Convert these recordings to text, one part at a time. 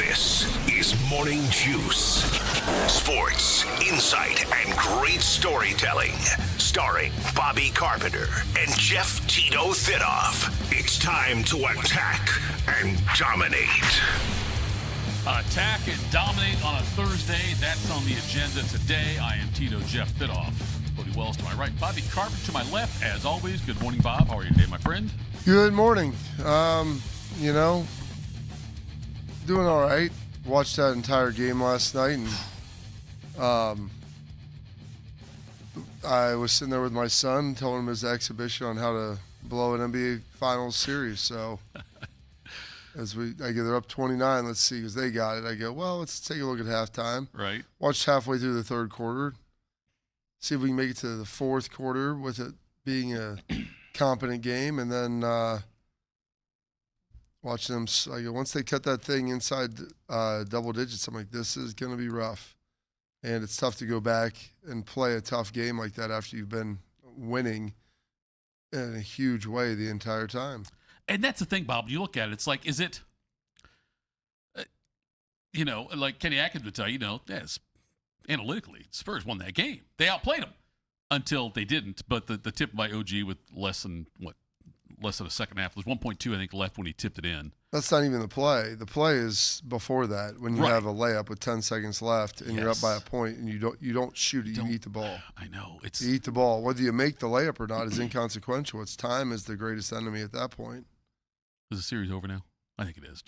This is Morning Juice. Sports, insight, and great storytelling. Starring Bobby Carpenter and Jeff Tito Thitoff. It's time to attack and dominate. Attack and dominate on a Thursday. That's on the agenda today. I am Tito, Jeff Thitoff. Cody Wells to my right, Bobby Carpenter to my left. As always, good morning, Bob. How are you today, my friend? Good morning. Doing all right. Watched that entire game last night, and I was sitting there with my son, telling him his exhibition on how to blow an NBA Finals series. So I go, they're up 29. Let's see, because they got it. I go, well, let's take a look at halftime. Right. Watched halfway through the third quarter. See if we can make it to the fourth quarter with it being a competent game, and then watch them. I go, once they cut that thing inside double digits, I'm like, this is going to be rough. And it's tough to go back and play a tough game like that after you've been winning in a huge way the entire time. And that's the thing, Bob. You look at it, it's like, is it, like Kenny Atkins would tell you, yes, analytically, Spurs won that game. They outplayed them until they didn't. But the tip by OG with less than a second half. There's 1.2, I think, left when he tipped it in. That's not even the play. The play is before that, when you have a layup with 10 seconds left and you're up by a point and you don't shoot it, you eat the ball. I know. You eat the ball. Whether you make the layup or not is inconsequential. It's time is the greatest enemy at that point. Is the series over now? I think it is.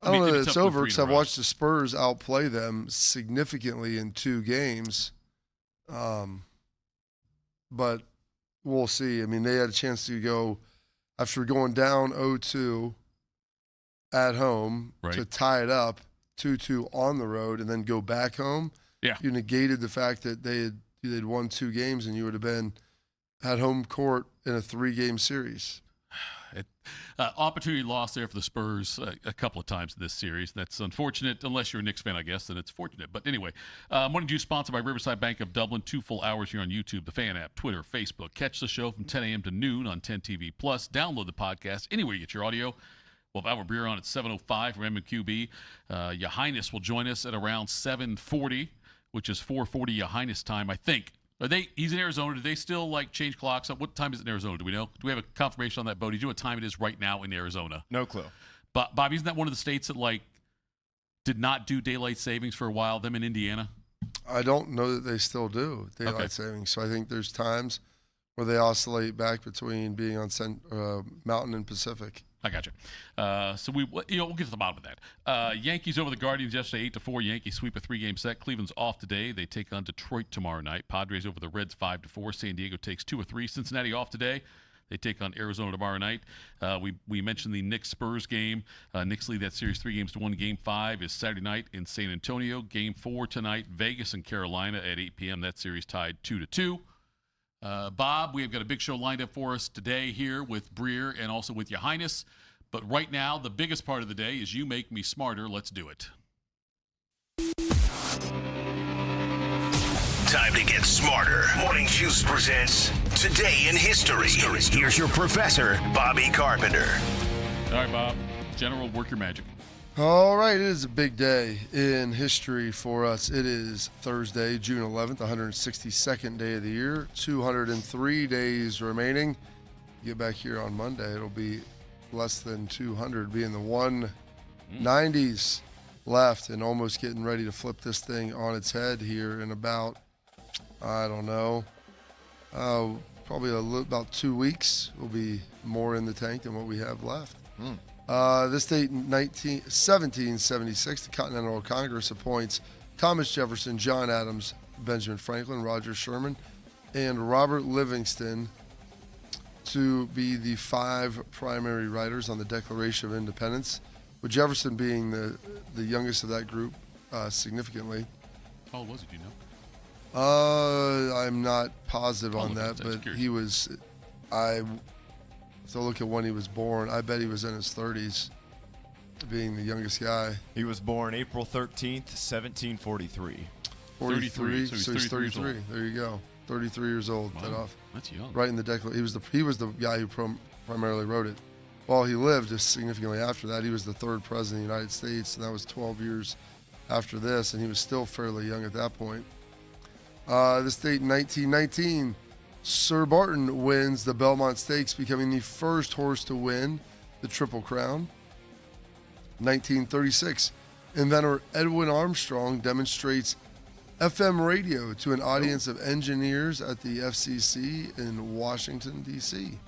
I don't know that it's over because I've watched the Spurs outplay them significantly in 2 games. But we'll see. I mean, they had a chance to go after going down 0-2 at home to tie it up 2-2 on the road and then go back home. Yeah. You negated the fact that they'd won 2 games and you would have been at home court in a 3-game series. Opportunity lost there for the Spurs a couple of times in this series. That's unfortunate, unless you're a Knicks fan, I guess, then it's fortunate. But anyway, Morning Juice sponsored by Riverside Bank of Dublin. 2 full hours here on YouTube, the Fan app, Twitter, Facebook. Catch the show from 10 a.m. to noon on 10 TV+. Download the podcast anywhere you get your audio. We'll have Albert Breer on at 7:05 from MQB. Ya Highness will join us at around 7:40, which is 4:40 Ya Highness time, I think. He's in Arizona. Do they still change clocks? What time is it in Arizona? Do we know? Do we have a confirmation on that, Bo? Do you know what time it is right now in Arizona? No clue. But Bobby, isn't that one of the states that did not do daylight savings for a while? Them in Indiana. I don't know that they still do daylight savings. So I think there's times where they oscillate back between being on Mountain and Pacific. I got you. So we'll get to the bottom of that. Yankees over the Guardians yesterday, 8-4. Yankees sweep a 3-game set. Cleveland's off today. They take on Detroit tomorrow night. Padres over the Reds 5-4. San Diego takes 2 of 3. Cincinnati off today. They take on Arizona tomorrow night. We mentioned the Knicks-Spurs game. Knicks lead that series 3-1. Game 5 is Saturday night in San Antonio. Game 4 tonight, Vegas and Carolina at 8 p.m. That series tied 2-2. Bob, we have got a big show lined up for us today here with Breer and also with Ya Highness. But right now, the biggest part of the day is You Make Me Smarter. Let's do it. Time to get smarter. Morning Juice presents Today in History. Here's your professor, Bobby Carpenter. All right, Bob. General, work your magic. All right, it is a big day in history for us. It is Thursday, June 11th, 162nd day of the year, 203 days remaining. Get back here on Monday, it'll be less than 200, be in the 190s left and almost getting ready to flip this thing on its head here in about, I don't know, probably about 2 weeks. Will be more in the tank than what we have left. This date in 1776, the Continental Congress appoints Thomas Jefferson, John Adams, Benjamin Franklin, Roger Sherman, and Robert Livingston to be the 5 primary writers on the Declaration of Independence, with Jefferson being the youngest of that group significantly. How old was he, do you know? I'm not positive on that, but he was, so look at when he was born. I bet he was in his 30s, being the youngest guy. He was born April 13th, 1743. 43, so he's 33. There you go. 33 years old. Wow, Thitoff. that's young. Right in the Declaration. He was the guy who primarily wrote it. Well, he lived just significantly after that. He was the third president of the United States, and that was 12 years after this, and he was still fairly young at that point. This date in 1919, Sir Barton wins the Belmont Stakes, becoming the first horse to win the Triple Crown. 1936, inventor Edwin Armstrong demonstrates FM radio to an audience of engineers at the FCC in Washington, D.C.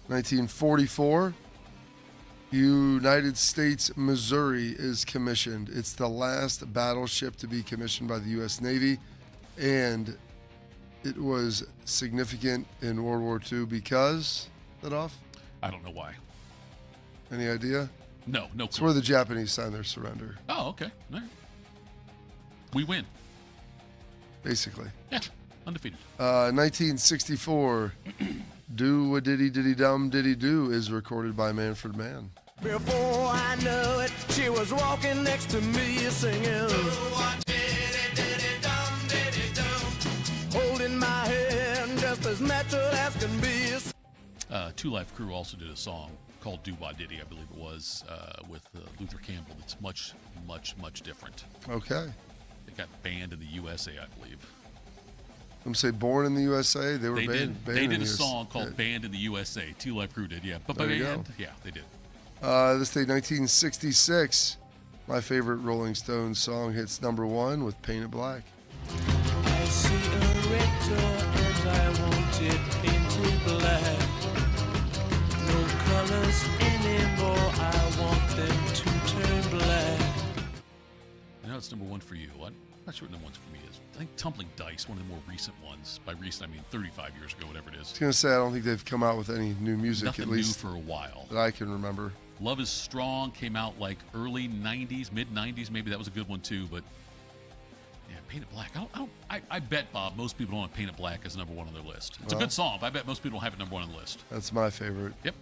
1944, United States Missouri is commissioned. It's the last battleship to be commissioned by the U.S. Navy, and it was significant in World War II because, Thitoff? I don't know why. Any idea? No It's clue. where the Japanese signed their surrender, Oh, okay. All right. We win. basically. Yeah, undefeated. 1964, Do What Diddy Diddy Dum Diddy Do is recorded by Manfred Mann. Before I know it, she was walking next to me singing. Holding my hand just as natural as can be. Two Life Crew also did a song called Do Wah Diddy, I believe it was, with Luther Campbell. It's much, much, much different. Okay. It got banned in the USA, I believe. I'm say Born in the USA. They were They banned. did. banned They in did the a US. song called "Banned in the USA." Two Life Crew did, yeah. But There you banned, go. yeah, they did. This day, 1966, my favorite Rolling Stones song hits #1 with "Paint It Black." I see a red door and I want it painted black. No colors anymore, I want them to turn black. I know it's #1 for you. I'm not sure what #1 for me is. I think Tumbling Dice, one of the more recent ones. By recent, I mean 35 years ago, whatever it is. I was going to say, I don't think they've come out with any new music, Nothing at new least for a while. that I can remember. Love is Strong came out like early 90s, mid 90s. Maybe that was a good one too. But yeah, Paint It Black. I bet, Bob, most people don't have Paint It Black as #1 on their list. It's a Well, good song, but I bet most people don't have it #1 on the list. That's my favorite. Yep.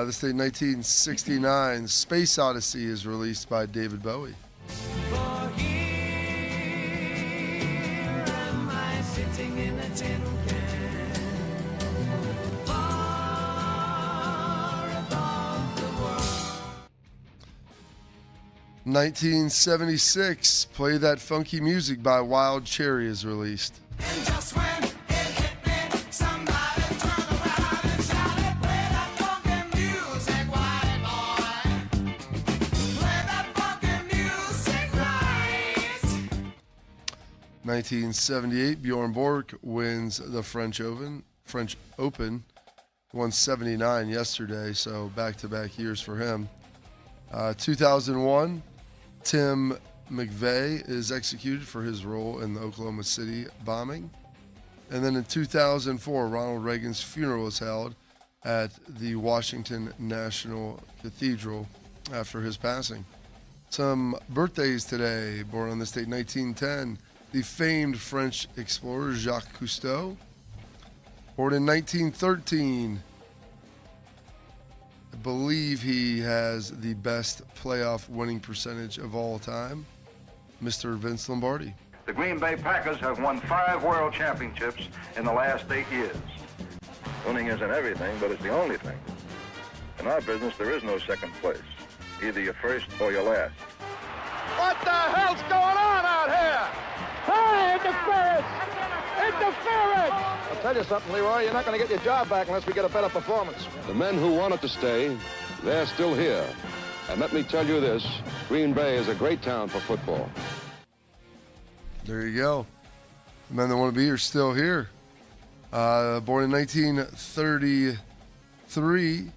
This day, 1969, Space Odyssey is released by David Bowie. For here am I sitting in a tin can, far above the world. 1976, Play That Funky Music by Wild Cherry is released. And just when it hit me, somebody turned around and shouted, play that funky music, white boy. Play that funky music right. 1978, Bjorn Borg wins the French Open. Won 79 yesterday, so back-to-back years for him. 2001, Tim McVeigh is executed for his role in the Oklahoma City bombing. And then in 2004, Ronald Reagan's funeral was held at the Washington National Cathedral after his passing. Some birthdays today. Born on this date, 1910, the famed French explorer Jacques Cousteau. Born in 1913. I believe he has the best playoff winning percentage of all time, Mr. Vince Lombardi. The Green Bay Packers have won 5 world championships in the last 8 years. Winning isn't everything, but it's the only thing. In our business, there is no second place. Either you're first or you're last. What the hell's going on out here? Hey, interference! Interference! I'll tell you something, Leroy. You're not going to get your job back unless we get a better performance. The men who wanted to stay, they're still here. And let me tell you this, Green Bay is a great town for football. There you go. The men that want to be here still here. Born in 1933,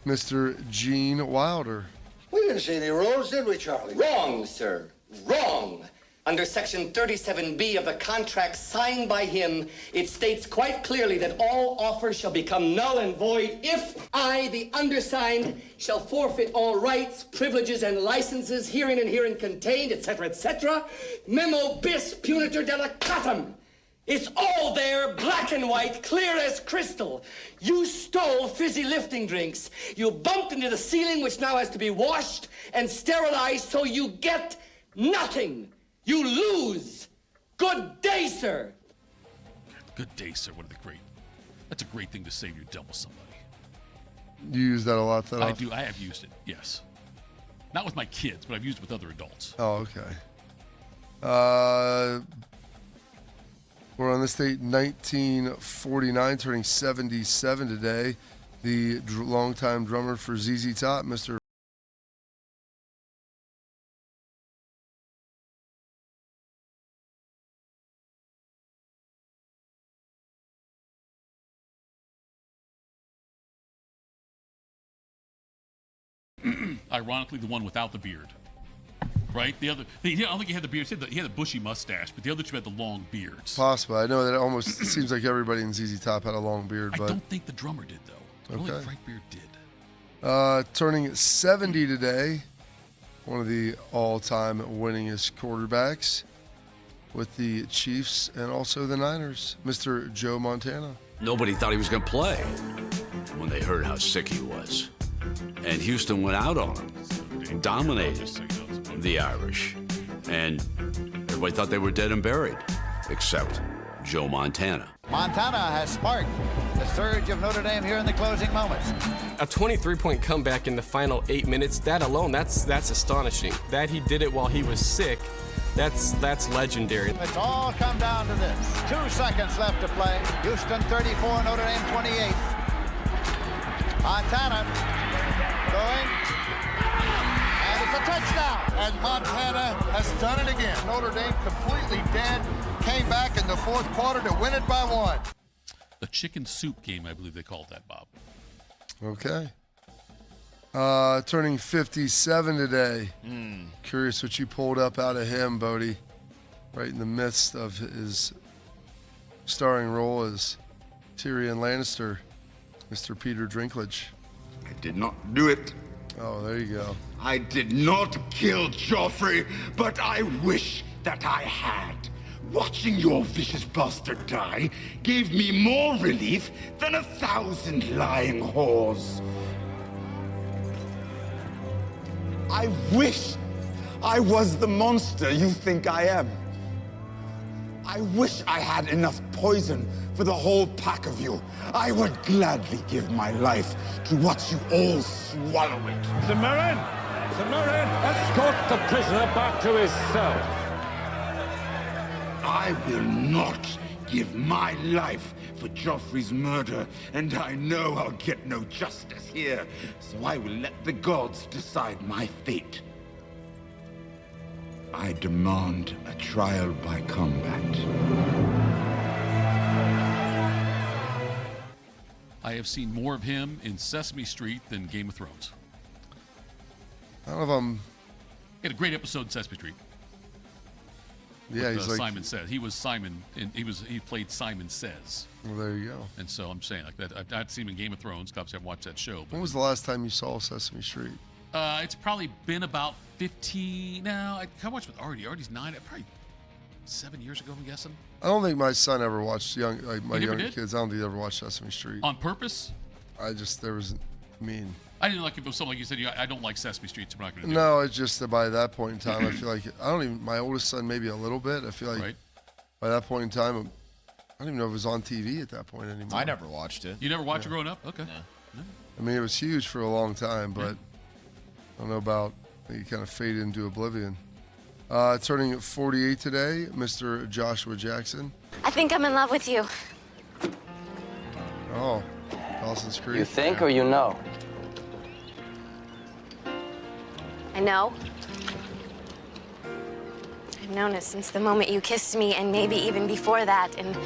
Mr. Gene Wilder. We didn't see any rules, did we, Charlie? Wrong, sir. Wrong. Under Section 37B of the contract signed by him, it states quite clearly that all offers shall become null and void if I, the undersigned, shall forfeit all rights, privileges, and licenses herein and herein contained, etc., etc. Memo bis punitor delicatum. It's all there, black and white, clear as crystal. You stole fizzy lifting drinks. You bumped into the ceiling, which now has to be washed and sterilized, so you get nothing. You lose. Good day, sir. Good day, sir. That's a great thing to say when you're done with somebody. You use that a lot, Thitoff? I do. I have used it, yes. Not with my kids, but I've used it with other adults. Oh, okay. We're on this date, 1949, turning 77 today. The longtime drummer for ZZ Top, Mr. Ironically, the one without the beard. Right? I don't think he had the beard. He had the bushy mustache, but the other two had the long beards. Possible. I know that it almost seems like everybody in ZZ Top had a long beard, but I don't think the drummer did, though. I don't think Frank Beard did. Turning 70 today, one of the all-time winningest quarterbacks with the Chiefs and also the Niners, Mr. Joe Montana. Nobody thought he was going to play when they heard how sick he was. And Houston went out on him, dominated the Irish. And everybody thought they were dead and buried, except Joe Montana. Montana has sparked the surge of Notre Dame here in the closing moments. A 23-point comeback in the final 8 minutes, that alone, that's astonishing. That he did it while he was sick, that's legendary. It's all come down to this. 2 seconds left to play. Houston 34, Notre Dame 28. Montana going, and it's a touchdown. And Montana has done it again. Notre Dame completely dead, came back in the fourth quarter to win it by 1. The chicken soup game, I believe they called that, Bob. Okay. Turning 57 today. Curious what you pulled up out of him, Bodie, right in the midst of his starring role as Tyrion Lannister, Mr. Peter Dinklage. I did not do it. Oh, there you go. I did not kill Joffrey, but I wish that I had. Watching your vicious bastard die gave me more relief than 1,000 lying whores. I wish I was the monster you think I am. I wish I had enough poison for the whole pack of you. I would gladly give my life to watch you all swallow it. Samarin! Escort the prisoner back to his cell. I will not give my life for Joffrey's murder, and I know I'll get no justice here, so I will let the gods decide my fate. I demand a trial by combat. I have seen more of him in Sesame Street than Game of Thrones. I don't know if I'm... He had a great episode in Sesame Street. Yeah, he's like Simon Says. He was Simon, and he played Simon Says. Well, there you go. And so I'm saying like that. I've seen him in Game of Thrones. Obviously, I've watched that show. But When was the last time you saw Sesame Street? It's probably been about 15 now. I watched with Artie. Artie's 9. Probably 7 years ago, I'm guessing. I don't think my son ever watched my You never young did? kids. I don't think they ever watched Sesame Street. On purpose? There was mean. I didn't like it. If it was something like you said. I don't like Sesame Street, so I'm not going to do it. No, it's just that by that point in time, I feel like my oldest son maybe a little bit. I feel like by that point in time, I don't even know if it was on TV at that point anymore. I never watched it. You never watched it growing up? Okay. No. I mean, it was huge for a long time, but I don't know about it kind of faded into oblivion. Turning 48 today, Mr. Joshua Jackson. I think I'm in love with you. Oh, Dawson's Creek. You think or you know? I know. I've known it since the moment you kissed me, and maybe even before that. And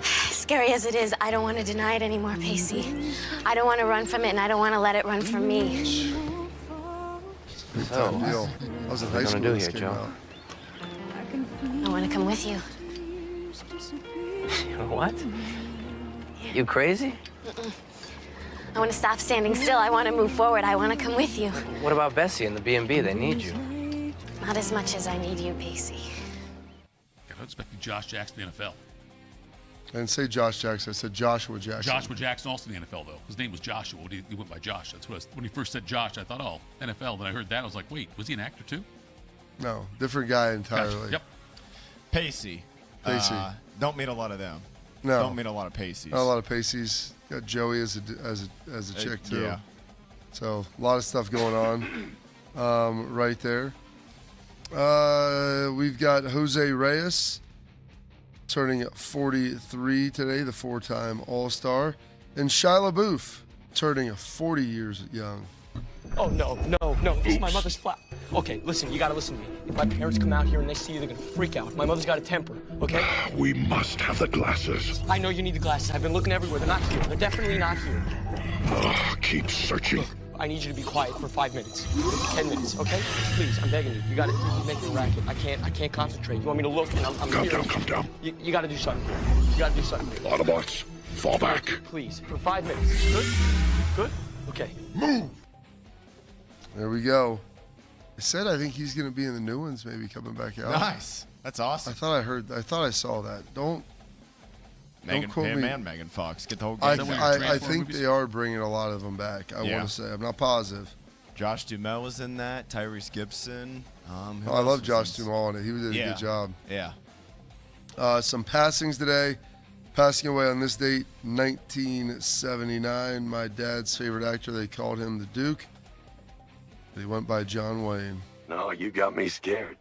scary as it is, I don't want to deny it anymore, Pacey. I don't want to run from it, and I don't want to let it run from me. Big time deal. I was in high school when this came out. I want to come with you. What? You crazy? Mm-mm. I want to stop standing still. I want to move forward. I want to come with you. What about Bessie and the B&B? They need you. Not as much as I need you, Pacey. I expected Josh Jackson in the NFL. I didn't say Josh Jackson. I said Joshua Jackson. Joshua Jackson also in the NFL, though. His name was Joshua. He went by Josh. That's what when he first said Josh, I thought, oh, NFL. Then I heard that. I was like, wait, was he an actor, too? No, different guy entirely. Gotcha. Yep. Pacey. Don't meet a lot of them. No. Don't meet a lot of Paceys. Not a lot of Paceys. Got Joey as a chick too. Yeah. So a lot of stuff going on right there. We've got Jose Reyes turning 43 today, the 4-time All-Star, and Shia LaBeouf turning 40 years young. Oh, no. This is my mother's flat. Okay, listen, you gotta listen to me. If my parents come out here and they see you, they're gonna freak out. My mother's got a temper, okay? We must have the glasses. I know you need the glasses. I've been looking everywhere. They're not here. They're definitely not here. Keep searching. Look, I need you to be quiet for 5 minutes, 10 minutes, okay? Please, I'm begging you. You gotta make a racket. I can't concentrate. You want me to look and I'm Calm down. You gotta do something here. You gotta do something here. Autobots, fall back. Please, for 5 minutes. Good? Okay. Move. There we go. I said I think he's going to be in the new ones, maybe coming back out. Nice. That's awesome. I thought I saw that. Don't quote me. And Megan Fox. Get the whole game. I think they are bringing a lot of them back. I want to say. I'm not positive. Josh Duhamel was in that. Tyrese Gibson. I love Josh Duhamel in it. He did a good job. Yeah. Some passings today. Passing away on this date, 1979. My dad's favorite actor, they called him the Duke. He went by John Wayne. No, you got me scared.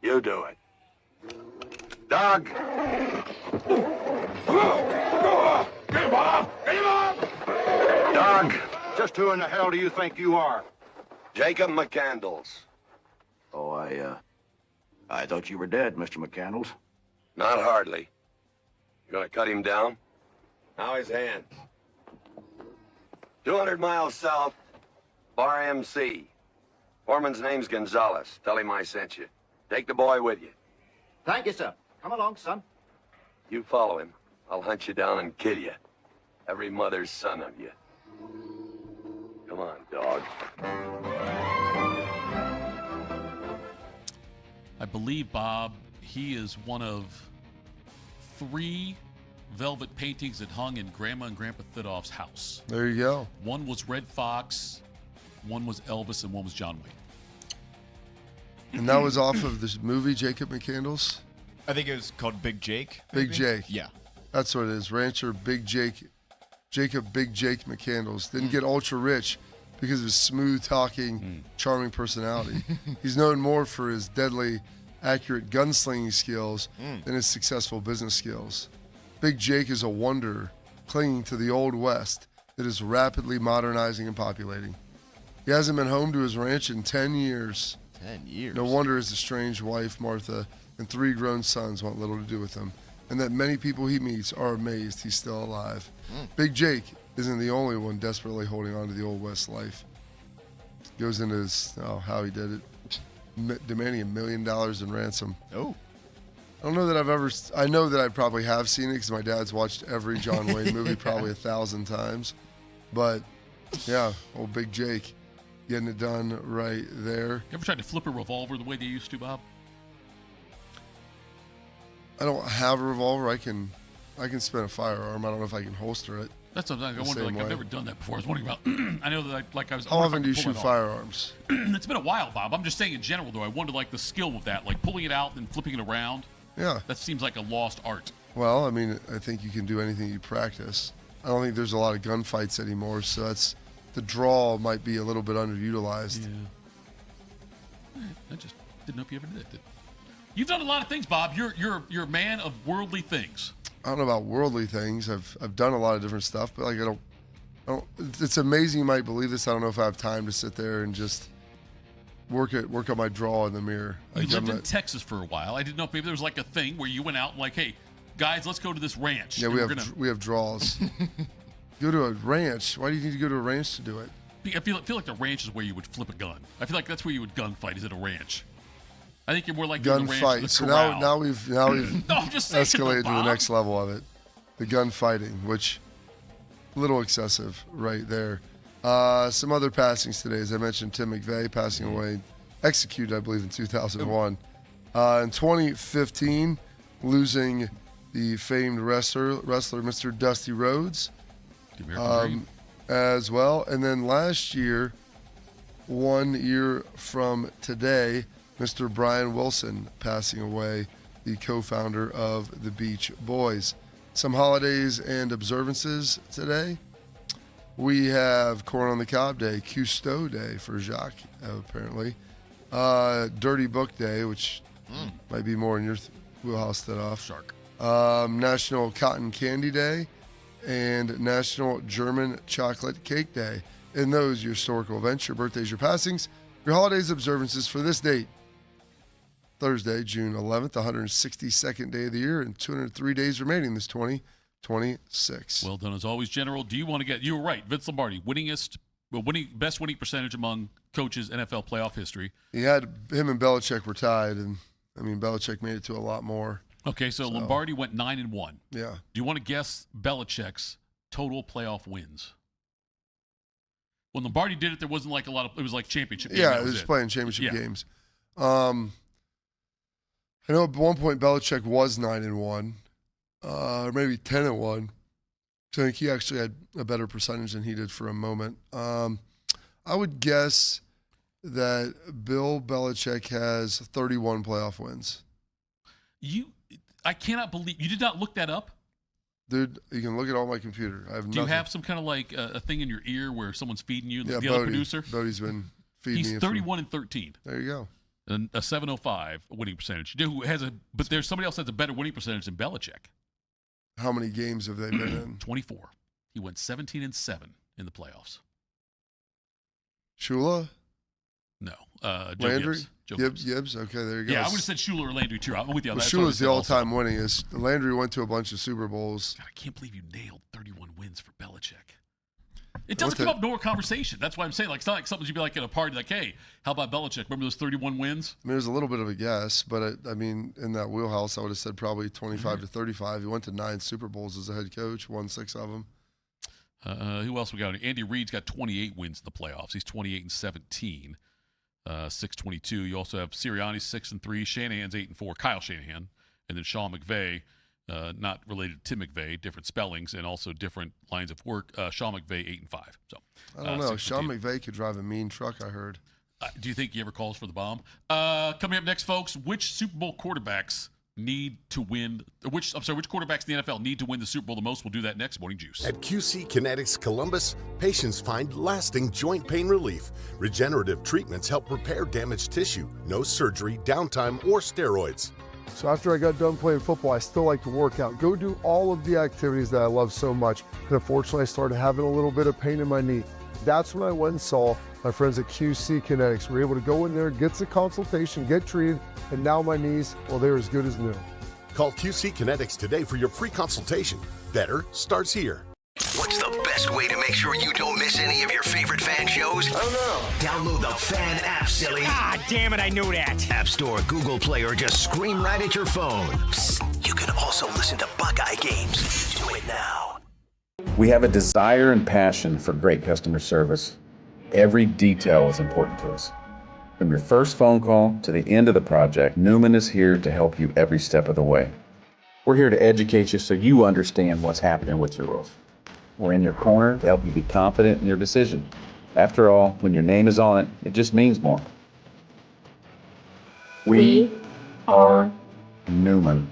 You do it. Doug! Get him off! Doug! Just who in the hell do you think you are? Jacob McCandles. Oh, I thought you were dead, Mr. McCandles. Not hardly. You gonna cut him down? How his hands? 200 miles south, Bar MC. Foreman's name's Gonzalez. Tell him I sent you. Take the boy with you. Thank you, sir. Come along, son. You follow him. I'll hunt you down and kill you. Every mother's son of you. Come on, dog. I believe, Bob, he is one of 3 velvet paintings that hung in Grandma and Grandpa Thitoff's house. There you go. One was Red Fox, one was Elvis, and one was John Wayne. And that was off of this movie, Jacob McCandles? I think it was called Big Jake. Big maybe? Jake. Yeah. That's what it is. Rancher Big Jake. Jacob Big Jake McCandles. Didn't get ultra rich because of his smooth-talking, charming personality. He's known more for his deadly, accurate gunslinging skills than his successful business skills. Big Jake is a wonder clinging to the Old West that is rapidly modernizing and populating. He hasn't been home to his ranch in 10 years. 10 years. No wonder his estranged wife, Martha, and 3 grown sons want little to do with him, and that many people he meets are amazed he's still alive. Big Jake isn't the only one desperately holding on to the Old West life. Goes into how he did it, demanding $1 million in ransom. Oh. I don't know that I know that I probably have seen it because my dad's watched every John Wayne movie probably 1,000 times. But, yeah, old Big Jake getting it done right there. You ever tried to flip a revolver the way they used to, Bob? I don't have a revolver. I can spin a firearm. I don't know if I can holster it. That's something I wonder. I've never done that before. I was wondering about. I know that I was. How often do you shoot firearms? It's been a while, Bob. I'm just saying in general, though. I wonder the skill of that, like pulling it out and flipping it around. Yeah. That seems like a lost art. Well, I mean, I think you can do anything you practice. I don't think there's a lot of gunfights anymore, so the draw might be a little bit underutilized. Yeah. I just didn't know if you ever did that. You've done a lot of things, Bob. You're a man of worldly things. I don't know about worldly things. I've done a lot of different stuff, but I don't. It's amazing you might believe this. I don't know if I have time to sit there and just work on my draw in the mirror. You lived in Texas for a while. I didn't know if maybe there was a thing where you went out and hey, guys, let's go to this ranch. Yeah, we have draws. Go to a ranch. Why do you need to go to a ranch to do it? I feel like the ranch is where you would flip a gun. I feel like that's where you would gunfight. Is at a ranch. I think you're more like gunfight. So now we've no, I'm just saying, escalated to the next level of it, the gunfighting, which a little excessive right there. Some other passings today, as I mentioned, Tim McVeigh passing away, executed, I believe, in 2001. In 2015, losing the famed wrestler Mr. Dusty Rhodes, as well. And then last year, 1 year from today, Mr. Brian Wilson passing away, the co-founder of the Beach Boys. Some holidays and observances today. We have Corn on the Cob Day, Cousteau Day for Jacques, apparently. Dirty Book Day, which might be more in your wheelhouse, Thitoff. Shark. National Cotton Candy Day and National German Chocolate Cake Day. And those, your historical events, your birthdays, your passings, your holidays, observances for this date. Thursday, June 11th, 162nd day of the year, and 203 days remaining this 2026. Well done as always, General. Do you want to get? You were right, Vince Lombardi, best winning percentage among coaches NFL playoff history. He had him and Belichick were tied, and I mean Belichick made it to a lot more. Okay, so Lombardi went 9-1. Yeah. Do you want to guess Belichick's total playoff wins? When Lombardi did it, there wasn't like a lot of. It was like championship. Yeah, it was playing championship games. I know at one point Belichick was 9-1, or maybe 10-1. So I think he actually had a better percentage than he did for a moment. I would guess that Bill Belichick has 31 playoff wins. I cannot believe you did not look that up. Dude, you can look it on my computer. I have Do you have some kind of like a thing in your ear where someone's feeding you? Yeah, the Bodie. Other producer? Bodie's been feeding me. He's 31-13. There you go. And a 705 winning percentage. But there's somebody else that has a better winning percentage than Belichick. How many games have they been in? 24. He went 17-7 in the playoffs. Shula? No. Landry? Joe Gibbs? Okay, there you go. Yeah, I would have said Shula or Landry too. I'm with you on that. Shula's the all-time winningest. Landry went to a bunch of Super Bowls. God, I can't believe you nailed 31 wins for Belichick. It doesn't come up nor conversation. That's why I'm saying, like, it's not like something you'd be like at a party, like, hey, how about Belichick? Remember those 31 wins? I mean, there's a little bit of a guess, but I mean, in that wheelhouse, I would have said probably 25 to 35. He went to 9 Super Bowls as a head coach, won 6 of them. Who else we got? Andy Reid's got 28 wins in the playoffs. He's 28-17, 6-22. You also have Sirianni 6-3, Shanahan's 8-4, Kyle Shanahan, and then Sean McVay. Not related to Tim McVay, different spellings and also different lines of work. Sean McVay 8-5. So I don't know. Sean McVay could drive a mean truck, I heard. Do you think he ever calls for the bomb? Coming up next, folks, which Super Bowl quarterbacks need to win? Which quarterbacks in the NFL need to win the Super Bowl the most? We'll do that next. Morning Juice. At QC Kinetics Columbus, patients find lasting joint pain relief. Regenerative treatments help repair damaged tissue. No surgery, downtime, or steroids. So after I got done playing football, I still like to work out, go do all of the activities that I love so much. And unfortunately, I started having a little bit of pain in my knee. That's when I went and saw my friends at QC Kinetics. We were able to go in there, get the consultation, get treated, and now my knees, well, they're as good as new. Call QC Kinetics today for your free consultation. Better starts here. What's the best way to make sure you don't miss any of your favorite fan shows? I don't know. Download the Fan app, silly. Ah, damn it, I knew that. App Store, Google Play, or just scream right at your phone. Psst, you can also listen to Buckeye games. Do it now. We have a desire and passion for great customer service. Every detail is important to us. From your first phone call to the end of the project, Newman is here to help you every step of the way. We're here to educate you so you understand what's happening with your roof. We're in your corner to help you be confident in your decision. After all, when your name is on it, it just means more. We are Newman.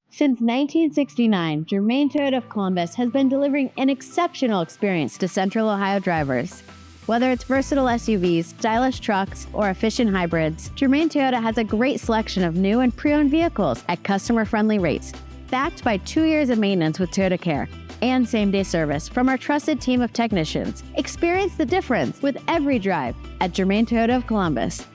Since 1969, Germain Toyota of Columbus has been delivering an exceptional experience to Central Ohio drivers. Whether it's versatile SUVs, stylish trucks, or efficient hybrids, Germain Toyota has a great selection of new and pre-owned vehicles at customer-friendly rates, backed by 2 years of maintenance with Toyota Care and same-day service from our trusted team of technicians. Experience the difference with every drive at Germain Toyota of Columbus.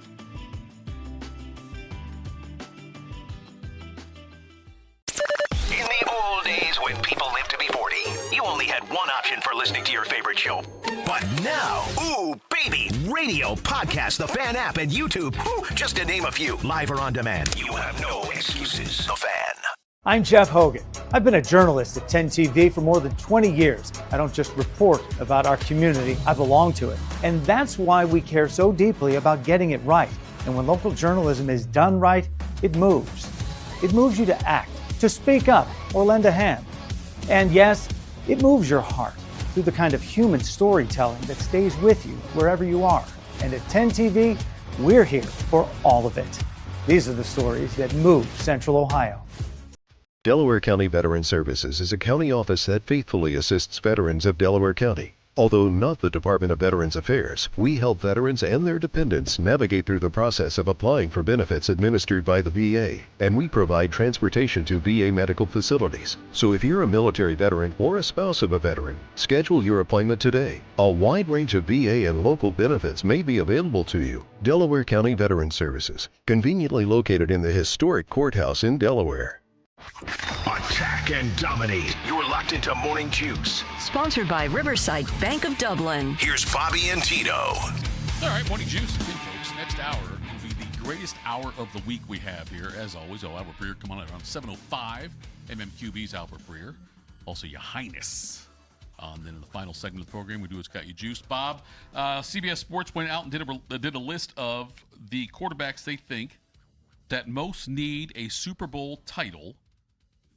In the old days when people lived to be 40, you only had one option for listening to your favorite show. But now, ooh, baby, radio, podcast, the Fan app, and YouTube, just to name a few, live or on demand. You have no excuses. The Fan. I'm Jeff Hogan. I've been a journalist at 10 TV for more than 20 years. I don't just report about our community, I belong to it. And that's why we care so deeply about getting it right. And when local journalism is done right, it moves. It moves you to act, to speak up, or lend a hand. And yes, it moves your heart through the kind of human storytelling that stays with you wherever you are. And at 10 TV, we're here for all of it. These are the stories that move Central Ohio. Delaware County Veteran Services is a county office that faithfully assists veterans of Delaware County. Although not the Department of Veterans Affairs, we help veterans and their dependents navigate through the process of applying for benefits administered by the VA, and we provide transportation to VA medical facilities. So if you're a military veteran or a spouse of a veteran, schedule your appointment today. A wide range of VA and local benefits may be available to you. Delaware County Veteran Services, conveniently located in the historic courthouse in Delaware. Attack and dominate. You're locked into Morning Juice. Sponsored by Riverside Bank of Dublin. Here's Bobby and Tito. All right, Morning Juice. Okay, folks, next hour will be the greatest hour of the week we have here. As always, Albert Breer come on at around 7:05. MMQB's Albert Breer. Also, Ya Highness. Then in the final segment of the program, we do It's Got You Juiced. Bob, CBS Sports went out and did a list of the quarterbacks they think that most need a Super Bowl title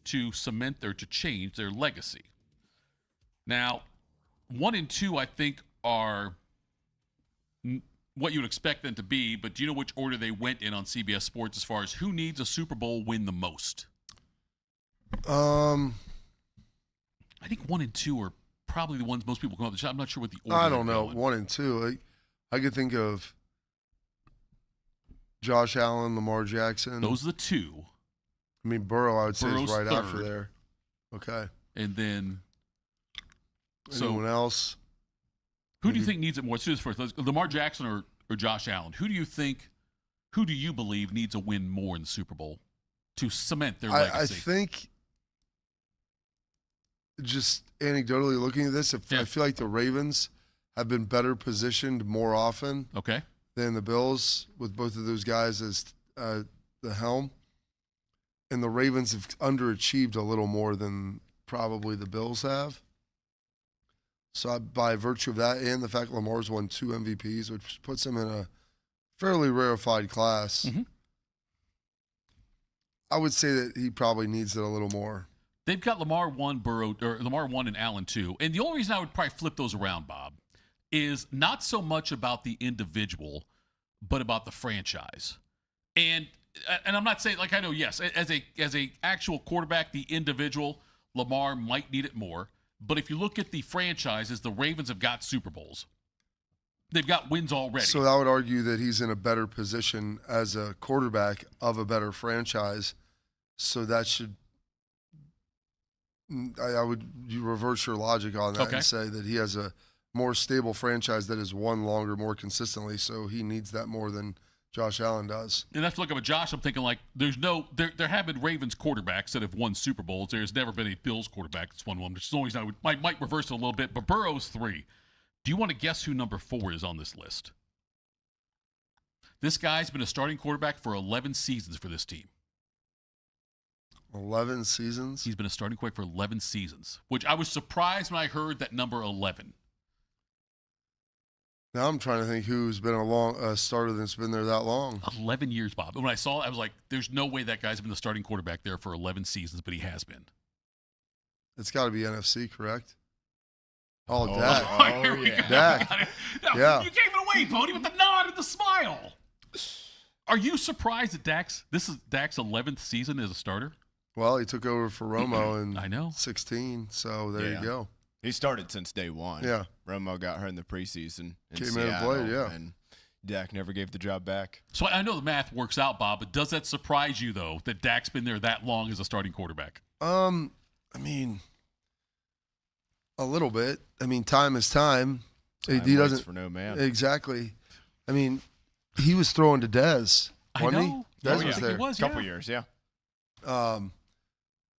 to cement or to change their legacy. Now, 1 and 2, I think, are what you would expect them to be, but do you know which order they went in on CBS Sports as far as who needs a Super Bowl win the most? I think 1 and 2 are probably the ones most people come up with. I'm not sure what the order I don't know. going. 1 and 2. I could think of Josh Allen, Lamar Jackson. Those are the two. I mean, Burrow, I would say, Burrow's is right third. after there. Okay. And then, anyone else? Who do you think needs it more? Let's do this first. Lamar Jackson or Josh Allen? Who do you believe needs a win more in the Super Bowl to cement their legacy? I think, just anecdotally looking at this, I feel like the Ravens have been better positioned more often than the Bills, with both of those guys as the helm. And the Ravens have underachieved a little more than probably the Bills have. So by virtue of that and the fact Lamar's won 2 MVPs, which puts him in a fairly rarefied class, I would say that he probably needs it a little more. They've got Lamar 1, Lamar 1 and Allen 2. And the only reason I would probably flip those around, Bob, is not so much about the individual, but about the franchise. And I'm not saying, like, I know, yes, as a actual quarterback, the individual, Lamar might need it more. But if you look at the franchises, the Ravens have got Super Bowls. They've got wins already. So I would argue that he's in a better position as a quarterback of a better franchise. So that should, I would reverse your logic on that and say that he has a more stable franchise that has won longer, more consistently. So he needs that more than Josh Allen does. And that's looking at Josh. I'm thinking, like, there have been Ravens quarterbacks that have won Super Bowls. There's never been a Bills quarterback that's won one, which is always I might reverse it a little bit. But Burrow's 3. Do you want to guess who number 4 is on this list? This guy's been a starting quarterback for 11 seasons for this team. 11 seasons? He's been a starting quarterback for 11 seasons, which I was surprised when I heard that number 11. Now I'm trying to think who's been a starter that's been there that long. 11 years, Bob. And when I saw it, I was like, there's no way that guy's been the starting quarterback there for 11 seasons, but he has been. It's got to be NFC, correct? Oh, Dak. Dak. No, yeah. You gave it away, Bodie, with the nod and the smile. Are you surprised that this is Dak's 11th season as a starter? Well, he took over for Romo in I know 16, so there you go. He started since day one. Yeah. Romo got hurt in the preseason in Came Seattle, in and played, yeah. And Dak never gave the job back. So I know the math works out, Bob, but does that surprise you, though, that Dak's been there that long as a starting quarterback? I mean, a little bit. I mean, time is time. He doesn't for no man. Exactly. I mean, he was throwing to Dez, wasn't he? Dez was there. A couple years, yeah.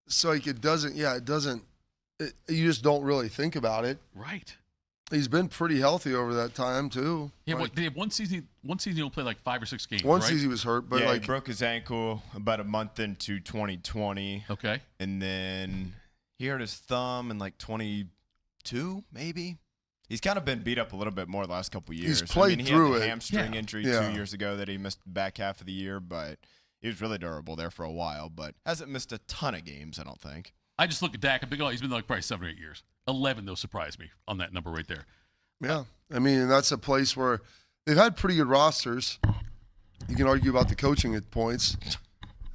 So like it doesn't. You just don't really think about it. Right. He's been pretty healthy over that time too. Yeah, they have one season. One season he'll play like 5 or 6 games. One right? season he was hurt, but he broke his ankle about a month into 2020. Okay. And then he hurt his thumb in like 22, maybe. He's kind of been beat up a little bit more the last couple of years. He's played He through had it. a hamstring injury 2 years ago that he missed the back half of the year, but he was really durable there for a while, but hasn't missed a ton of games, I don't think. I just look at Dak and think, he's been like probably 7 or 8 years. 11, though, surprised me on that number right there. Yeah. I mean, that's a place where they've had pretty good rosters. You can argue about the coaching at points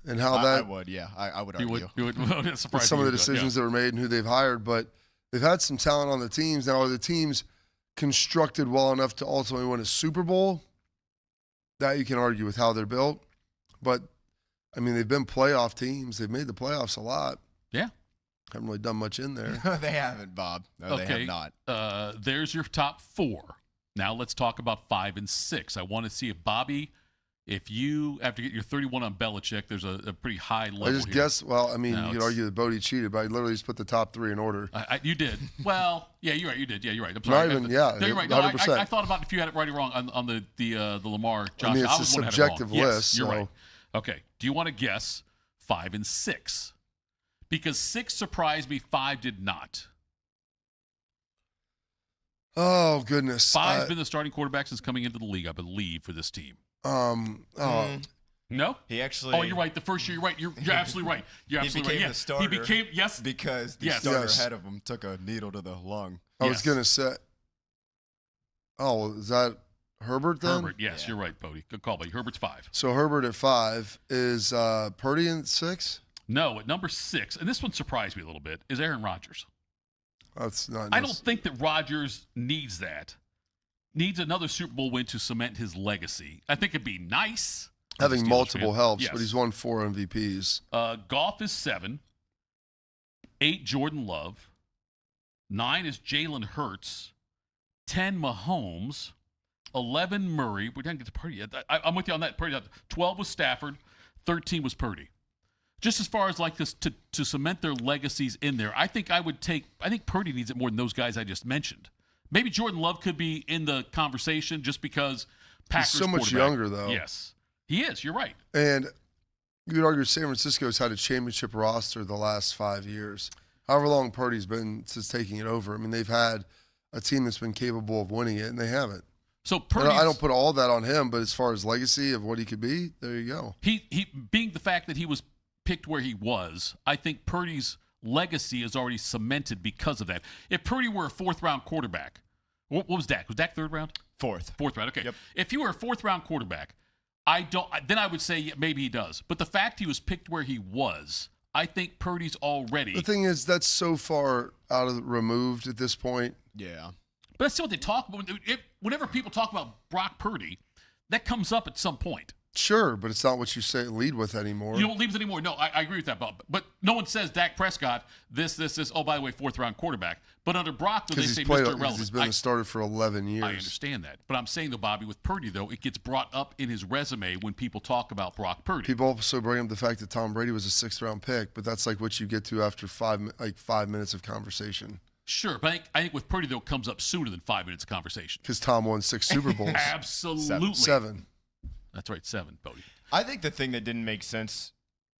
and how I that. would, yeah. I would argue. You would with some of the decisions that were made and who they've hired, but they've had some talent on the teams. Now, are the teams constructed well enough to ultimately win a Super Bowl? That you can argue with how they're built. But, I mean, they've been playoff teams. They've made the playoffs a lot. Yeah. Haven't really done much in there. They haven't, Bob. No, they have not. There's your top 4. Now let's talk about 5 and 6. I want to see if Bobby, if you, after you get your 31 on Belichick, there's a pretty high level I just here. guessed, well, I mean, No, you could argue that Bodie cheated, but I literally just put the top 3 in order. You did. Well, yeah, you're right. You did. Yeah, you're right. I'm sorry. Not even, yeah. No, you're right. No, 100%. I thought about if you had it right or wrong on the Lamar Johnson. I mean, it's was a one that had it wrong. subjective Yes, list. you're so. right. Okay. Do you want to guess 5 and 6? Because 6 surprised me, 5 did not. Oh, goodness. 5's been the starting quarterback since coming into the league, I believe, for this team. No? He actually. Oh, you're right. The first year, you're right. You're absolutely right. You're absolutely became right. the starter. He became, yes. Because the starter ahead of him took a needle to the lung. I was going to say. Oh, is that Herbert then? Herbert, yes, you're right, Bodie. Good call, buddy. Herbert's 5. So Herbert at 5. Is Purdy in 6? No, at number 6, and this one surprised me a little bit, is Aaron Rodgers. That's not. I don't think that Rodgers needs that. Needs another Super Bowl win to cement his legacy. I think it'd be nice. Having multiple helps, yes. but he's won 4 MVPs. Goff is 7. 8, Jordan Love. 9 is Jalen Hurts. 10, Mahomes. 11, Murray. We didn't get to Purdy yet. I'm with you on that. Purdy. 12 was Stafford. 13 was Purdy. Just as far as like this to cement their legacies in there, I think Purdy needs it more than those guys I just mentioned. Maybe Jordan Love could be in the conversation just because Packers He's so much younger, though. Yes, he is. You're right. And you could argue San Francisco's had a championship roster the last 5 years. However long Purdy's been since taking it over. I mean, they've had a team that's been capable of winning it, and they haven't. So I don't put all that on him, but as far as legacy of what he could be, there you go. He being the fact that he was picked where he was, I think Purdy's legacy is already cemented because of that. If Purdy were a 4th-round quarterback, what was Dak? Was Dak 3rd round? 4th. 4th round, okay. Yep. If he were a 4th-round quarterback, then I would say maybe he does. But the fact he was picked where he was, I think Purdy's already. The thing is, that's so far removed at this point. Yeah. But that's still what they talk about. Whenever people talk about Brock Purdy, that comes up at some point. Sure, but it's not what you say lead with anymore. You don't lead with anymore. No, I agree with that, Bob. But no one says Dak Prescott, this. Oh, by the way, 4th-round quarterback. But under Brock, though, they say Mr. Irrelevant. He's been the starter for 11 years. I understand that. But I'm saying, though, Bobby, with Purdy, though, it gets brought up in his resume when people talk about Brock Purdy. People also bring up the fact that Tom Brady was a 6th-round pick, but that's like what you get to after 5 minutes of conversation. Sure, but I think with Purdy, though, it comes up sooner than 5 minutes of conversation. Because Tom won 6 Super Bowls. Absolutely. 7. That's right, 7, Bodie. I think the thing that didn't make sense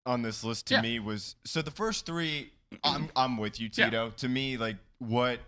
on this list to me was, so the first 3, I'm with you, Tito. To me, like what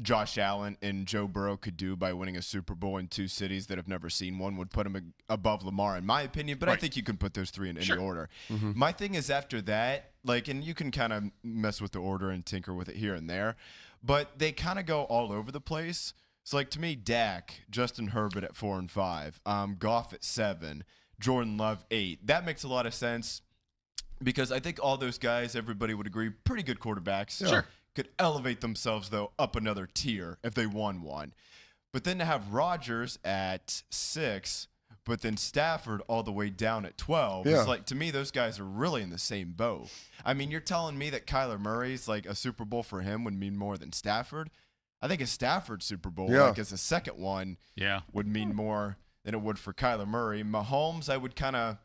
Josh Allen and Joe Burrow could do by winning a Super Bowl in 2 cities that have never seen one would put him above Lamar, in my opinion. But I think you can put those 3 in any order. Mm-hmm. My thing is after that, like, and you can kind of mess with the order and tinker with it here and there, but they kind of go all over the place. So, like, to me, Dak, Justin Herbert at 4 and 5, Goff at 7, Jordan Love 8. That makes a lot of sense because I think all those guys, everybody would agree, pretty good quarterbacks. Yeah. Sure. Could elevate themselves, though, up another tier if they won one. But then to have Rodgers at 6, but then Stafford all the way down at 12, it's like, to me, those guys are really in the same boat. I mean, you're telling me that Kyler Murray's like a Super Bowl for him would mean more than Stafford? I think a Stafford Super Bowl, like as a second one, would mean more than it would for Kyler Murray. Mahomes, I would kind of,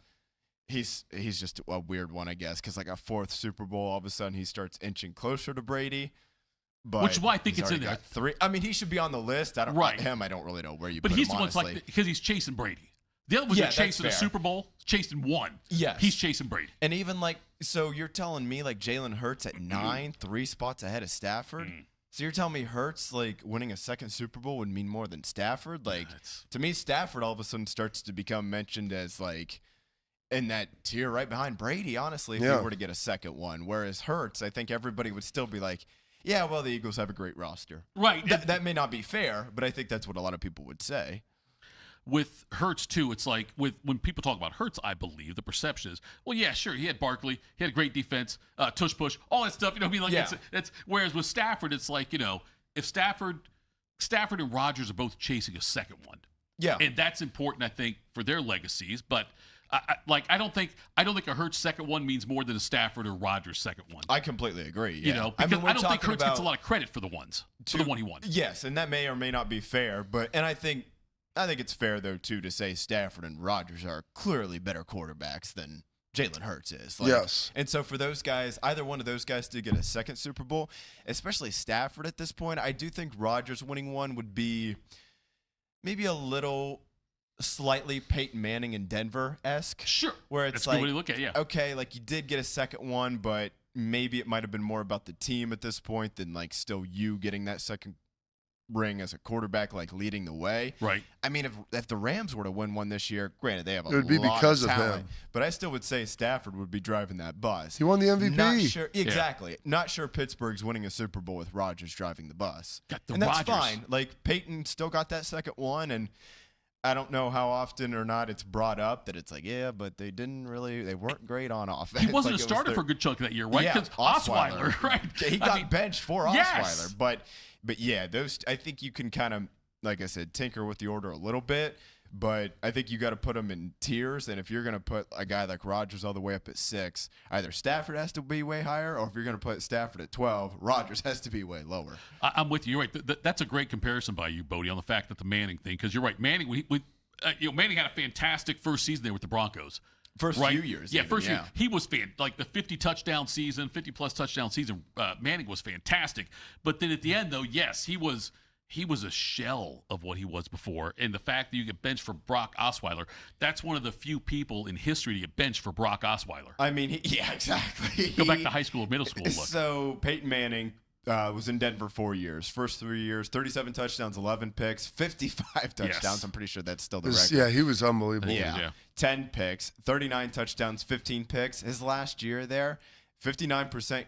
he's just a weird one, I guess, because like a 4th Super Bowl, all of a sudden he starts inching closer to Brady. But which is why I think it's in there. 3. I mean, he should be on the list. I don't him. I don't really know where you put him, But he's the honestly. one's like, because he's chasing Brady. The other ones are chasing the Super Bowl, chasing 1. Yes. He's chasing Brady. And even like, so you're telling me like Jalen Hurts at 9, 3 spots ahead of Stafford? So you're telling me Hurts, like, winning a 2nd Super Bowl would mean more than Stafford? Like, to me, Stafford all of a sudden starts to become mentioned as, like, in that tier right behind Brady, honestly, if he were to get a 2nd one. Whereas Hurts, I think everybody would still be like, yeah, well, the Eagles have a great roster. Right. That may not be fair, but I think that's what a lot of people would say. with Hurts too, it's like when people talk about Hurts, I believe the perception is, well, yeah, sure, he had Barkley, he had a great defense, tush push, all that stuff. You know what I mean? Like it's whereas with Stafford, it's like, if Stafford and Rodgers are both chasing a second one, and that's important, I think, for their legacies. But I don't think a Hurts second one means more than a Stafford or Rodgers second one. I completely agree. Yeah. Because I don't think Hurts gets a lot of credit for the one he won. Yes, and that may or may not be fair, and I think it's fair though too to say Stafford and Rodgers are clearly better quarterbacks than Jalen Hurts is. Yes. And so for those guys, either one of those guys to get a second Super Bowl, especially Stafford at this point, I do think Rodgers winning one would be maybe a little slightly Peyton Manning in Denver-esque. Sure. Where it's That's like, a good way to look at it, yeah. Okay, like you did get a second one, but maybe it might have been more about the team at this point than like still you getting that second ring as a quarterback, like leading the way. Right. I mean, if the Rams were to win one this year, granted they have it would be because of talent, him. But I still would say Stafford would be driving that bus. He won the MVP. Not sure, exactly. Not sure Pittsburgh's winning a Super Bowl with Rodgers driving the bus. And that's fine. Like Peyton still got that second one, and I don't know how often or not it's brought up that it's like, yeah, but they weren't great on offense. He wasn't a starter for a good chunk of that year, right? Because Osweiler, right? He got benched for Osweiler, but yeah, those, I think you can kind of, like I said, tinker with the order a little bit, but I think you got to put them in tiers. And if you're going to put a guy like Rodgers all the way up at 6, either Stafford has to be way higher, or if you're going to put Stafford at 12, Rodgers has to be way lower. I'm with you. You're right. That's a great comparison by you, Bodie, on the fact that the Manning thing, because you're right. Manning, Manning had a fantastic first season there with the Broncos. First few years. Yeah, first year. He was like the 50-plus touchdown season, Manning was fantastic. But then at the end, though, yes, he was a shell of what he was before. And the fact that you get benched for Brock Osweiler, that's one of the few people in history to get benched for Brock Osweiler. I mean, yeah, exactly. Go back to high school or middle school. Look. So Peyton Manning was in Denver 4 years. First 3 years, 37 touchdowns, 11 picks, 55 touchdowns. Yes. I'm pretty sure that's still the record. Yeah, he was unbelievable. Yeah. 10 picks, 39 touchdowns, 15 picks. His last year there, 59%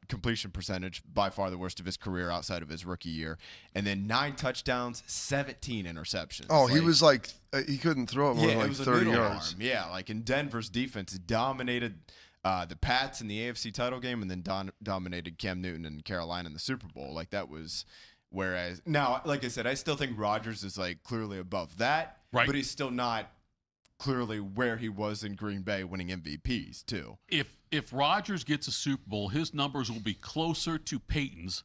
completion percentage, by far the worst of his career outside of his rookie year. And then 9 touchdowns, 17 interceptions. Oh, he was like, he couldn't throw it more than like 30 yards. Arm. Yeah, like in Denver's defense dominated the Pats in the AFC title game, and then dominated Cam Newton and Carolina in the Super Bowl. Like that was, whereas now, like I said, I still think Rodgers is like clearly above that, right? But he's still not clearly where he was in Green Bay winning MVPs too. If Rodgers gets a Super Bowl, his numbers will be closer to Peyton's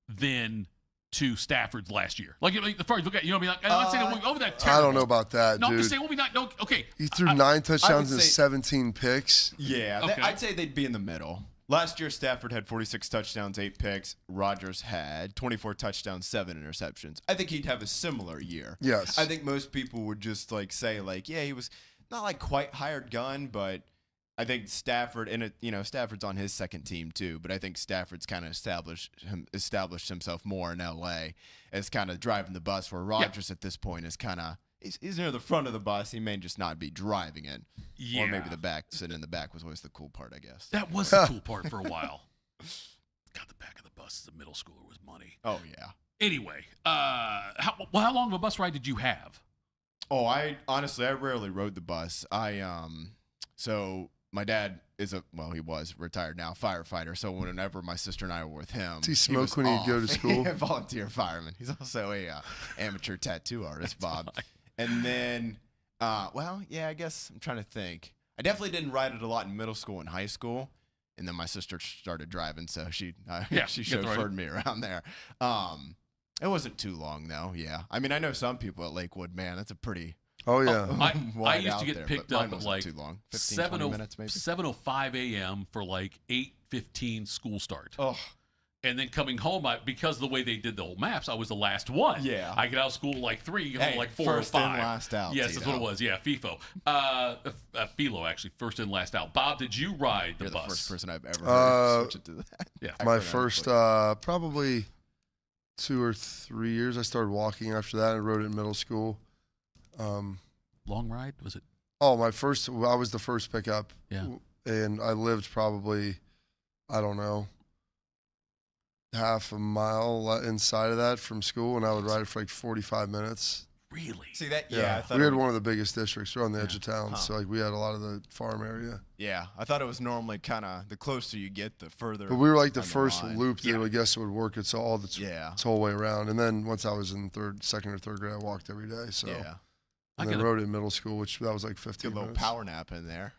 than to Stafford's last year. Like as far as look at, you know what I mean? Like, I'm not saying over that. Terrible. I don't know about that, no, dude. I'm just saying we'll be not. No, okay. He threw 9 touchdowns and 17 picks. Yeah, okay. I'd say they'd be in the middle. Last year, Stafford had 46 touchdowns, 8 picks. Rodgers had 24 touchdowns, 7 interceptions. I think he'd have a similar year. Yes. I think most people would just like say like, yeah, he was not like quite hired gun, but I think Stafford, and Stafford's on his second team too, but I think Stafford's kind of established himself more in L.A. as kind of driving the bus, where Rodgers at this point is kind of he's near the front of the bus. He may just not be driving it, or maybe the back, sitting in the back was always the cool part, I guess. That was the cool part for a while. God, the back of the bus as a middle schooler was money. Oh yeah. Anyway, how long of a bus ride did you have? Oh, I rarely rode the bus. So my dad he was retired now, firefighter. So whenever my sister and I were with him, did he smoke when he'd go to school? Volunteer fireman. He's also a amateur tattoo artist, Bob. And then, I guess I'm trying to think. I definitely didn't ride it a lot in middle school and high school. And then my sister started driving, so she chauffeured me around there. It wasn't too long though. Yeah, I mean, I know some people at Lakewood. Man, that's a pretty. Oh yeah. I used to get picked up at like too long. 15, 20 minutes maybe. 7:05 a.m. for like 8:15 school start. Oh. And then coming home, because of the way they did the whole maps, I was the last one. Yeah. I get out of school like 3, like 4 first or 5. in, last out. Yes, Tito. that's what it was. Yeah, FIFO. Philo, actually, first in, last out. Bob, did you ride the You're bus? The first person I've ever heard switch it to that. Yeah. My first, probably 2 or 3 years. I started walking after that. I rode it in middle school. Long ride, was it? Oh, I was the first pickup. Yeah. And I lived probably, I don't know, half a mile inside of that from school, and I would ride it for like 45 minutes. Really? See that? Yeah, I thought we had one of the biggest districts. We're on the edge of town, so like we had a lot of the farm area. Yeah, I thought it was normally kind of the closer you get, the further. But we were like the down first line. loop that I guess it would work. It's all its whole way around. And then once I was in second or third grade, I walked every day. So and then rode in middle school, which that was like 15 Good little minutes. power nap in there.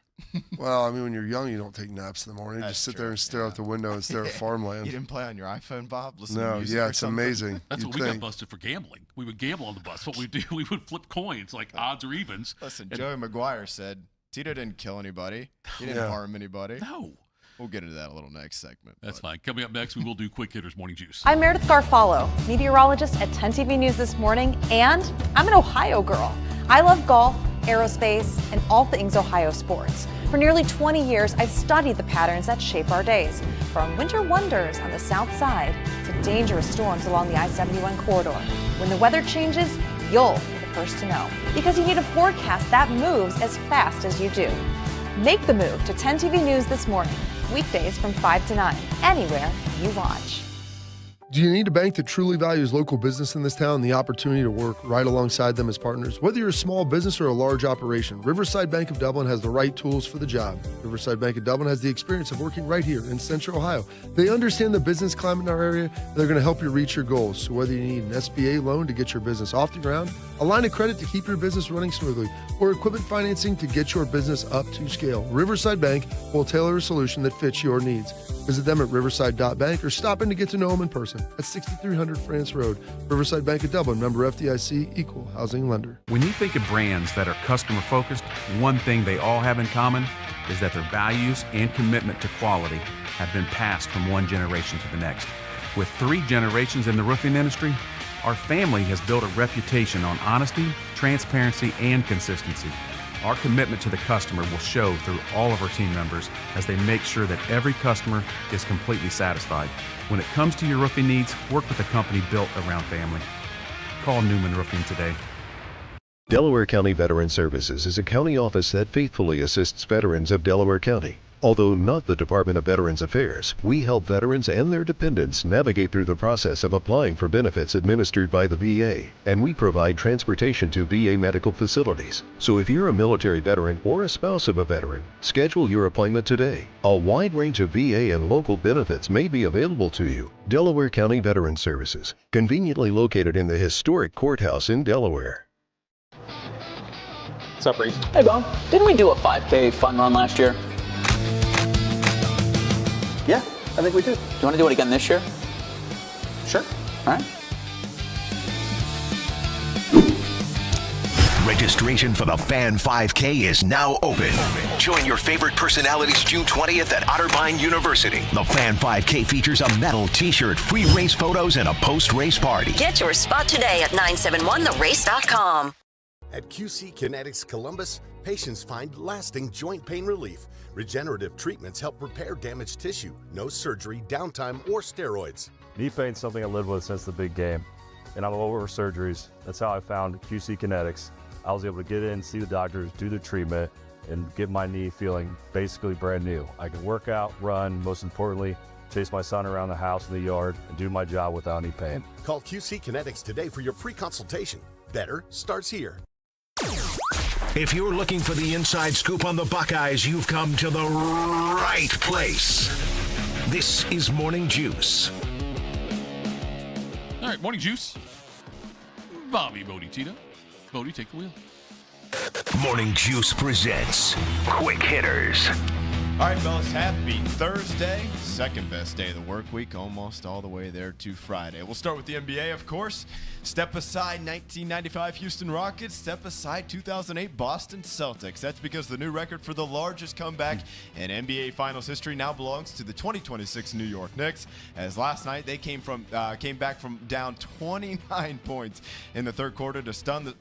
Well, I mean, when you're young, you don't take naps in the morning. You just sit there and stare out the window and stare at farmland. You didn't play on your iPhone, Bob? Listen to No, music yeah, or it's something? amazing. That's You'd what we got think. busted for gambling. We would gamble on the bus. What we do, we would flip coins, like odds or evens. Listen, Joey McGuire said Tito didn't kill anybody. He didn't harm anybody. No. We'll get into that a little next segment. That's fine. Coming up next, we will do Quick Hitters Morning Juice. I'm Meredith Garfalo, meteorologist at 10 TV News This Morning, and I'm an Ohio girl. I love golf, aerospace, and all things Ohio sports. For nearly 20 years, I've studied the patterns that shape our days, from winter wonders on the south side to dangerous storms along the I-71 corridor. When the weather changes, you'll be the first to know, because you need a forecast that moves as fast as you do. Make the move to 10 TV News This Morning, weekdays from 5 to 9, anywhere you watch. Do you need a bank that truly values local business in this town and the opportunity to work right alongside them as partners? Whether you're a small business or a large operation, Riverside Bank of Dublin has the right tools for the job. Riverside Bank of Dublin has the experience of working right here in Central Ohio. They understand the business climate in our area, and they're going to help you reach your goals. So whether you need an SBA loan to get your business off the ground, a line of credit to keep your business running smoothly, or equipment financing to get your business up to scale, Riverside Bank will tailor a solution that fits your needs. Visit them at riverside.bank or stop in to get to know them in person at 6300 France Road. Riverside Bank of Dublin, member FDIC, equal housing lender. When you think of brands that are customer focused, one thing they all have in common is that their values and commitment to quality have been passed from one generation to the next. With 3 generations in the roofing industry, our family has built a reputation on honesty, transparency, and consistency. Our commitment to the customer will show through all of our team members as they make sure that every customer is completely satisfied. When it comes to your roofing needs, work with a company built around family. Call Newman Roofing today. Delaware County Veteran Services is a county office that faithfully assists veterans of Delaware County. Although not the Department of Veterans Affairs, we help veterans and their dependents navigate through the process of applying for benefits administered by the VA, and we provide transportation to VA medical facilities. So if you're a military veteran or a spouse of a veteran, schedule your appointment today. A wide range of VA and local benefits may be available to you. Delaware County Veteran Services, conveniently located in the historic courthouse in Delaware. What's up, Reese? Hey, Bo. Didn't we do a 5K fun run last year? Yeah, I think we did. Do you want to do it again this year? Sure. All right. Registration for the Fan 5K is now open. Join your favorite personalities June 20th at Otterbein University. The Fan 5K features a medal, t-shirt, free race photos, and a post-race party. Get your spot today at 971therace.com. At QC Kinetics Columbus, patients find lasting joint pain relief. Regenerative treatments help repair damaged tissue. No surgery, downtime, or steroids. Knee pain's something I lived with since the big game, and I'm over surgeries. That's how I found QC Kinetics. I was able to get in, see the doctors, do the treatment, and get my knee feeling basically brand new. I can work out, run, most importantly, chase my son around the house and the yard, and do my job without any pain. Call QC Kinetics today for your free consultation. Better starts here. If you're looking for the inside scoop on the Buckeyes, you've come to the right place. This is Morning Juice. All right, Morning Juice. Bobby, Bodie, Tito. Bodie, take the wheel. Morning Juice presents Quick Hitters. All right, fellas, happy Thursday. Second best day of the work week, almost all the way there to Friday. We'll start with the NBA, of course. Step aside 1995 Houston Rockets. Step aside 2008 Boston Celtics. That's because the new record for the largest comeback in NBA Finals history now belongs to the 2026 New York Knicks. As last night they came back from down 29 points in the third quarter to stun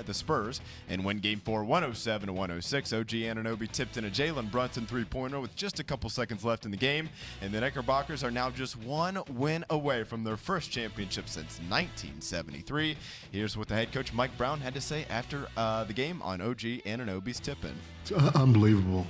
the Spurs and win Game 4 107-106. OG Anunoby tipped in a Jalen Brunson three-pointer with just a couple seconds left in the game, and the Knickerbockers are now just one win away from their first championship since 1973. Here's what the head coach Mike Brown had to say after the game on OG Anunoby's tip-in. It's unbelievable,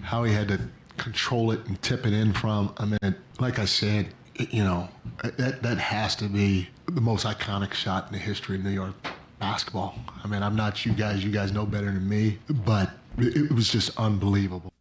how he had to control it and tip it in from. I mean, like I said, that has to be the most iconic shot in the history of New York basketball. I mean, I'm not you guys. You guys know better than me, but it was just unbelievable.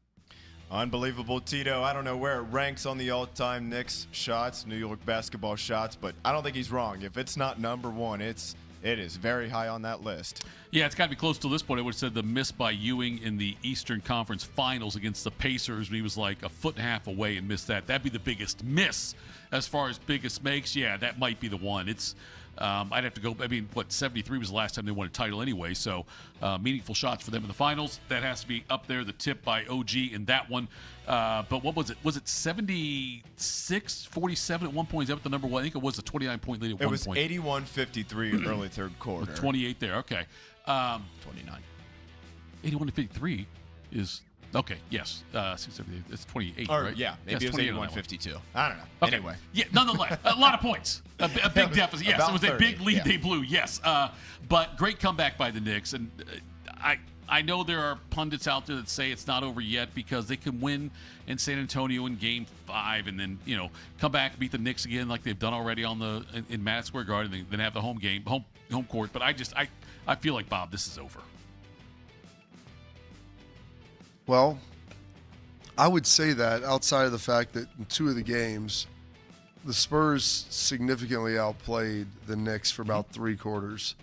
Unbelievable, Tito. I don't know where it ranks on the all-time Knicks shots, New York basketball shots, but I don't think he's wrong. If it's not number one, it is very high on that list. Yeah, it's got to be close to this point. I would have said the miss by Ewing in the Eastern Conference Finals against the Pacers when he was like a foot and a half away and missed that. That'd be the biggest miss as far as biggest makes. Yeah, that might be the one. It's I'd have to go. I mean, 73 was the last time they won a title anyway. So meaningful shots for them in the finals. That has to be up there. The tip by OG in that one. But what was it? Was it 76-47 at one point? Is that what the number was? I think it was a 29-point lead at one point. It was 81-53 early third quarter. With 28 there. Okay. 29. 81-53 is okay. Yes, it's 28. Or, right? Yeah, maybe it was 81-52. I don't know. Okay. Anyway, yeah. Nonetheless, a lot of points, a big deficit. Yes, it was 30, a big lead they blew. Yes, but great comeback by the Knicks, and I know there are pundits out there that say it's not over yet because they can win in San Antonio in Game 5 and then come back, beat the Knicks again like they've done already in Madison Square Garden, and then have the home court. But I feel like, Bob, this is over. Well, I would say that outside of the fact that in 2 of the games, the Spurs significantly outplayed the Knicks for about 3 quarters.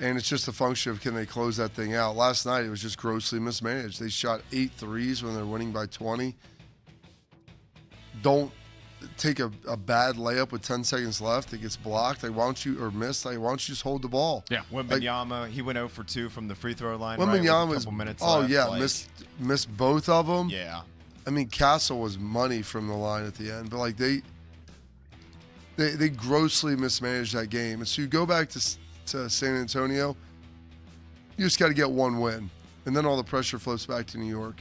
And it's just a function of can they close that thing out. Last night, it was just grossly mismanaged. They shot 8 threes when they're winning by 20. Don't take a bad layup with 10 seconds left. It gets blocked. Why don't you just hold the ball? Yeah. Wembanyama, he went 0 for 2 from the free throw line. Wembanyama was a couple minutes left. Missed both of them. Yeah. I mean, Castle was money from the line at the end, but like they grossly mismanaged that game. And so you go back to San Antonio, you just got to get one win, and then all the pressure flips back to New York.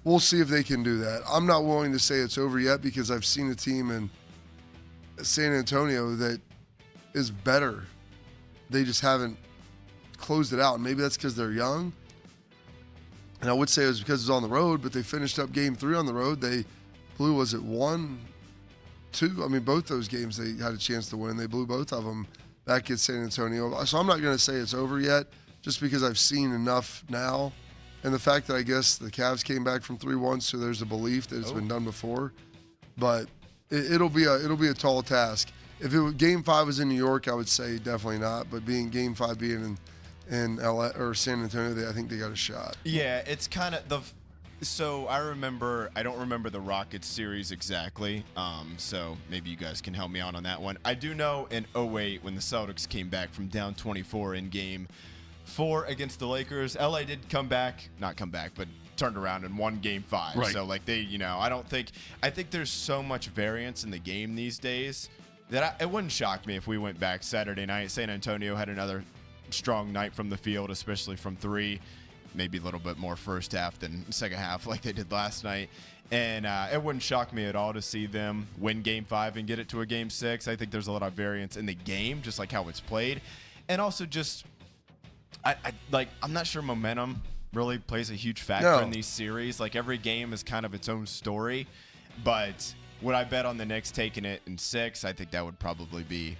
We'll see if they can do that. I'm not willing to say it's over yet because I've seen a team in San Antonio that is better. They just haven't closed it out, and maybe that's because they're young. And I would say it was because it's on the road, but they finished up Game 3 on the road. They blew, was it 1-2? I mean, both those games they had a chance to win. They blew both of them back at San Antonio. So I'm not going to say it's over yet just because I've seen enough now. And the fact that I guess the Cavs came back from 3-1, so there's a belief that it's been done before. But it'll be a tall task. If Game 5 was in New York, I would say definitely not. But Game 5 being in LA or San Antonio, I think they got a shot. Yeah, it's kind of so I don't remember the Rockets series exactly. So maybe you guys can help me out on that one. I do know in 2008 when the Celtics came back from down 24 in Game 4 against the Lakers, LA did not come back, but turned around and won Game 5. Right. So like I think there's so much variance in the game these days that it wouldn't shock me if we went back Saturday night. San Antonio had another strong night from the field, especially from 3, maybe a little bit more first half than second half like they did last night. And it wouldn't shock me at all to see them win Game 5 and get it to a Game 6. I think there's a lot of variance in the game, just like how it's played. And also just, I'm not sure momentum really plays a huge factor in these series. Like every game is kind of its own story. But would I bet on the Knicks taking it in 6? I think that would probably be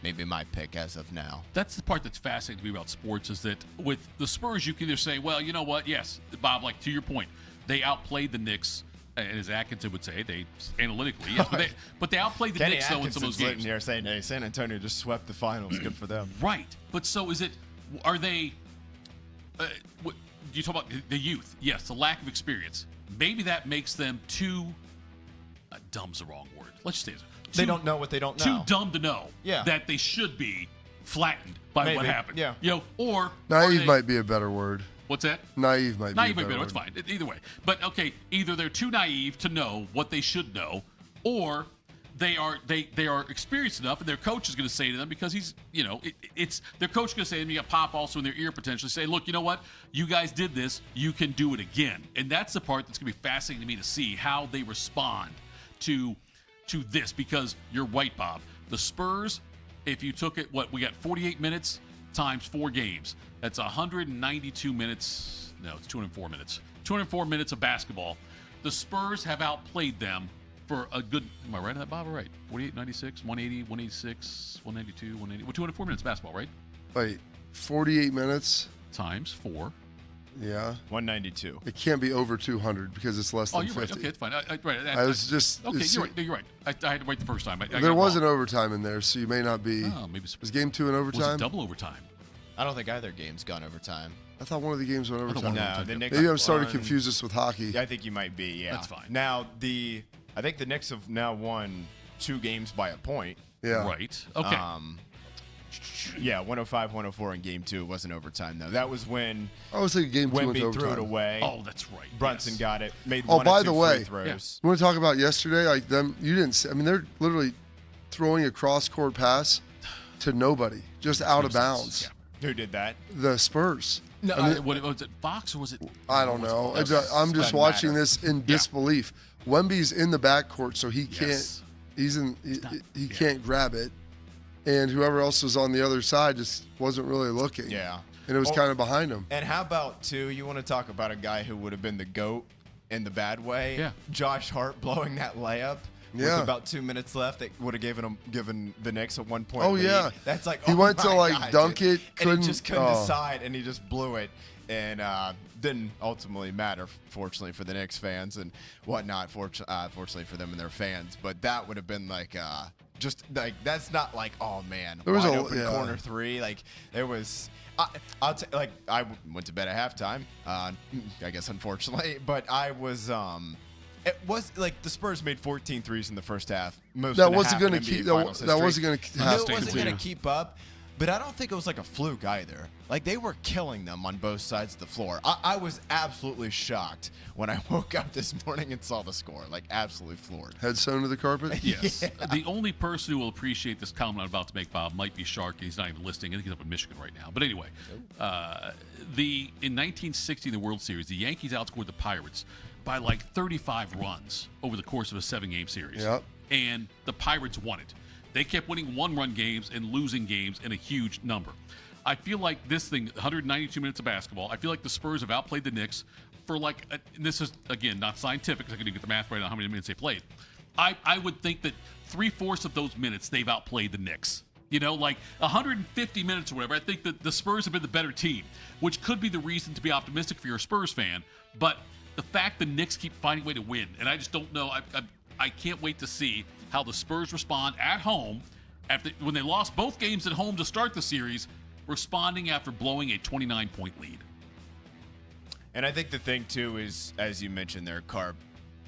maybe my pick as of now. That's the part that's fascinating to me about sports is that with the Spurs, you can either say, well, you know what? Yes, Bob, like to your point, they outplayed the Knicks, and as Atkinson would say, they analytically, yes, but they outplayed the Knicks though in some of those games. Here saying, hey, San Antonio just swept the finals. Good for them. Right. But so are they, you talk about the youth. Yes, the lack of experience. Maybe that makes them too, dumb's the wrong word. Let's just say they don't know what they don't know. Too dumb to know that they should be flattened by what happened. Yeah. Or naive might be a better word. What's that? Naive might be a better word. It's fine. Either way. But okay, either they're too naive to know what they should know, or they are experienced enough, and their coach is going to say to them because he's it's their coach is going to say to them. You got Pop also in their ear potentially say, look, you know what? You guys did this. You can do it again. And that's the part that's going to be fascinating to me to see how they respond to this, because you're right, Bob. The Spurs, if you took it, we got 48 minutes times 4 games. That's 192 minutes. No, it's 204 minutes. 204 minutes of basketball. The Spurs have outplayed them for a good, am I right on that, Bob? Right. 48, 96, 180, 186, 192, 180. 204 minutes of basketball, right? Wait, 48 minutes. Times 4. Yeah. 192. It can't be over 200 because it's less than 50. Oh, you're right. Okay, it's fine. Right. I was just... Okay, you're right. You're right. I had to wait the first time. There was an overtime in there, so you may not be... Oh, maybe... Was game 2 in overtime? Was it double overtime? I don't think either game's gone overtime. I thought one of the games went overtime. No, the Knicks maybe I'm starting to confuse this with hockey. Yeah, I think you might be, yeah. That's fine. Now, I think the Knicks have now won 2 games by a point. Yeah. Right. Okay. Yeah, 105-104 in game 2. It wasn't overtime, though. That was when I was thinking game 2 went Wemby overtime. threw it away. Oh, that's right. Brunson got it. Made Oh, one by or two the way, free throws. you want to talk about yesterday? Like them, you didn't see, I mean, they're literally throwing a cross-court pass to nobody, just out of bounds. Yeah. Who did that? The Spurs. No, I mean, was it Fox or was it? I don't know. I'm just Doesn't watching matter. this in disbelief. Wemby's in the backcourt, so he can't. Yes. He can't grab it, and whoever else was on the other side just wasn't really looking. Yeah. And it was kind of behind him. And how about, too, you want to talk about a guy who would have been the GOAT in the bad way? Yeah. Josh Hart blowing that layup. Yeah. With about 2 minutes left, they would have given the Knicks a 1-point Oh, lead. yeah. That's like, He went to, my like, God, dunk dude. it, And couldn't- he just couldn't oh. decide, and he just blew it. And didn't ultimately matter, fortunately, for the Knicks fans and whatnot, fortunately for them and their fans. But that would have been like, just like, that's not like, oh, man, There was wide a- open yeah. corner 3. Like, there was... I went to bed at halftime, I guess, unfortunately, but I was, it was like the Spurs made 14 threes in the first half. That wasn't going to keep. That wasn't going to I knew it wasn't going to keep up, but I don't think it was like a fluke either. Like, they were killing them on both sides of the floor. I was absolutely shocked when I woke up this morning and saw the score. Like, absolutely floored. Head sewn to the carpet? Yes. Yeah. The only person who will appreciate this comment I'm about to make, Bob, might be Shark. He's not even listening. I think he's up in Michigan right now. But anyway, in 1960 in the World Series, the Yankees outscored the Pirates by like 35 runs over the course of a 7-game series. Yep. And the Pirates won it. They kept winning 1-run games and losing games in a huge number. I feel like this thing, 192 minutes of basketball, I feel like the Spurs have outplayed the Knicks for like, and this is, again, not scientific because I couldn't get the math right on how many minutes they played. I would think that 3/4 of those minutes they've outplayed the Knicks. You know, like 150 minutes or whatever. I think that the Spurs have been the better team, which could be the reason to be optimistic for your Spurs fan. But the fact the Knicks keep finding a way to win, and I just don't know. I can't wait to see how the Spurs respond at home when they lost both games at home to start the series, responding after blowing a 29-point lead. And I think the thing, too, is, as you mentioned there, Carp,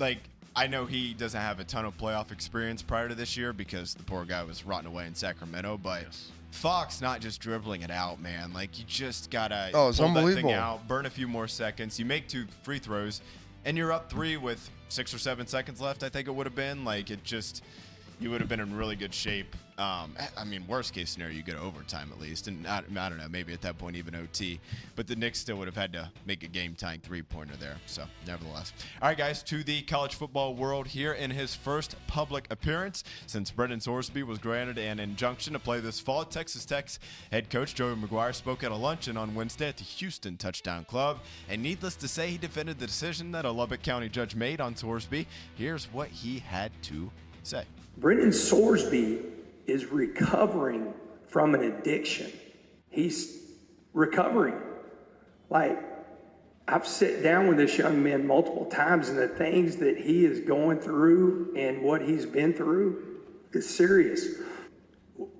like, I know he doesn't have a ton of playoff experience prior to this year because the poor guy was rotting away in Sacramento, but Fox not just dribbling it out, man. Like, you just got to pull it's that unbelievable. thing out, burn a few more seconds. You make 2 free throws, and you're up 3 with 6 or 7 seconds left, I think it would have been. Like, it just... You would have been in really good shape. I mean, worst case scenario, you go to overtime at least. And I don't know, maybe at that point even OT. But the Knicks still would have had to make a game-tying 3-pointer there. So, nevertheless. All right, guys, to the college football world here in his first public appearance since Brendan Sorsby was granted an injunction to play this fall. Texas Tech's head coach Joey McGuire spoke at a luncheon on Wednesday at the Houston Touchdown Club. And needless to say, he defended the decision that a Lubbock County judge made on Sorsby. Here's what he had to say. Brendan Sorsby is recovering from an addiction. He's recovering. Like, I've sat down with this young man multiple times, and the things that he is going through and what he's been through is serious.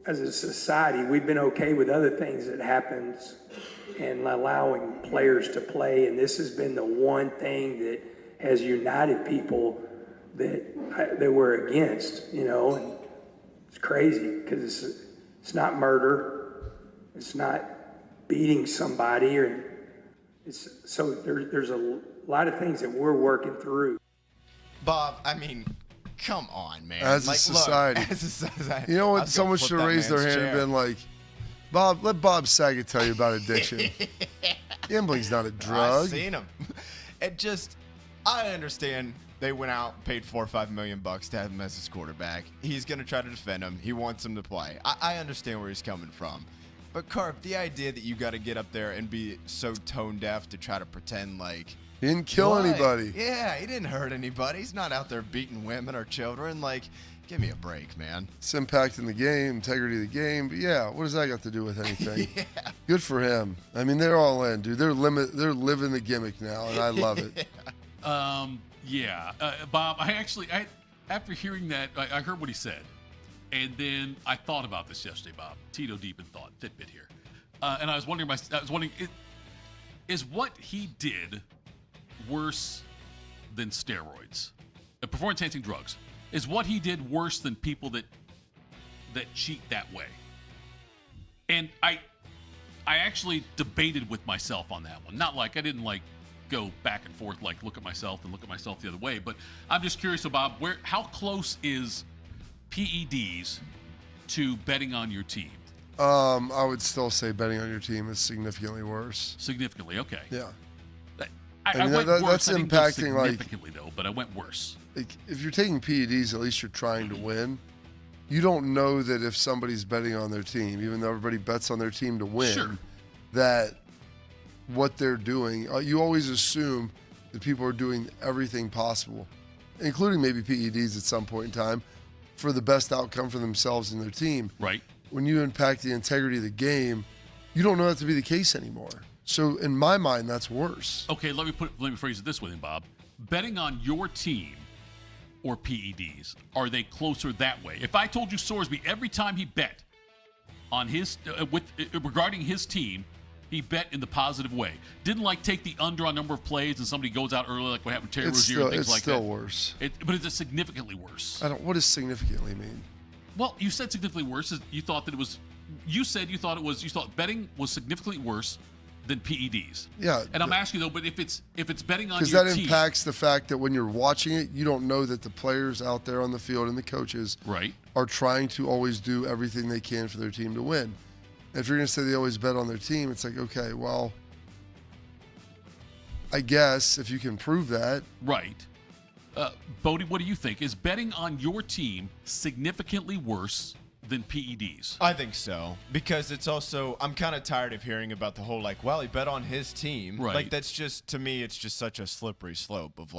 As a society, we've been okay with other things that happens and allowing players to play, and this has been the one thing that has united people that we're against, you know, and it's crazy because it's not murder, it's not beating somebody, or so there's a lot of things that we're working through. Bob, I mean, come on, man. As a society. Look, as a society. You know I what? was Someone gonna should flip have that raised their man's hand and chair. been like, Bob, let Bob Saget tell you about addiction. Gambling's not a drug. I've seen him. It just, I understand they went out, paid $4 or $5 million to have him as his quarterback. He's going to try to defend him. He wants him to play. I understand where he's coming from. But, Carp, the idea that you got to get up there and be so tone deaf to try to pretend like... He didn't kill anybody. Yeah, he didn't hurt anybody. He's not out there beating women or children. Like, Give me a break, man. It's impacting the game, integrity of the game. But yeah, what does that got to do with anything? Good for him. I mean, they're all in, dude. They're living the gimmick now, and I love it. Bob, after hearing that, I heard what he said. And then I thought about this yesterday, Bob. Tito deep in thought, Fitbit here. And I was wondering, is what he did worse than steroids? Performance-enhancing drugs. Is what he did worse than people that cheat that way? And I actually debated with myself on that one. Not like I didn't go back and forth, look at myself and look at myself the other way. But I'm just curious, so Bob, how close is PEDs to betting on your team? I would still say betting on your team is significantly worse. Significantly, okay. Yeah. I went worse. That's impacting significantly though, but I went worse. If you're taking PEDs, at least you're trying to win. You don't know that if somebody's betting on their team, even though everybody bets on their team to win, that what they're doing, you always assume that people are doing everything possible, including maybe PEDs at some point in time, for the best outcome for themselves and their team. Right. When you impact the integrity of the game, you don't know that to be the case anymore. So in my mind, that's worse. Okay, let me phrase it this way then, Bob. Betting on your team or PEDs, are they closer that way? If I told you Sorsby every time he bet on his regarding his team, he bet in the positive way. Didn't take the under on number of plays and somebody goes out early like what happened to Terry Rozier and things like that. It's still worse. But is it significantly worse? What does significantly mean? Well, you said significantly worse. You thought that it was. You thought betting was significantly worse than PEDs. Yeah. And I'm asking though, but if it's betting on your team, because that impacts the fact that when you're watching it, you don't know that the players out there on the field and the coaches are trying to always do everything they can for their team to win. And if you're going to say they always bet on their team, it's like, okay, well, I guess if you can prove that. Right. Bodie, what do you think? Is betting on your team significantly worse than PEDs? I think so, because it's also, I'm kind of tired of hearing about the whole he bet on his team. Right. That's just, to me, it's just such a slippery slope of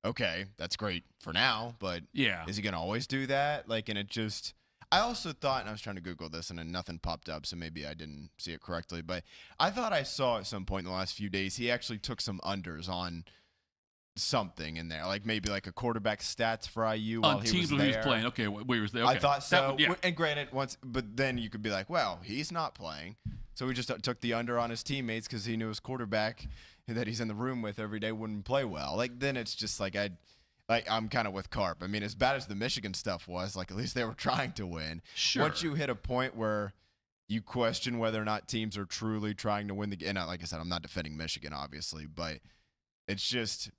okay, that's great for now, but is he going to always do that? And it just, I also thought, and I was trying to Google this and then nothing popped up, so maybe I didn't see it correctly, but I thought I saw at some point in the last few days, he actually took some unders on something in there, maybe a quarterback stats for IU while on he teams was when there. he was playing. Okay, where he was there. Okay. I thought so. And granted, but then you could be well, he's not playing, so we just took the under on his teammates because he knew his quarterback that he's in the room with every day wouldn't play well. Then it's just I'm kind of with Carp. I mean, as bad as the Michigan stuff was, at least they were trying to win. Sure. Once you hit a point where you question whether or not teams are truly trying to win the game, and like I said, I'm not defending Michigan, obviously, but it's just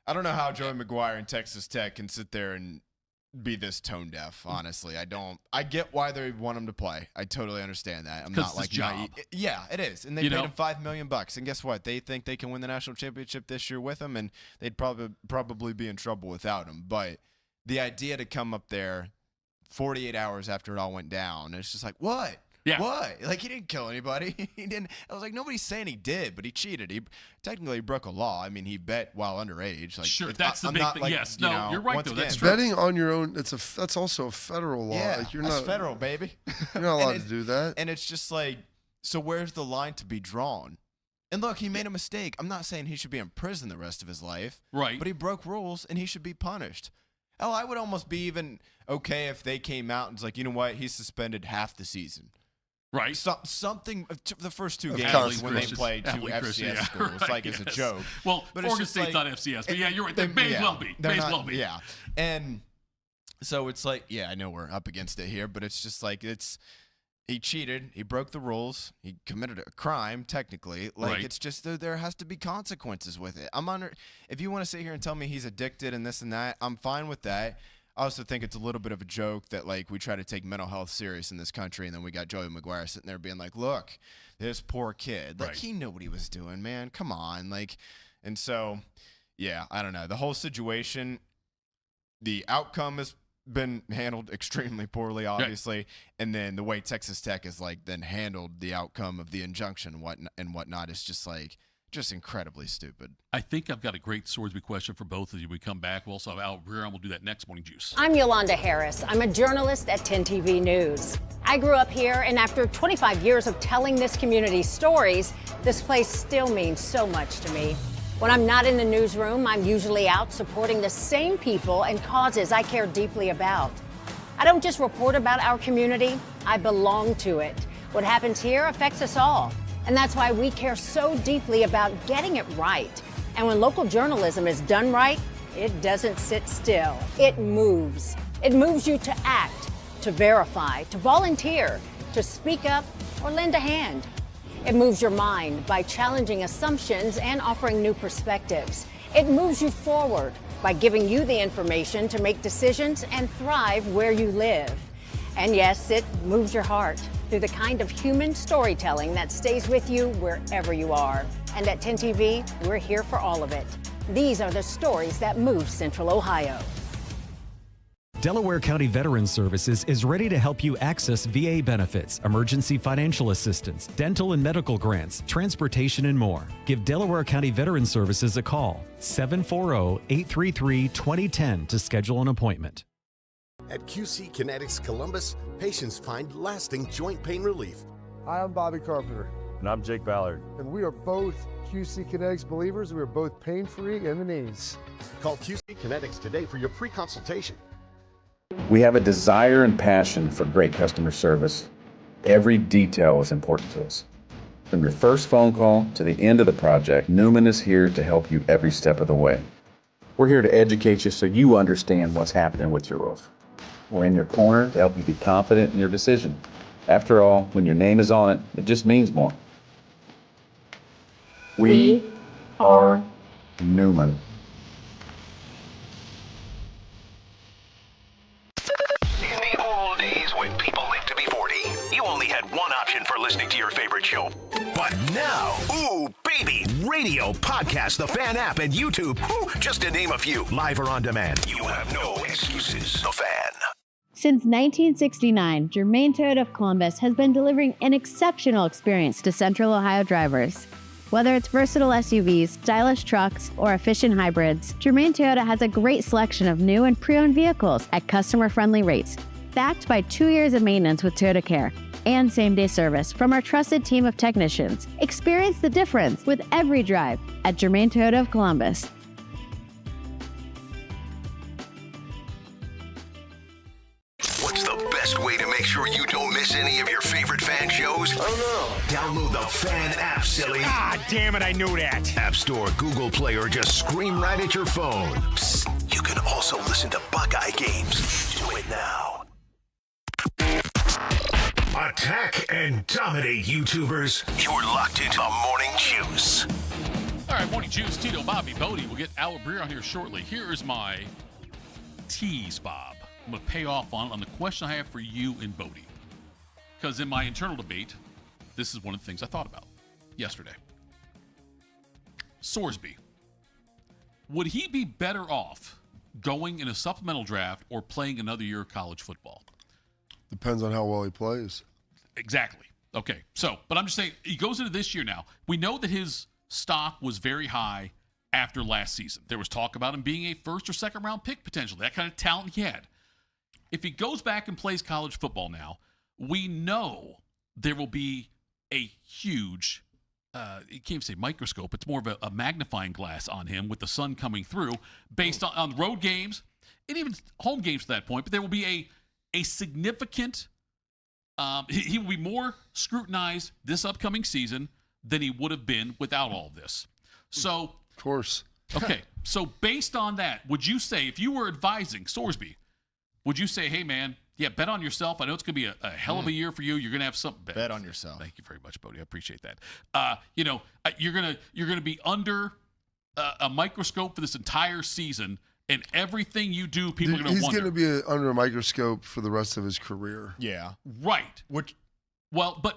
I don't know how Joey McGuire and Texas Tech can sit there and be this tone deaf, honestly. I get why they want him to play. I totally understand that. I'm not naive. Yeah, it is. And they paid him $5 million. And guess what? They think they can win the national championship this year with him, and they'd probably be in trouble without him. But the idea to come up there 48 hours after it all went down, it's just what? Yeah. What? He didn't kill anybody. He didn't. I was nobody's saying he did, but he cheated. He technically broke a law. I mean, he bet while underage. Sure, that's the big thing. Yes, you're right though. That's true. Betting on your own. That's also a federal law. Yeah, you're that's not federal, baby. You're not allowed to do that. And it's just so where's the line to be drawn? And look, he made a mistake. I'm not saying he should be in prison the rest of his life. Right. But he broke rules, and he should be punished. Oh, I would almost be even okay if they came out and was you know what? He's suspended half the season. Right. Something the first two games when they played two FCS schools, as a joke. Well, but Oregon State's not FCS, but you're right. They may as well be. May as well be. Yeah. And so it's I know we're up against it here, but it's just he cheated, he broke the rules, he committed a crime, technically. It's just there has to be consequences with it. If you want to sit here and tell me he's addicted and this and that, I'm fine with that. I also think it's a little bit of a joke that we try to take mental health serious in this country, and then we got Joey McGuire sitting there being look, this poor kid. He knew what he was doing, man. Come on. And so, yeah, I don't know. The whole situation, the outcome has been handled extremely poorly, obviously, and then the way Texas Tech has then handled the outcome of the injunction and whatnot is just Just incredibly stupid. I think I've got a great Sorsby question for both of you when we come back. We'll also have Al Breer, and we'll do that next Morning Juice. I'm Yolanda Harris. I'm a journalist at 10 TV News. I grew up here, and after 25 years of telling this community's stories, this place still means so much to me. When I'm not in the newsroom, I'm usually out supporting the same people and causes I care deeply about. I don't just report about our community, I belong to it. What happens here affects us all. And that's why we care so deeply about getting it right. And when local journalism is done right, it doesn't sit still. It moves. It moves you to act, to verify, to volunteer, to speak up, or lend a hand. It moves your mind by challenging assumptions and offering new perspectives. It moves you forward by giving you the information to make decisions and thrive where you live. And yes, it moves your heart through the kind of human storytelling that stays with you wherever you are. And at 10 TV, we're here for all of it. These are the stories that move Central Ohio. Delaware County Veterans Services is ready to help you access VA benefits, emergency financial assistance, dental and medical grants, transportation, and more. Give Delaware County Veterans Services a call, 740-833-2010 to schedule an appointment. At QC Kinetics Columbus, patients find lasting joint pain relief. Hi, I'm Bobby Carpenter. And I'm Jake Ballard. And we are both QC Kinetics believers. We are both pain-free in the knees. Call QC Kinetics today for your free consultation. We have a desire and passion for great customer service. Every detail is important to us. From your first phone call to the end of the project, Newman is here to help you every step of the way. We're here to educate you so you understand what's happening with your roof. We're in your corner to help you be confident in your decision. After all, when your name is on it, it just means more. We are Newman. In the old days when people lived to be 40, you only had one option for listening to your favorite show. But now, Ooh Baby Radio, podcast, the Fan app, and YouTube, just to name a few, live or on demand. You have no excuses. The Fan. Since 1969, Germain Toyota of Columbus has been delivering an exceptional experience to Central Ohio drivers. Whether it's versatile SUVs, stylish trucks, or efficient hybrids, Germain Toyota has a great selection of new and pre-owned vehicles at customer-friendly rates, backed by 2 years of maintenance with Toyota Care and same-day service from our trusted team of technicians. Experience the difference with every drive at Germain Toyota of Columbus. What's the best way to make sure you don't miss any of your favorite Fan shows? Oh no. Download the Fan app, silly. Ah, damn it, I knew that. App Store, Google Play, or just scream right at your phone. Psst, you can also listen to Buckeye games. Do it now. Attack and dominate, YouTubers. You're locked into the Morning Juice. All right, Morning Juice, Tito, Bobby, Bodie. We'll get Al Breer on here shortly. Here's my tease, Bob. I'm going to pay off on the question I have for you and Bodie. Because in my internal debate, this is one of the things I thought about yesterday. Sorsby. Would he be better off going in a supplemental draft or playing another year of college football? Depends on how well he plays. Exactly. Okay. So, but I'm just saying, he goes into this year now. We know that his stock was very high after last season. There was talk about him being a first or second round pick potentially, that kind of talent he had. If he goes back and plays college football now, we know there will be a huge, you can't even say microscope, it's more of a magnifying glass on him with the sun coming through based on road games and even home games to that point. But there will be a significant, he will be more scrutinized this upcoming season than he would have been without all of this. So, of course. Okay. So based on that, would you say, if you were advising Sorsby, would you say, hey, man, yeah, bet on yourself. I know it's going to be a hell of a year for you. You're going to have something. Bet on yourself. Thank you very much, Bodie. I appreciate that. You're gonna be under a microscope for this entire season, and everything you do, people are going to wonder. He's going to be under a microscope for the rest of his career. Yeah. Right. But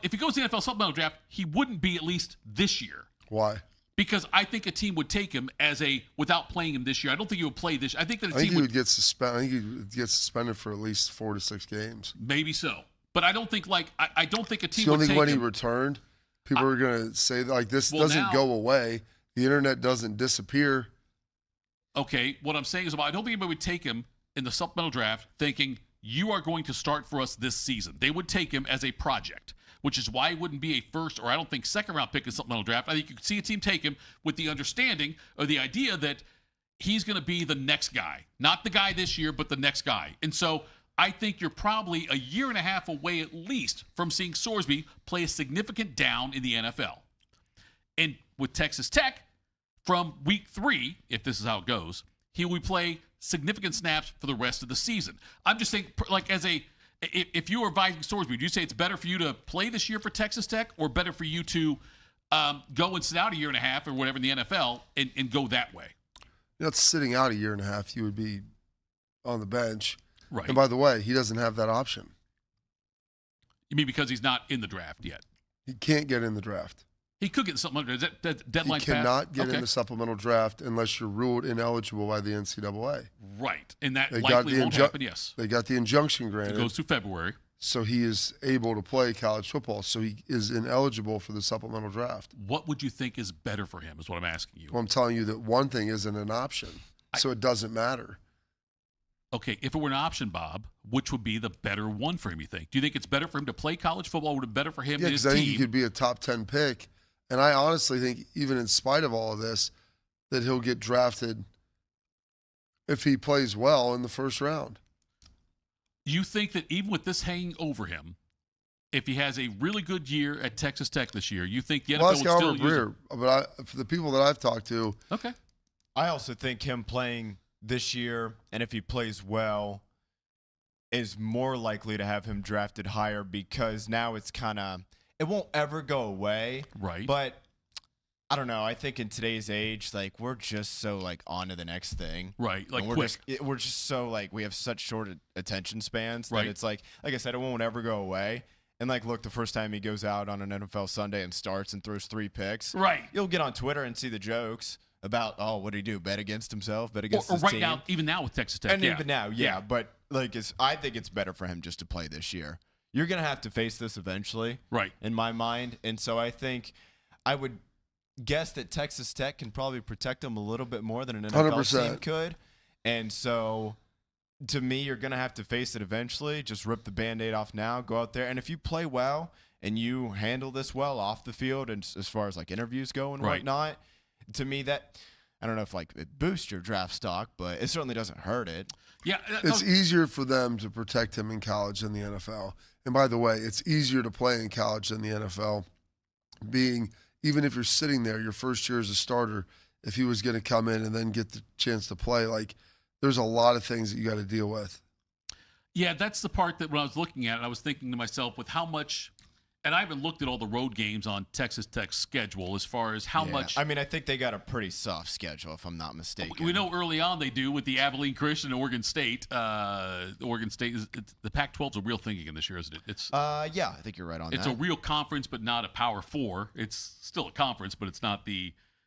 if he goes to the NFL supplemental draft, he wouldn't be at least this year. Why? Because I think a team would take him without playing him this year. I don't think he would play this. I think that a team would get suspended. I think he would get suspended for at least 4 to 6 games. Maybe so, but I don't think I don't think a team. You don't would think take when him. he returned, People are going to say, like, this doesn't go away. The internet doesn't disappear. Okay, what I'm saying is, I don't think anybody would take him in the supplemental draft thinking you are going to start for us this season. They would take him as a project, which is why it wouldn't be a first or I don't think second-round pick in supplemental draft. I think you could see a team take him with the understanding or the idea that he's going to be the next guy. Not the guy this year, but the next guy. And so I think you're probably a year and a half away at least from seeing Sorsby play a significant down in the NFL. And with Texas Tech, from week 3, if this is how it goes, he will play significant snaps for the rest of the season. I'm just saying, like, if you were advising Sorsby, would you say it's better for you to play this year for Texas Tech or better for you to go and sit out a year and a half or whatever in the NFL and go that way? You're not sitting out a year and a half. You would be on the bench. Right. And by the way, he doesn't have that option. You mean because he's not in the draft yet? He can't get in the draft. He could get something under that deadline. He cannot get in the supplemental draft unless you're ruled ineligible by the NCAA. Right, and that likely won't happen, yes. They got the injunction granted. It goes through February. So he is able to play college football. So he is ineligible for the supplemental draft. What would you think is better for him is what I'm asking you. Well, I'm telling you that one thing isn't an option, so it doesn't matter. Okay, if it were an option, Bob, which would be the better one for him, you think? Do you think it's better for him to play college football? Would it be better for him and his team? I think he could be a top 10 pick. And I honestly think, even in spite of all of this, that he'll get drafted if he plays well in the first round. You think that even with this hanging over him, if he has a really good year at Texas Tech this year, you think the NFL would still use him? But for the people that I've talked to, okay, I also think him playing this year, and if he plays well, is more likely to have him drafted higher because now it's kind of – it won't ever go away. Right. But I don't know. I think in today's age, like, we're just so, like, on to the next thing. Right. Like, we're just so, like, we have such short attention spans right. that it's like I said, it won't ever go away. And, like, look, the first time he goes out on an NFL Sunday and starts and throws 3 picks. Right. You'll get on Twitter and see the jokes about, oh, what did he do? Bet against himself? Bet against his right team? now, even now with Texas Tech. And even now, yeah. But, like, I think it's better for him just to play this year. You're going to have to face this eventually, right? In my mind. And so I think I would guess that Texas Tech can probably protect him a little bit more than an NFL 100%. team could. And so to me, you're going to have to face it eventually. Just rip the Band-Aid off now, go out there. And if you play well and you handle this well off the field and as far as like interviews go and whatnot, to me that – I don't know if like it boosts your draft stock, but it certainly doesn't hurt it. Yeah, it's easier for them to protect him in college than the NFL. And by the way, it's easier to play in college than the NFL. Even if you're sitting there your first year as a starter, if he was going to come in and then get the chance to play, like there's a lot of things that you got to deal with. Yeah, that's the part that when I was looking at it, I was thinking to myself with how much. And I haven't looked at all the road games on Texas Tech's schedule as far as how much. I mean, I think they got a pretty soft schedule, if I'm not mistaken. We know early on they do with the Abilene Christian and Oregon State. Oregon State, the Pac-12 is a real thing again this year, isn't it? It's yeah, I think you're right on that. It's a real conference, but not a Power 4. It's still a conference, but it's not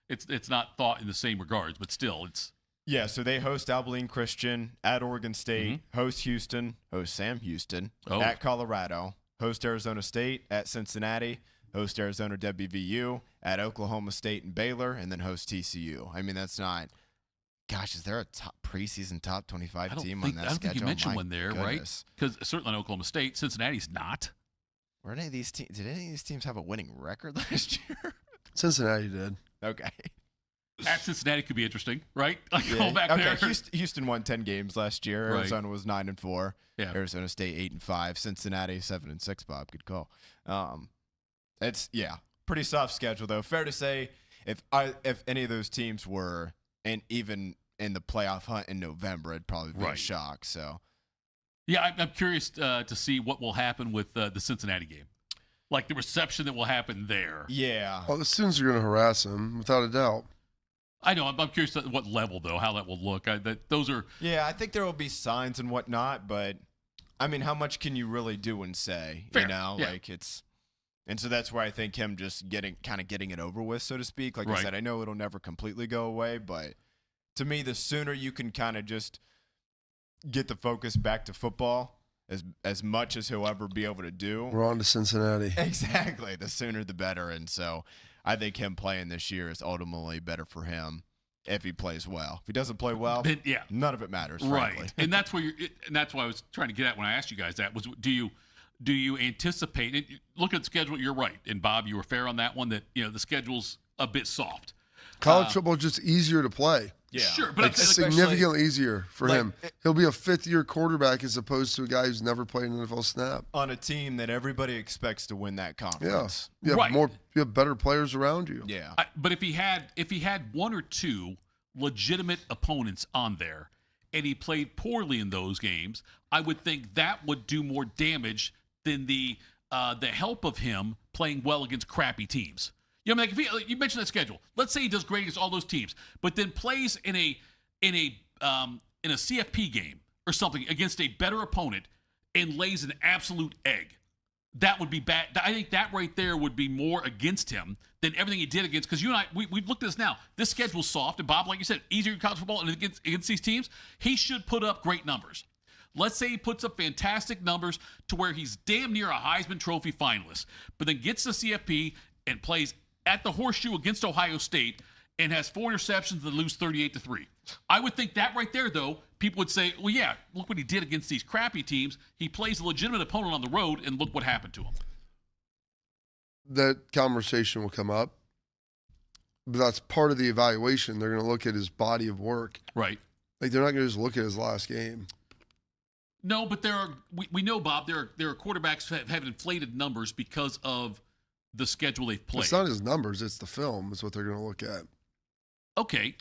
it's not thought in the same regards, but still it's. Yeah, so they host Abilene Christian at Oregon State, host Houston, host Sam Houston at Colorado. Host Arizona State at Cincinnati, host Arizona WVU at Oklahoma State and Baylor, and then host TCU. I mean, that's not – gosh, is there a preseason top 25 team on that schedule? I don't think you mentioned one there, goodness. right? Because certainly on Oklahoma State, Cincinnati's not. Did any of these teams have a winning record last year? Cincinnati did. Okay. At Cincinnati could be interesting, right? Like yeah. Go back there. Houston won 10 games last year. Right. Arizona was 9-4. Yeah. Arizona State 8-5. Cincinnati 7-6. Bob, good call. It's pretty soft schedule though. Fair to say, if any of those teams were even in the playoff hunt in November, it'd probably be a shock. So, yeah, I'm curious to see what will happen with the Cincinnati game, like the reception that will happen there. Yeah. Well, the students are going to harass him without a doubt. I know. I'm curious at what level, though, how that will look. Those are. Yeah, I think there will be signs and whatnot, but I mean, how much can you really do and say? Fair. You know, yeah. like it's, and so that's where I think him just getting it over with, so to speak. Like right. I said, I know it'll never completely go away, but to me, the sooner you can kind of just get the focus back to football as much as he'll ever be able to do. We're on to Cincinnati. Exactly. The sooner the better. And so I think him playing this year is ultimately better for him if he plays well. If he doesn't play well, none of it matters, frankly. Right. And that's where and that's what I was trying to get at when I asked you guys that was, do you anticipate look at the schedule? You're right. And Bob, you were fair on that one that, the schedule's a bit soft. College football is just easier to play. Yeah. Sure, but it's significantly easier for him. He'll be a fifth-year quarterback as opposed to a guy who's never played an NFL snap. On a team that everybody expects to win that conference. Yeah. You have Right. you have better players around you. Yeah. But if he had one or two legitimate opponents on there and he played poorly in those games, I would think that would do more damage than the help of him playing well against crappy teams. If you mentioned that schedule. Let's say he does great against all those teams, but then plays in a CFP game or something against a better opponent and lays an absolute egg. That would be bad. I think that right there would be more against him than everything he did against. Because you and I, we've looked at this now. This schedule's soft, and Bob, like you said, easier in college football, and against these teams, he should put up great numbers. Let's say he puts up fantastic numbers to where he's damn near a Heisman Trophy finalist, but then gets the CFP and plays at the Horseshoe against Ohio State and has 4 interceptions and lose 38-3. I would think that right there, though, people would say, well, yeah, look what he did against these crappy teams. He plays a legitimate opponent on the road, and look what happened to him. That conversation will come up, but that's part of the evaluation. They're going to look at his body of work. Right. Like, they're not going to just look at his last game. No, but we know, Bob, there are quarterbacks that have inflated numbers because of the schedule they've played. It's not his numbers, it's the film is what they're going to look at. Okay.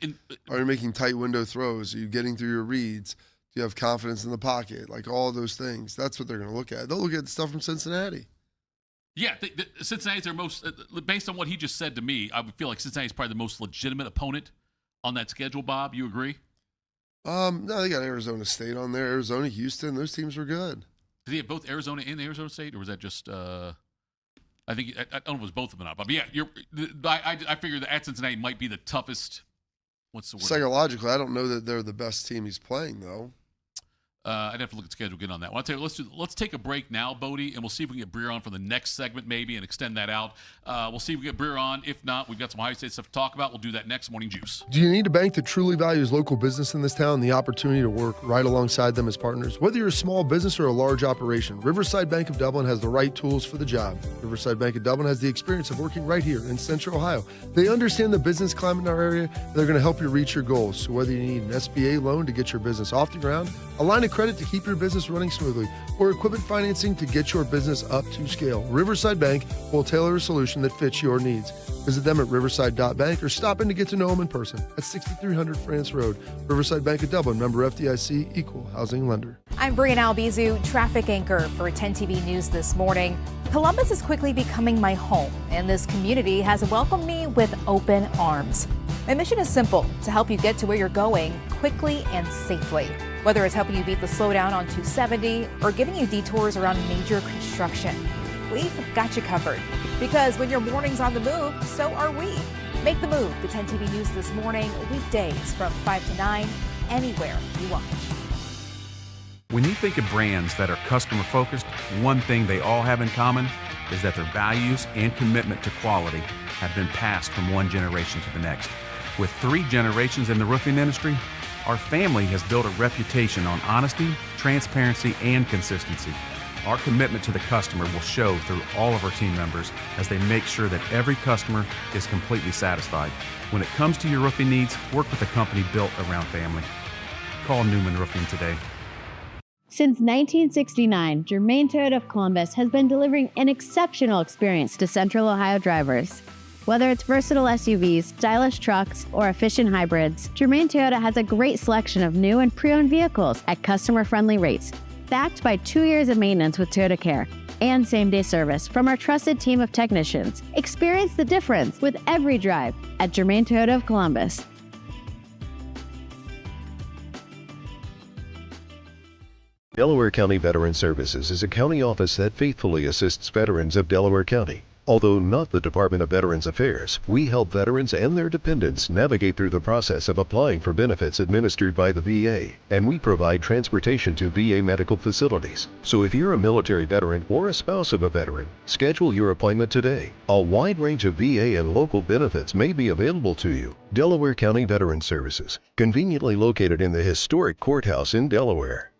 Are you making tight window throws? Are you getting through your reads? Do you have confidence in the pocket? Like all of those things. That's what they're going to look at. They'll look at the stuff from Cincinnati. Yeah, Cincinnati's their most, based on what he just said to me, I would feel like Cincinnati's probably the most legitimate opponent on that schedule, Bob. You agree? No, they got Arizona State on there. Arizona, Houston, those teams were good. Did he have both Arizona and Arizona State, or was that just I don't know if it was both of them or not, but yeah, I figure that at Cincinnati might be the toughest. What's the word? Psychologically, I don't know that they're the best team he's playing, though. I'd have to look at the schedule again on that one. I'll tell you, let's take a break now, Bodie, and we'll see if we can get Breer on for the next segment maybe and extend that out. We'll see if we get Breer on. If not, we've got some Ohio State stuff to talk about. We'll do that next. Morning Juice. Do you need a bank that truly values local business in this town and the opportunity to work right alongside them as partners? Whether you're a small business or a large operation, Riverside Bank of Dublin has the right tools for the job. Riverside Bank of Dublin has the experience of working right here in Central Ohio. They understand the business climate in our area, and they're going to help you reach your goals. So whether you need an SBA loan to get your business off the ground, a line of credit to keep your business running smoothly, or equipment financing to get your business up to scale, Riverside Bank will tailor a solution that fits your needs. Visit them at riverside.bank or stop in to get to know them in person at 6300 France Road. Riverside Bank of Dublin, member FDIC, equal housing lender. I'm Brian Albizu, traffic anchor for 10 TV News this morning. Columbus is quickly becoming my home, and this community has welcomed me with open arms. My mission is simple: to help you get to where you're going quickly and safely. Whether it's helping you beat the slowdown on 270 or giving you detours around major construction, we've got you covered. Because when your morning's on the move, so are we. Make the move to 10 TV News this morning, weekdays from 5 to 9, anywhere you watch. When you think of brands that are customer-focused, one thing they all have in common is that their values and commitment to quality have been passed from one generation to the next. With 3 generations in the roofing industry, our family has built a reputation on honesty, transparency, and consistency. Our commitment to the customer will show through all of our team members as they make sure that every customer is completely satisfied. When it comes to your roofing needs, work with a company built around family. Call Newman Roofing today. Since 1969, Germain Toyota of Columbus has been delivering an exceptional experience to Central Ohio drivers. Whether it's versatile SUVs, stylish trucks, or efficient hybrids, Germain Toyota has a great selection of new and pre-owned vehicles at customer-friendly rates, backed by 2 years of maintenance with Toyota Care and same-day service from our trusted team of technicians. Experience the difference with every drive at Germain Toyota of Columbus. Delaware County Veteran Services is a county office that faithfully assists veterans of Delaware County. Although not the Department of Veterans Affairs, we help veterans and their dependents navigate through the process of applying for benefits administered by the VA, and we provide transportation to VA medical facilities. So if you're a military veteran or a spouse of a veteran, schedule your appointment today. A wide range of VA and local benefits may be available to you. Delaware County Veterans Services, conveniently located in the historic courthouse in Delaware.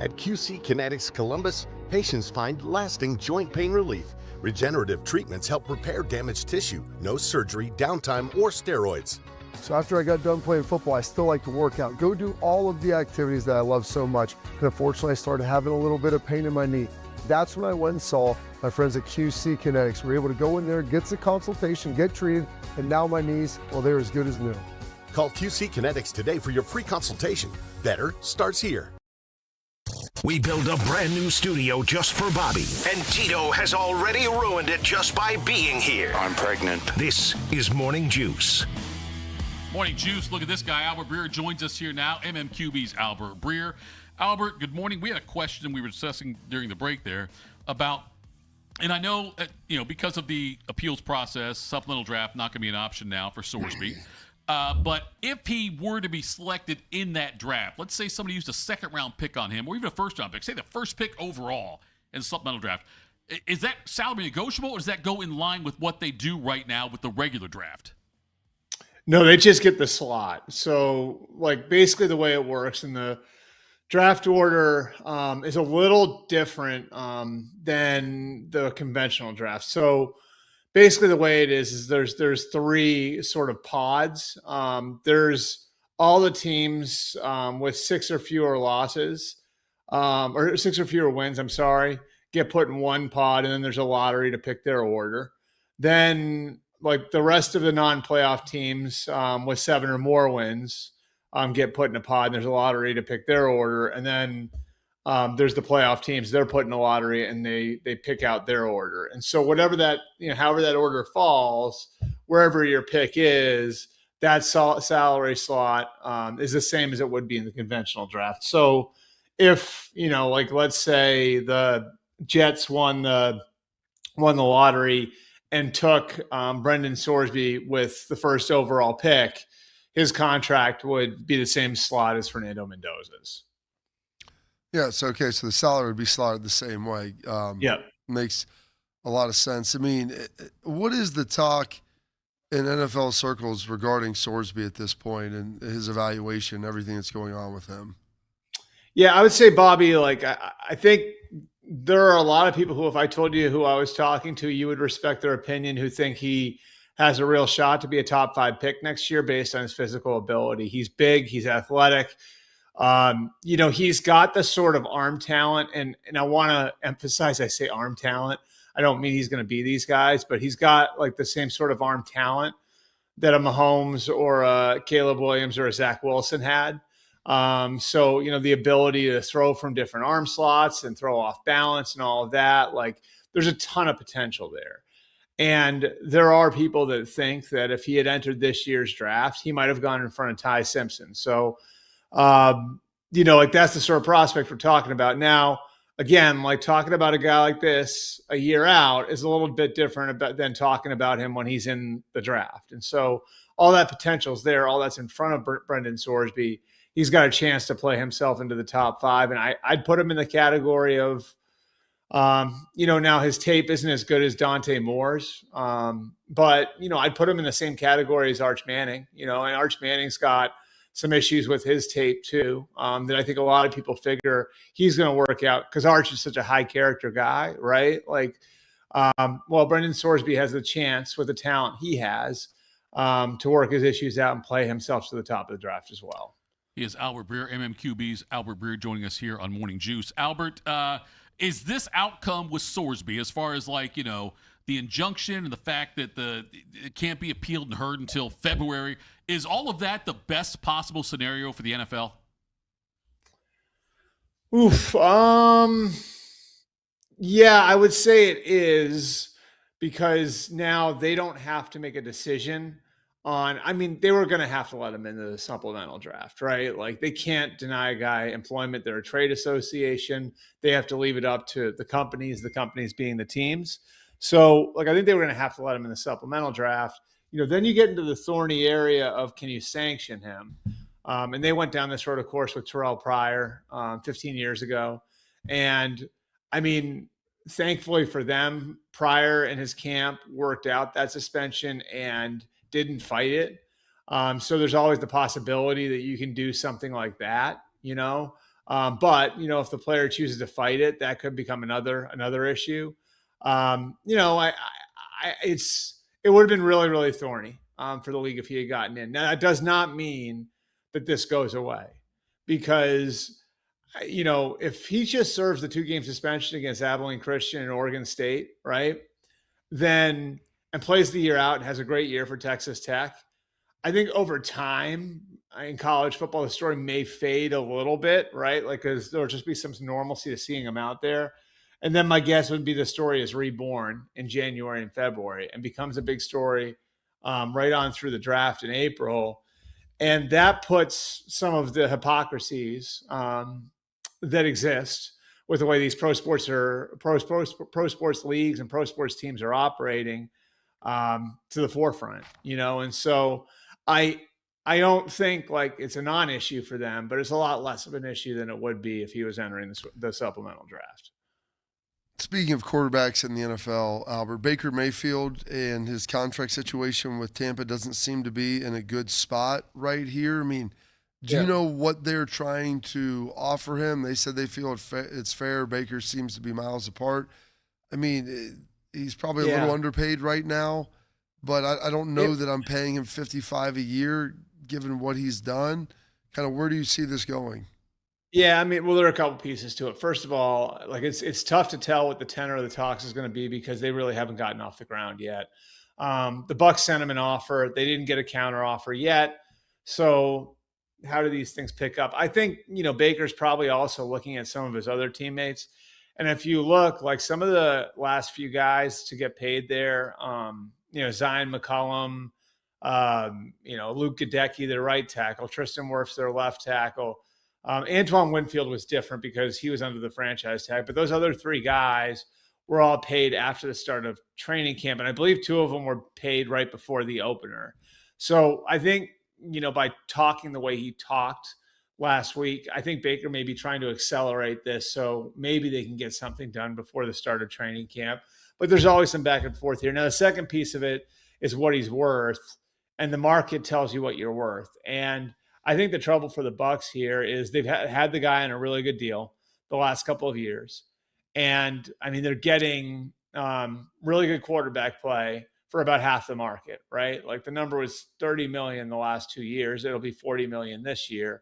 At QC Kinetics Columbus, patients find lasting joint pain relief. Regenerative treatments help repair damaged tissue. No surgery, downtime, or steroids. So after I got done playing football, I still like to work out, go do all of the activities that I love so much. And unfortunately, I started having a little bit of pain in my knee. That's when I went and saw my friends at QC Kinetics. We were able to go in there, get the consultation, get treated, and now my knees, well, they're as good as new. Call QC Kinetics today for your free consultation. Better starts here. We built a brand new studio just for Bobby, and Tito has already ruined it just by being here. I'm pregnant. This is Morning Juice. Morning Juice. Look at this guy. Albert Breer joins us here now. MMQB's Albert Breer. Albert, good morning. We had a question we were discussing during the break there about, and I know, because of the appeals process, supplemental draft not going to be an option now for Sorsby. But if he were to be selected in that draft, let's say somebody used a second-round pick on him, or even a first-round pick, say the first pick overall in the supplemental draft, is that salary negotiable, or does that go in line with what they do right now with the regular draft? No, they just get the slot. So, basically the way it works in the draft order is a little different than the conventional draft. So, basically, the way it is there's three sort of pods. There's all the teams with 6 or fewer losses, or 6 or fewer wins, get put in one pod, and then there's a lottery to pick their order. Then, the rest of the non-playoff teams with 7 or more wins get put in a pod, and there's a lottery to pick their order. And then there's the playoff teams, they're put in a lottery and they pick out their order. And so whatever that, however that order falls, wherever your pick is, that salary slot is the same as it would be in the conventional draft. So if, let's say the Jets won the lottery and took Brendan Sorsby with the first overall pick, his contract would be the same slot as Fernando Mendoza's. Yeah, so the salary would be slotted the same way. Makes a lot of sense. I mean, what is the talk in NFL circles regarding Sorsby at this point and his evaluation, everything that's going on with him? Yeah, I would say, Bobby, I think there are a lot of people who, if I told you who I was talking to, you would respect their opinion, who think he has a real shot to be a top 5 pick next year based on his physical ability. He's big, he's athletic. He's got the sort of arm talent, and I want to emphasize, I say arm talent. I don't mean he's going to be these guys, but he's got the same sort of arm talent that a Mahomes or a Caleb Williams or a Zach Wilson had. So, the ability to throw from different arm slots and throw off balance and all of that, there's a ton of potential there. And there are people that think that if he had entered this year's draft, he might have gone in front of Ty Simpson. So, that's the sort of prospect we're talking about. Now, again, talking about a guy like this a year out is a little bit different than talking about him when he's in the draft. And so all that potential is there. All that's in front of Brendan Sorsby. He's got a chance to play himself into the top 5. And I'd put him in the category of, now his tape isn't as good as Dante Moore's. But I'd put him in the same category as Arch Manning, and Arch Manning's got some issues with his tape too, that I think a lot of people figure he's going to work out because Arch is such a high character guy, right? Brendan Sorsby has the chance with the talent he has to work his issues out and play himself to the top of the draft as well. He is Albert Breer, MMQB's Albert Breer, joining us here on Morning Juice. Albert, is this outcome with Sorsby, as far as the injunction and the fact that it can't be appealed and heard until February, is all of that the best possible scenario for the NFL? Yeah, I would say it is, because now they don't have to make a decision on, they were going to have to let him into the supplemental draft, right? They can't deny a guy employment. They're a trade association. They have to leave it up to the companies being the teams. So, like, I think they were going to have to let him in the supplemental draft. Then you get into the thorny area of, can you sanction him? And they went down this road, of course, with Terrell Pryor 15 years ago. And I mean, thankfully for them, Pryor and his camp worked out that suspension and didn't fight it. So there's always the possibility that you can do something like that, but if the player chooses to fight it, that could become another issue. It would have been really, really thorny for the league if he had gotten in. Now, that does not mean that this goes away, because, if he just serves the 2-game suspension against Abilene Christian and Oregon State, right, and plays the year out and has a great year for Texas Tech, I think over time in college football, the story may fade a little bit, right? Like, because there'll just be some normalcy to seeing him out there. And then my guess would be the story is reborn in January and February and becomes a big story right on through the draft in April. And that puts some of the hypocrisies that exist with the way these pro sports leagues and pro sports teams are operating to the forefront, And so I don't think like it's a non-issue for them, but it's a lot less of an issue than it would be if he was entering the supplemental draft. Speaking of quarterbacks in the NFL, Albert, Baker Mayfield and his contract situation with Tampa doesn't seem to be in a good spot right here. I mean, do you know what they're trying to offer him? They said they feel it's fair. Baker seems to be miles apart. I mean, he's probably a little underpaid right now, but I don't know that I'm paying him $55 a year given what he's done. Kind of where do you see this going? Yeah, I mean, well, there are a couple pieces to it. First of all, like it's tough to tell what the tenor of the talks is going to be because they really haven't gotten off the ground yet. The Bucs sent him an offer; they didn't get a counter offer yet. So, how do these things pick up? I think Baker's probably also looking at some of his other teammates, and if you look, like some of the last few guys to get paid there, Zion McCollum, Luke Gadecki, their right tackle, Tristan Wirfs, their left tackle. Antoine Winfield was different because he was under the franchise tag, but those other 3 guys were all paid after the start of training camp. And I believe 2 of them were paid right before the opener. So I think, by talking the way he talked last week, I think Baker may be trying to accelerate this. So maybe they can get something done before the start of training camp, but there's always some back and forth here. Now, the second piece of it is what he's worth, and the market tells you what you're worth. And I think the trouble for the Bucs here is they've had the guy on a really good deal the last couple of years. And I mean, they're getting really good quarterback play for about half the market, right? Like the number was 30 million the last 2 years. It'll be 40 million this year.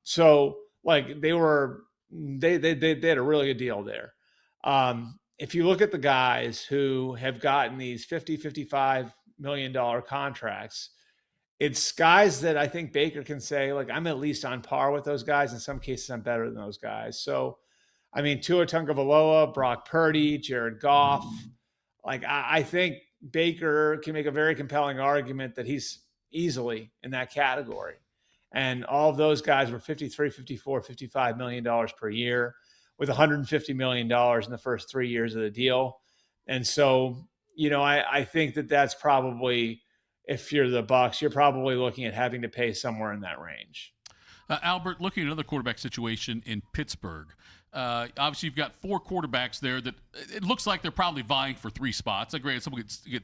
So like they had a really good deal there. If you look at the guys who have gotten these $50-55 million contracts, it's guys that I think Baker can say, like, I'm at least on par with those guys. In some cases, I'm better than those guys. So, I mean, Tua Tagovailoa, Brock Purdy, Jared Goff. Like, I think Baker can make a very compelling argument that he's easily in that category. And all of those guys were $53, $54, $55 million per year with $150 million in the first 3 years of the deal. And so, I think that that's probably – if you're the Bucs, you're probably looking at having to pay somewhere in that range. Albert, looking at another quarterback situation in Pittsburgh, obviously you've got 4 quarterbacks there that it looks like they're probably vying for 3 spots. Granted, someone could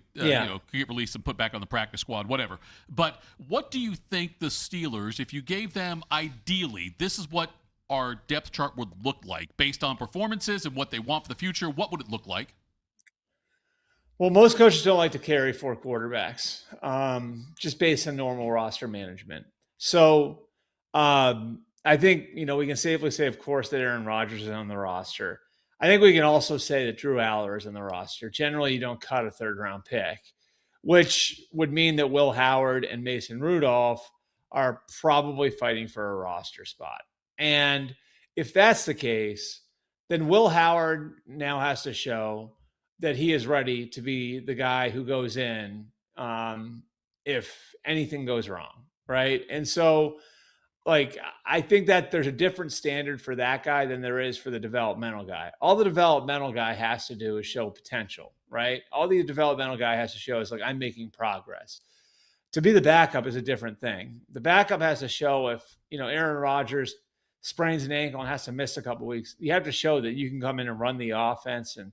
get released and put back on the practice squad, whatever. But what do you think the Steelers, if you gave them ideally, this is what our depth chart would look like based on performances and what they want for the future, what would it look like? Well, most coaches don't like to carry 4 quarterbacks, just based on normal roster management. So I think, we can safely say, of course, that Aaron Rodgers is on the roster. I think we can also say that Drew Aller is on the roster. Generally, you don't cut a 3rd-round pick, which would mean that Will Howard and Mason Rudolph are probably fighting for a roster spot. And if that's the case, then Will Howard now has to show that he is ready to be the guy who goes in if anything goes wrong, right? And so like, I think that there's a different standard for that guy than there is for the developmental guy. All the developmental guy has to do is show potential, right? All the developmental guy has to show is like, I'm making progress. To be the backup is a different thing. The backup has to show if, Aaron Rodgers sprains an ankle and has to miss a couple of weeks, you have to show that you can come in and run the offense and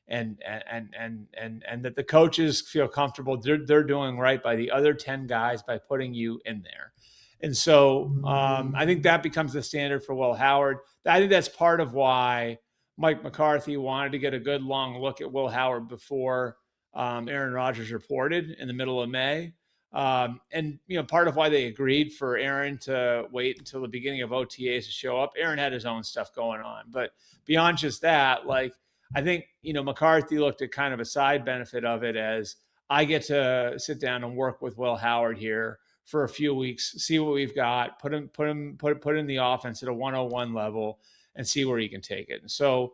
that the coaches feel comfortable they're doing right by the other 10 guys by putting you in there. And so I think that becomes the standard for Will Howard. I think that's part of why Mike McCarthy wanted to get a good long look at Will Howard before Aaron Rodgers reported in the middle of May. And part of why they agreed for Aaron to wait until the beginning of OTAs to show up. Aaron had his own stuff going on. But beyond just that, like, I think, McCarthy looked at kind of a side benefit of it as I get to sit down and work with Will Howard here for a few weeks, see what we've got, put in the offense at a 101 level and see where he can take it. And so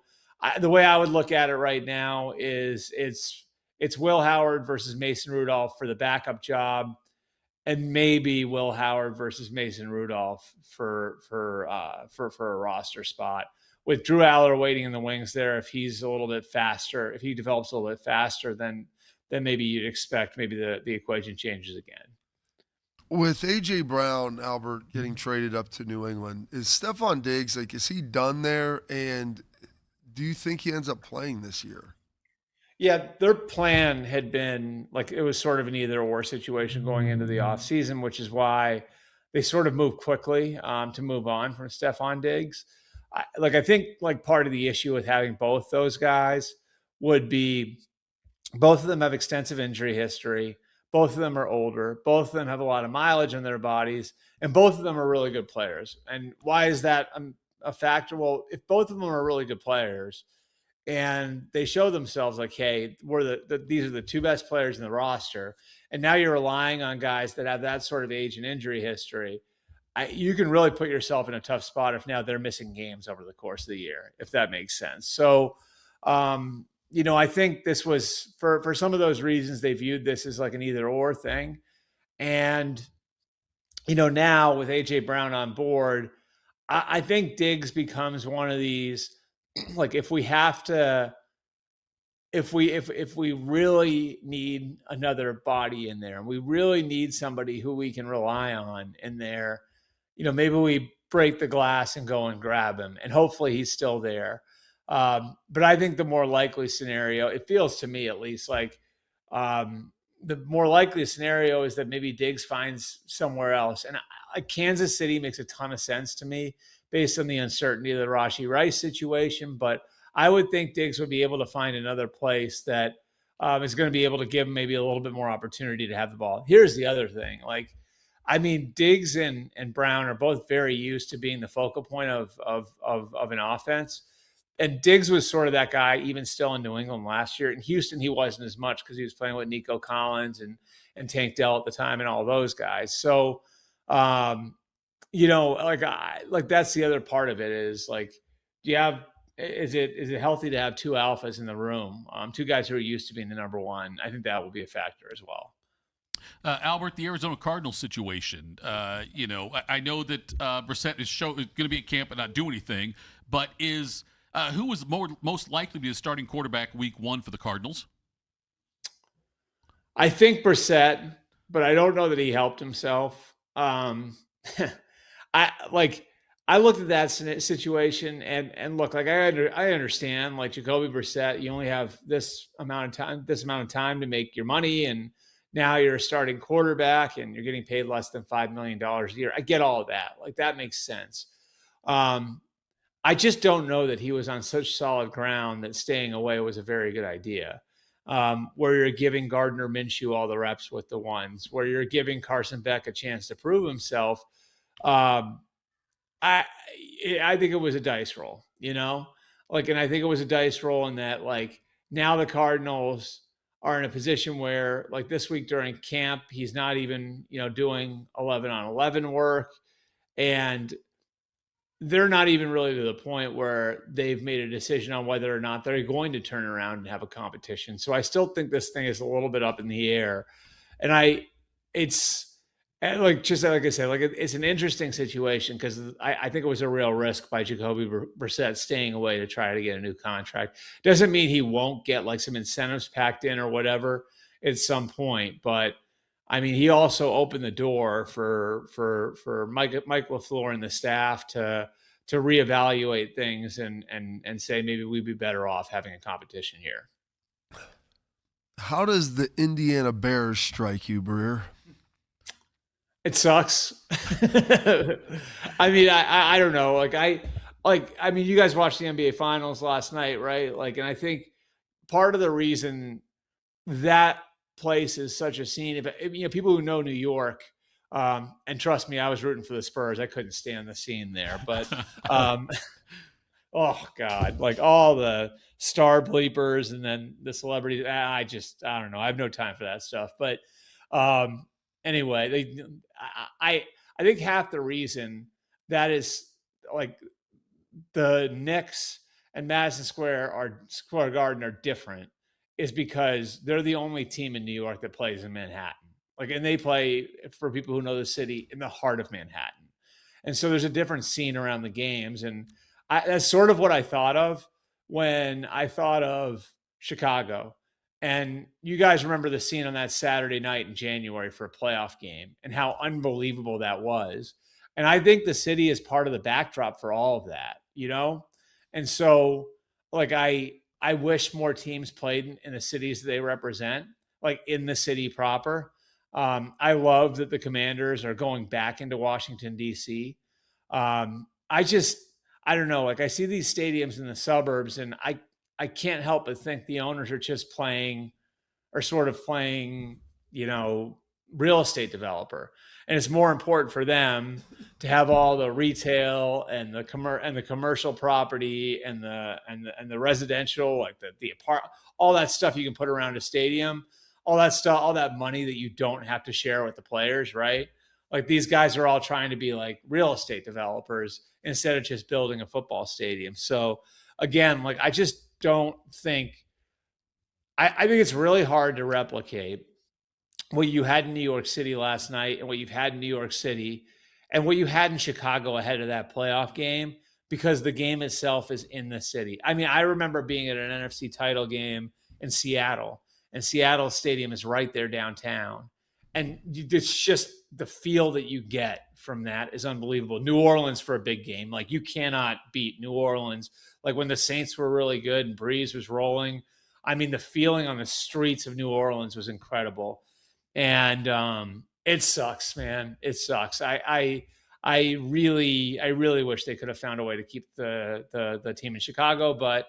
the way I would look at it right now is it's Will Howard versus Mason Rudolph for the backup job, and maybe Will Howard versus Mason Rudolph for a roster spot, with Drew Aller waiting in the wings there. If he's a little bit faster, if he develops a little bit faster, then maybe you'd expect maybe the equation changes again. With A.J. Brown, Albert, getting traded up to New England, is Stephon Diggs, like, is he done there? And do you think he ends up playing this year? Yeah, their plan had been, like, it was sort of an either-or situation going into the offseason, which is why they sort of moved quickly to move on from Stephon Diggs. I think, like, part of the issue with having both those guys would be both of them have extensive injury history. Both of them are older. Both of them have a lot of mileage in their bodies, and both of them are really good players. And why is that a factor? Well, if both of them are really good players and they show themselves like, hey, these are the two best players in the roster, and now you're relying on guys that have that sort of age and injury history, you can really put yourself in a tough spot if now they're missing games over the course of the year, if that makes sense. So, I think this was for some of those reasons, they viewed this as like an either or thing. And, now with A.J. Brown on board, I think Diggs becomes one of these, like, if we really need another body in there, and we really need somebody who we can rely on in there, maybe we break the glass and go and grab him, and hopefully he's still there. But I think the more likely scenario, it feels to me at least, like the more likely scenario is that maybe Diggs finds somewhere else. And Kansas City makes a ton of sense to me based on the uncertainty of the Rashee Rice situation. But I would think Diggs would be able to find another place that is going to be able to give him maybe a little bit more opportunity to have the ball. Here's the other thing. Diggs and Brown are both very used to being the focal point of an offense. And Diggs was sort of that guy even still in New England last year. In Houston, he wasn't as much because he was playing with Nico Collins and Tank Dell at the time and all those guys. So, that's the other part of it is, like, is it healthy to have two alphas in the room? Two guys who are used to being the number one. I think that will be a factor as well. Albert, the Arizona Cardinals situation. I know that Brissett is going to be at camp and not do anything, but who was most likely to be the starting quarterback week 1 for the Cardinals? I think Brissett, but I don't know that he helped himself. I looked at that situation and look, like, I understand, like, Jacoby Brissett, you only have this amount of time to make your money, and now you're a starting quarterback and you're getting paid less than $5 million a year. I get all of that. Like, that makes sense. I just don't know that he was on such solid ground that staying away was a very good idea. Where you're giving Gardner Minshew all the reps with the ones, where you're giving Carson Beck a chance to prove himself. I think it was a dice roll, and I think it was a dice roll in that, like, now the Cardinals are in a position where, like, this week during camp, he's not even, doing 11-on-11 work, and they're not even really to the point where they've made a decision on whether or not they're going to turn around and have a competition. So I still think this thing is a little bit up in the air. And And just like I said, it's an interesting situation because I think it was a real risk by Jacoby Brissett staying away to try to get a new contract. Doesn't mean he won't get like some incentives packed in or whatever at some point, but I mean, he also opened the door for Mike LaFleur and the staff to reevaluate things and say maybe we'd be better off having a competition here. How does the Indiana Bears strike you, Breer? It sucks. I mean, I don't know. I mean, you guys watched the NBA Finals last night, right? And I think part of the reason that place is such a scene, people who know New York, and trust me, I was rooting for the Spurs. I couldn't stand the scene there, but oh God, all the star bleepers and then the celebrities. I don't know. I have no time for that stuff. But anyway, I think half the reason that is the Knicks and Madison Square Garden are different is because they're the only team in New York that plays in Manhattan. And they play, for people who know the city, in the heart of Manhattan. And so there's a different scene around the games. And that's sort of what I thought of when I thought of Chicago. And you guys remember the scene on that Saturday night in January for a playoff game and how unbelievable that was. And I think the city is part of the backdrop for all of that, And so, I wish more teams played in the cities that they represent, in the city proper. I love that the Commanders are going back into Washington, D.C. I don't know. I see these stadiums in the suburbs, and I can't help but think the owners are just playing real estate developer. And it's more important for them to have all the retail and the commercial property and the residential, the apartment, all that stuff you can put around a stadium, all that stuff, all that money that you don't have to share with the players, right? These guys are all trying to be real estate developers instead of just building a football stadium. So again, I just don't think, I think it's really hard to replicate what you had in New York City last night and what you've had in New York City and what you had in Chicago ahead of that playoff game, because the game itself is in the city. I mean, I remember being at an NFC title game in Seattle, and Seattle Stadium is right there downtown. And it's just the feel that you get from that is unbelievable. New Orleans for a big game. You cannot beat New Orleans. When the Saints were really good and Breeze was rolling, I mean, the feeling on the streets of New Orleans was incredible. And it sucks, man. It sucks. I really wish they could have found a way to keep the team in Chicago, but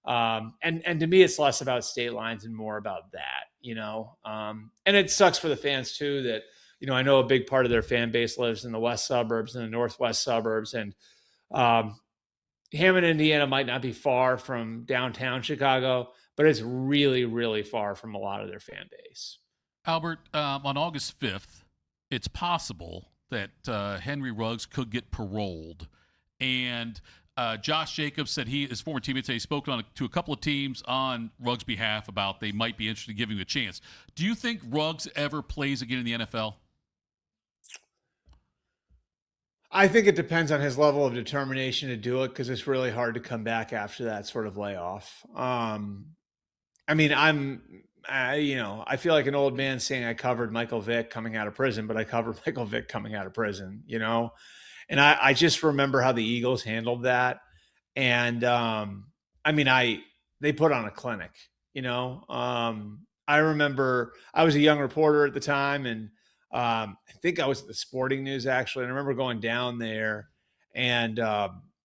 and to me, it's less about state lines and more about that, and it sucks for the fans too, that, I know a big part of their fan base lives in the west suburbs and the northwest suburbs, and Hammond, Indiana might not be far from downtown Chicago, but it's really, really far from a lot of their fan base. Albert, on August 5th, it's possible that Henry Ruggs could get paroled. And Josh Jacobs said his former teammates, he spoke to a couple of teams on Ruggs' behalf about they might be interested in giving him a chance. Do you think Ruggs ever plays again in the NFL? I think it depends on his level of determination to do it, because it's really hard to come back after that sort of layoff. I mean, I feel like an old man saying I covered Michael Vick coming out of prison, but I covered Michael Vick coming out of prison, And I just remember how the Eagles handled that. And they put on a clinic, I remember I was a young reporter at the time, and I think I was at the Sporting News, actually. And I remember going down there, and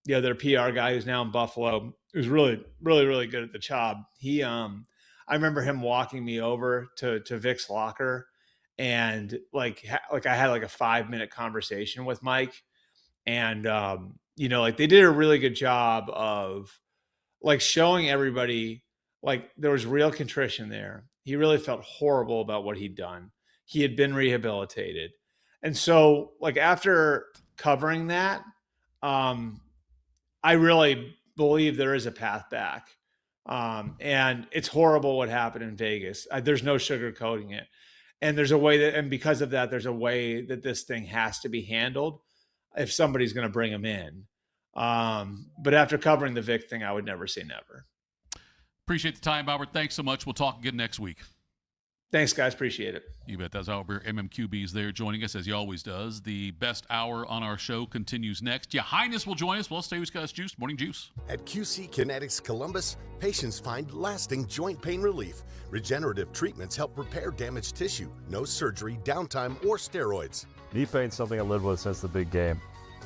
their PR guy, who's now in Buffalo, who's really, really, really good at the job. I remember him walking me over to Vic's locker, and I had a 5-minute conversation with Mike, and they did a really good job of showing everybody there was real contrition there. He really felt horrible about what he'd done. He had been rehabilitated, and so after covering that, I really believe there is a path back. And it's horrible what happened in Vegas. There's no sugarcoating it. And there's a way that, and because of that, there's a way that this thing has to be handled if somebody's going to bring him in. But after covering the Vic thing, I would never say never. Appreciate the time, Albert. Thanks so much. We'll talk again next week. Thanks, guys. Appreciate it. You bet. That's Albert. MMQB's there joining us, as he always does. The best hour on our show continues next. Ya Highness will join us. Well, stay with Scotch Juice. Morning Juice. At QC Kinetics Columbus, patients find lasting joint pain relief. Regenerative treatments help repair damaged tissue. No surgery, downtime, or steroids. Knee pain's something I lived with since the big game.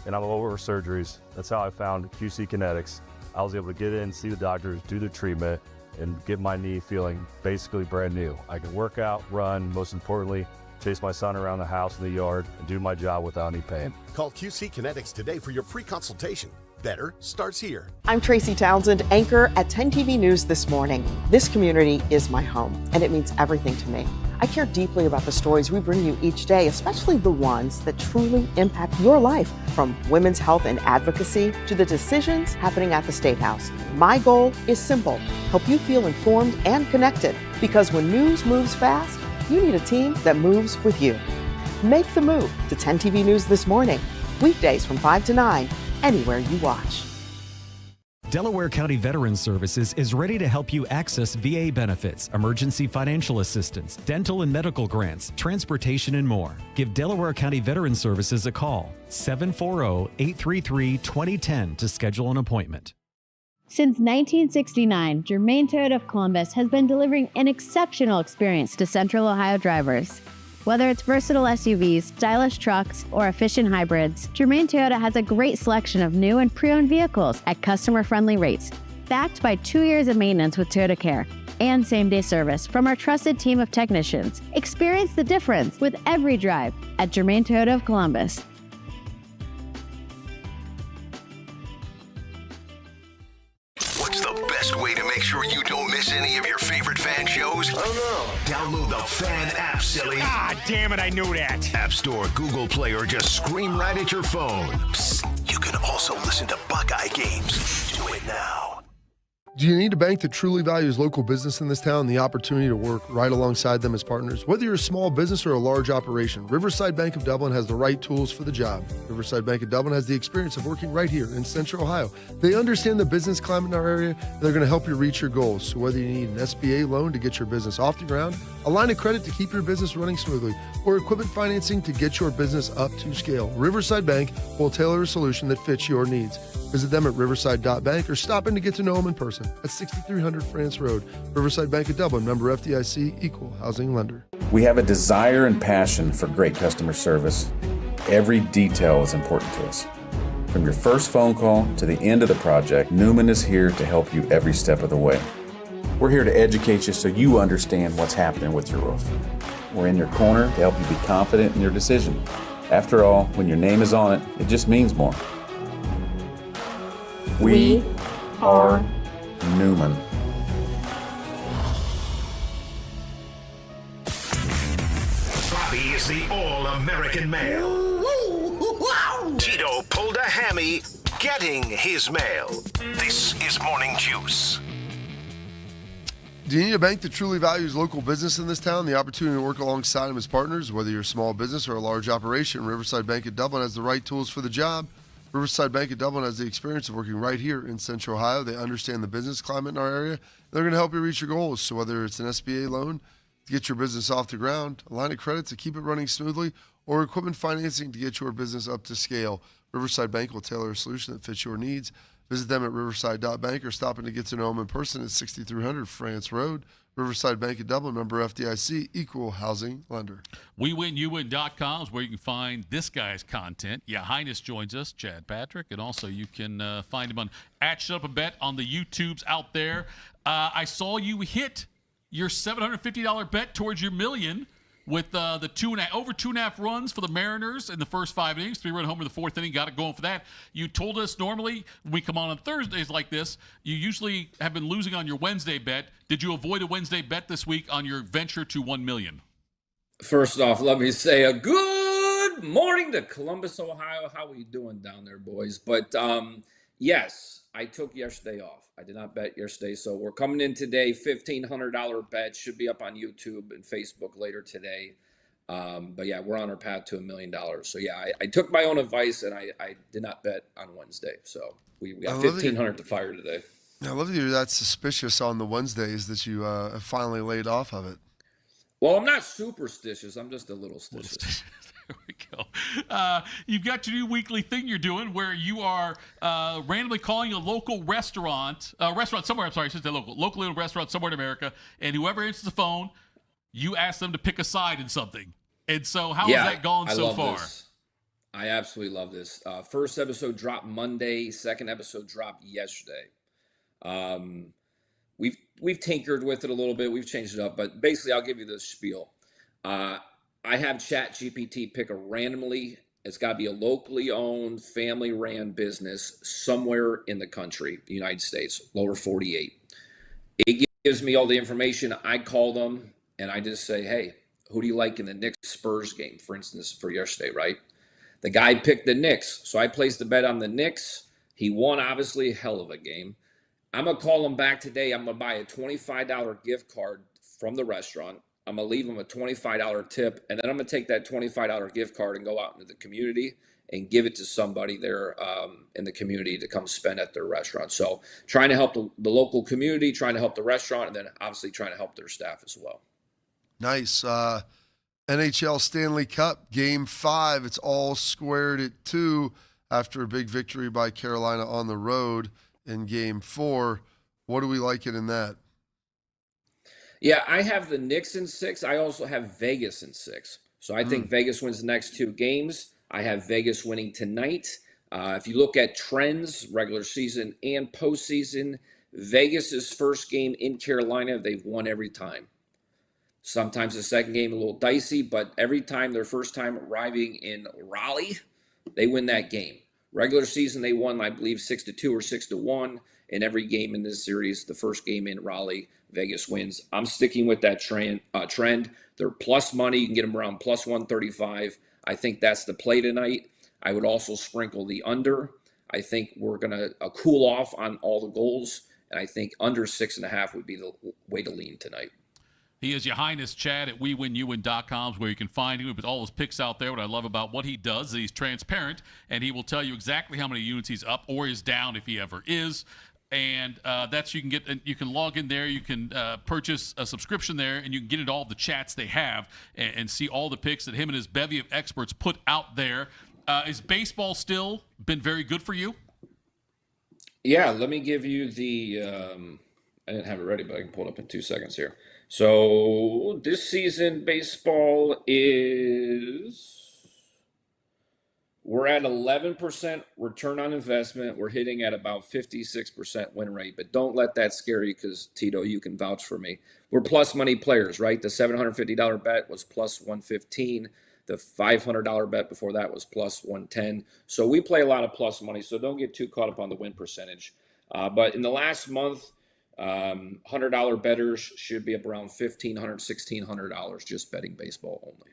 And I'm all over surgeries. That's how I found QC Kinetics. I was able to get in, see the doctors, do the treatment, and get my knee feeling basically brand new. I can work out, run, most importantly, chase my son around the house and the yard, and do my job without any pain. Call QC Kinetics today for your free consultation. Better starts here. I'm Tracy Townsend, anchor at 10 TV News This Morning. This community is my home, and it means everything to me. I care deeply about the stories we bring you each day, especially the ones that truly impact your life, from women's health and advocacy to the decisions happening at the State House. My goal is simple: help you feel informed and connected, because when news moves fast, you need a team that moves with you. Make the move to 10 TV News This Morning, weekdays from 5 to 9, anywhere you watch. Delaware County Veterans Services is ready to help you access VA benefits, emergency financial assistance, dental and medical grants, transportation, and more. Give Delaware County Veterans Services a call, 740-833-2010 to schedule an appointment. Since 1969, Germain Toyota of Columbus has been delivering an exceptional experience to Central Ohio drivers. Whether it's versatile SUVs, stylish trucks, or efficient hybrids, Germain Toyota has a great selection of new and pre-owned vehicles at customer-friendly rates, backed by 2 years of maintenance with Toyota Care and same-day service from our trusted team of technicians. Experience the difference with every drive at Germain Toyota of Columbus. What's the best way to make sure you don't miss any of your favorite fan shows? I don't know. Download the Fan app, silly. Ah, damn it, I knew that. App Store, Google Play, or just scream right at your phone. Psst, you can also listen to Buckeye games. Do it now. Do you need a bank that truly values local business in this town and the opportunity to work right alongside them as partners? Whether you're a small business or a large operation, Riverside Bank of Dublin has the right tools for the job. Riverside Bank of Dublin has the experience of working right here in Central Ohio. They understand the business climate in our area, and they're going to help you reach your goals. So whether you need an SBA loan to get your business off the ground, a line of credit to keep your business running smoothly, or equipment financing to get your business up to scale, Riverside Bank will tailor a solution that fits your needs. Visit them at riverside.bank or stop in to get to know them in person at 6300 France Road. Riverside Bank of Dublin, member FDIC, equal housing lender. We have a desire and passion for great customer service. Every detail is important to us. From your first phone call to the end of the project, Newman is here to help you every step of the way. We're here to educate you so you understand what's happening with your roof. We're in your corner to help you be confident in your decision. After all, when your name is on it, it just means more. We are Newman. Bobby is the all-American male. Tito pulled a hammy getting his mail. This is Morning Juice. Do you need a bank that truly values local business in this town, the opportunity to work alongside them as partners? Whether you're a small business or a large operation, Riverside Bank of Dublin has the right tools for the job. Riverside Bank of Dublin has the experience of working right here in Central Ohio. They understand the business climate in our area. They're going to help you reach your goals. So whether it's an SBA loan to get your business off the ground, a line of credit to keep it running smoothly, or equipment financing to get your business up to scale, Riverside Bank will tailor a solution that fits your needs. Visit them at riverside.bank or stop in to get to know them in person at 6300 France Road. Riverside Bank of Dublin, member FDIC, equal housing lender. WeWinYouWin.com is where you can find this guy's content. Ya Highness joins us, Chad Patrick, and also you can find him on @ShutUpABet on the YouTubes out there. I saw you hit your $750 bet towards your million with the over 2.5 runs for the Mariners in the first 5 innings, 3-run homer in the fourth inning, got it going for that. You told us normally when we come on Thursdays like this, you usually have been losing on your Wednesday bet. Did you avoid a Wednesday bet this week on your venture to $1 million? First off, let me say a good morning to Columbus, Ohio. How are you doing down there, boys? But Yes, I took yesterday off. I did not bet yesterday, so we're coming in today. $1,500 bet should be up on YouTube and Facebook later today. But yeah, we're on our path to $1 million. So yeah, I took my own advice and I did not bet on Wednesday. So we got 1,500 to fire today. I love that you're that suspicious on the Wednesdays that you have finally laid off of it. Well, I'm not superstitious. I'm just a little stitious. There we go. You've got your new weekly thing you're doing where you are randomly calling a local restaurant somewhere. I'm sorry, I should say locally owned restaurant somewhere in America, and whoever answers the phone, you ask them to pick a side in something. And so, how has that gone so far? This. I absolutely love this. First episode dropped Monday. Second episode dropped yesterday. We've tinkered with it a little bit. We've changed it up, but basically, I'll give you the spiel. I have ChatGPT pick a randomly. It's got to be a locally owned, family-ran business somewhere in the country, the United States, lower 48. It gives me all the information. I call them, and I just say, hey, who do you like in the Knicks-Spurs game, for instance, for yesterday, right? The guy picked the Knicks, so I placed the bet on the Knicks. He won, obviously, a hell of a game. I'm going to call him back today. I'm going to buy a $25 gift card from the restaurant. I'm going to leave them a $25 tip, and then I'm going to take that $25 gift card and go out into the community and give it to somebody there in the community to come spend at their restaurant. So trying to help the local community, trying to help the restaurant, and then obviously trying to help their staff as well. Nice. NHL Stanley Cup, Game 5. It's all squared at 2 after a big victory by Carolina on the road in Game 4. What do we like it in that? Yeah, I have the Knicks in 6. I also have Vegas in 6. So I think Vegas wins the next 2 games. I have Vegas winning tonight. If you look at trends, regular season and postseason, Vegas's first game in Carolina, they've won every time. Sometimes the second game a little dicey, but every time their first time arriving in Raleigh, they win that game. Regular season, they won, I believe, 6-2 or 6-1. In every game in this series, the first game in Raleigh, Vegas wins. I'm sticking with that trend. They're plus money. You can get them around plus 135. I think that's the play tonight. I would also sprinkle the under. I think we're going to cool off on all the goals, and I think under 6.5 would be the way to lean tonight. He is Ya Highness, Chad at WeWinUwin.com, where you can find him with all his picks out there. What I love about what he does is he's transparent, and he will tell you exactly how many units he's up or is down if he ever is. And that's you can log in there. You can purchase a subscription there, and you can get into all the chats they have and see all the picks that him and his bevy of experts put out there. Is baseball still been very good for you? Yeah, let me give you the I didn't have it ready, but I can pull it up in 2 seconds here. So this season, baseball we're at 11% return on investment. We're hitting at about 56% win rate, but don't let that scare you because, Tito, you can vouch for me. We're plus money players, right? The $750 bet was plus 115. The $500 bet before that was plus 110. So we play a lot of plus money, so don't get too caught up on the win percentage. But in the last month, $100 bettors should be up around $1,500, $1,600 just betting baseball only.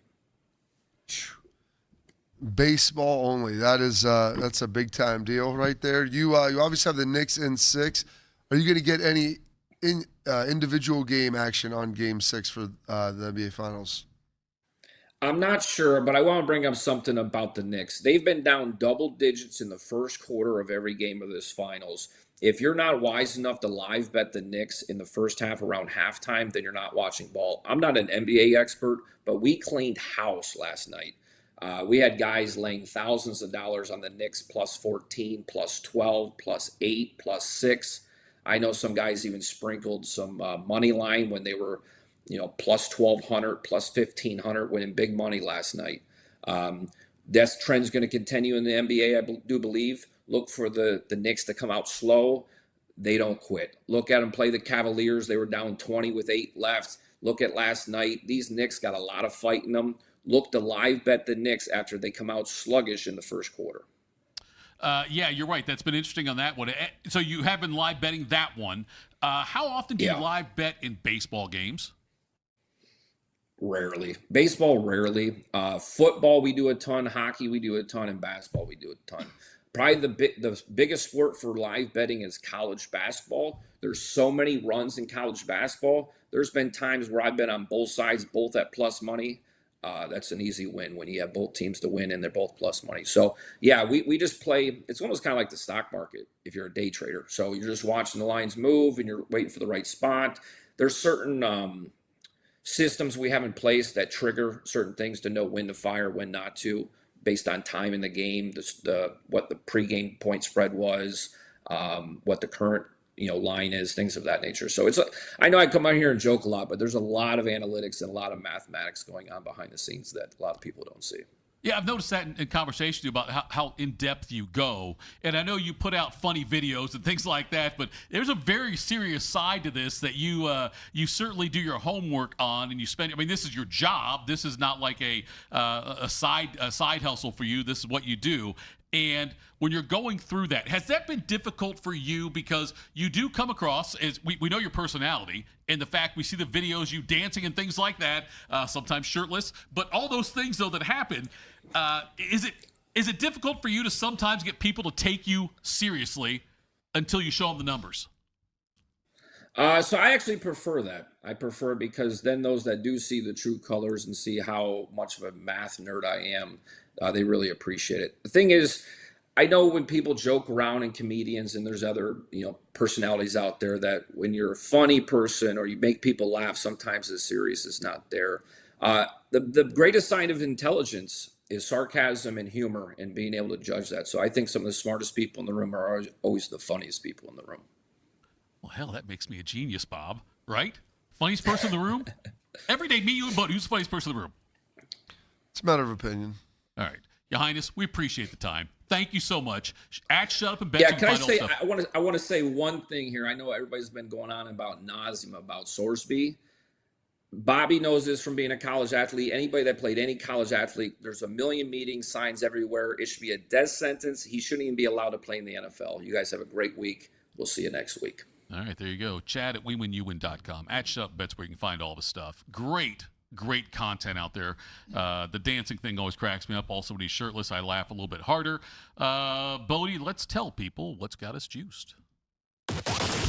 Baseball only. That's a big time deal right there. You obviously have the Knicks in 6. Are you going to get any individual game action on Game 6 for the NBA Finals? I'm not sure, but I want to bring up something about the Knicks. They've been down double digits in the first quarter of every game of this finals. If you're not wise enough to live bet the Knicks in the first half around halftime, then you're not watching ball. I'm not an NBA expert, but we cleaned house last night. We had guys laying thousands of dollars on the Knicks plus 14, plus 12, plus 8, plus 6. I know some guys even sprinkled some money line when they were, plus 1,200, plus 1,500, winning big money last night. That trend's going to continue in the NBA, I do believe. Look for the Knicks to come out slow. They don't quit. Look at them play the Cavaliers. They were down 20 with 8 left. Look at last night. These Knicks got a lot of fight in them. Look to live bet the Knicks after they come out sluggish in the first quarter. Yeah, you're right. That's been interesting on that one. So you have been live betting that one. How often do you live bet in baseball games? Rarely. Baseball, rarely. Football, we do a ton. Hockey, we do a ton. And basketball, we do a ton. probably the biggest sport for live betting is college basketball. There's so many runs in college basketball. There's been times where I've been on both sides, both at plus money. That's an easy win when you have both teams to win and they're both plus money. So, yeah, we just play. It's almost kind of like the stock market if you're a day trader. So you're just watching the lines move and you're waiting for the right spot. There's certain systems we have in place that trigger certain things to know when to fire, when not to, based on time in the game, what the pregame point spread was, what the current line is, things of that nature. So I know I come out here and joke a lot, but there's a lot of analytics and a lot of mathematics going on behind the scenes that a lot of people don't see. Yeah, I've noticed that in conversation about how in-depth you go. And I know you put out funny videos and things like that, but there's a very serious side to this that you certainly do your homework on, and you spend. I mean, this is your job. This is not like a side hustle for you. This is what you do. And when you're going through that, has that been difficult for you? Because you do come across, as we know your personality and the fact we see the videos, you dancing and things like that, sometimes shirtless, but all those things, though, that happen, is it difficult for you to sometimes get people to take you seriously until you show them the numbers? So I actually prefer that. I prefer because then those that do see the true colors and see how much of a math nerd I am, they really appreciate it. The thing is, I know when people joke around and comedians and there's other, personalities out there that when you're a funny person or you make people laugh, sometimes the serious is not there. The greatest sign of intelligence is sarcasm and humor and being able to judge that. So I think some of the smartest people in the room are always the funniest people in the room. Well, hell, that makes me a genius, Bob, right? Funniest person in the room? Every day, me, you, and Buddy, who's the funniest person in the room? It's a matter of opinion. All right. Your Highness, we appreciate the time. Thank you so much. Shut up and bet. Yeah, can I say, I want to say one thing here. I know everybody's been going on about nauseam about Sorsby. Bobby knows this from being a college athlete. Anybody that played any college athlete, there's a million meetings, signs everywhere. It should be a death sentence. He shouldn't even be allowed to play in the NFL. You guys have a great week. We'll see you next week. All right, there you go. Chad at WeWinYouWin.com. At Shut Up Bets where you can find all the stuff. Great content out there. The dancing thing always cracks me up. Also, when he's shirtless, I laugh a little bit harder. Bodie, let's tell people what's got us juiced.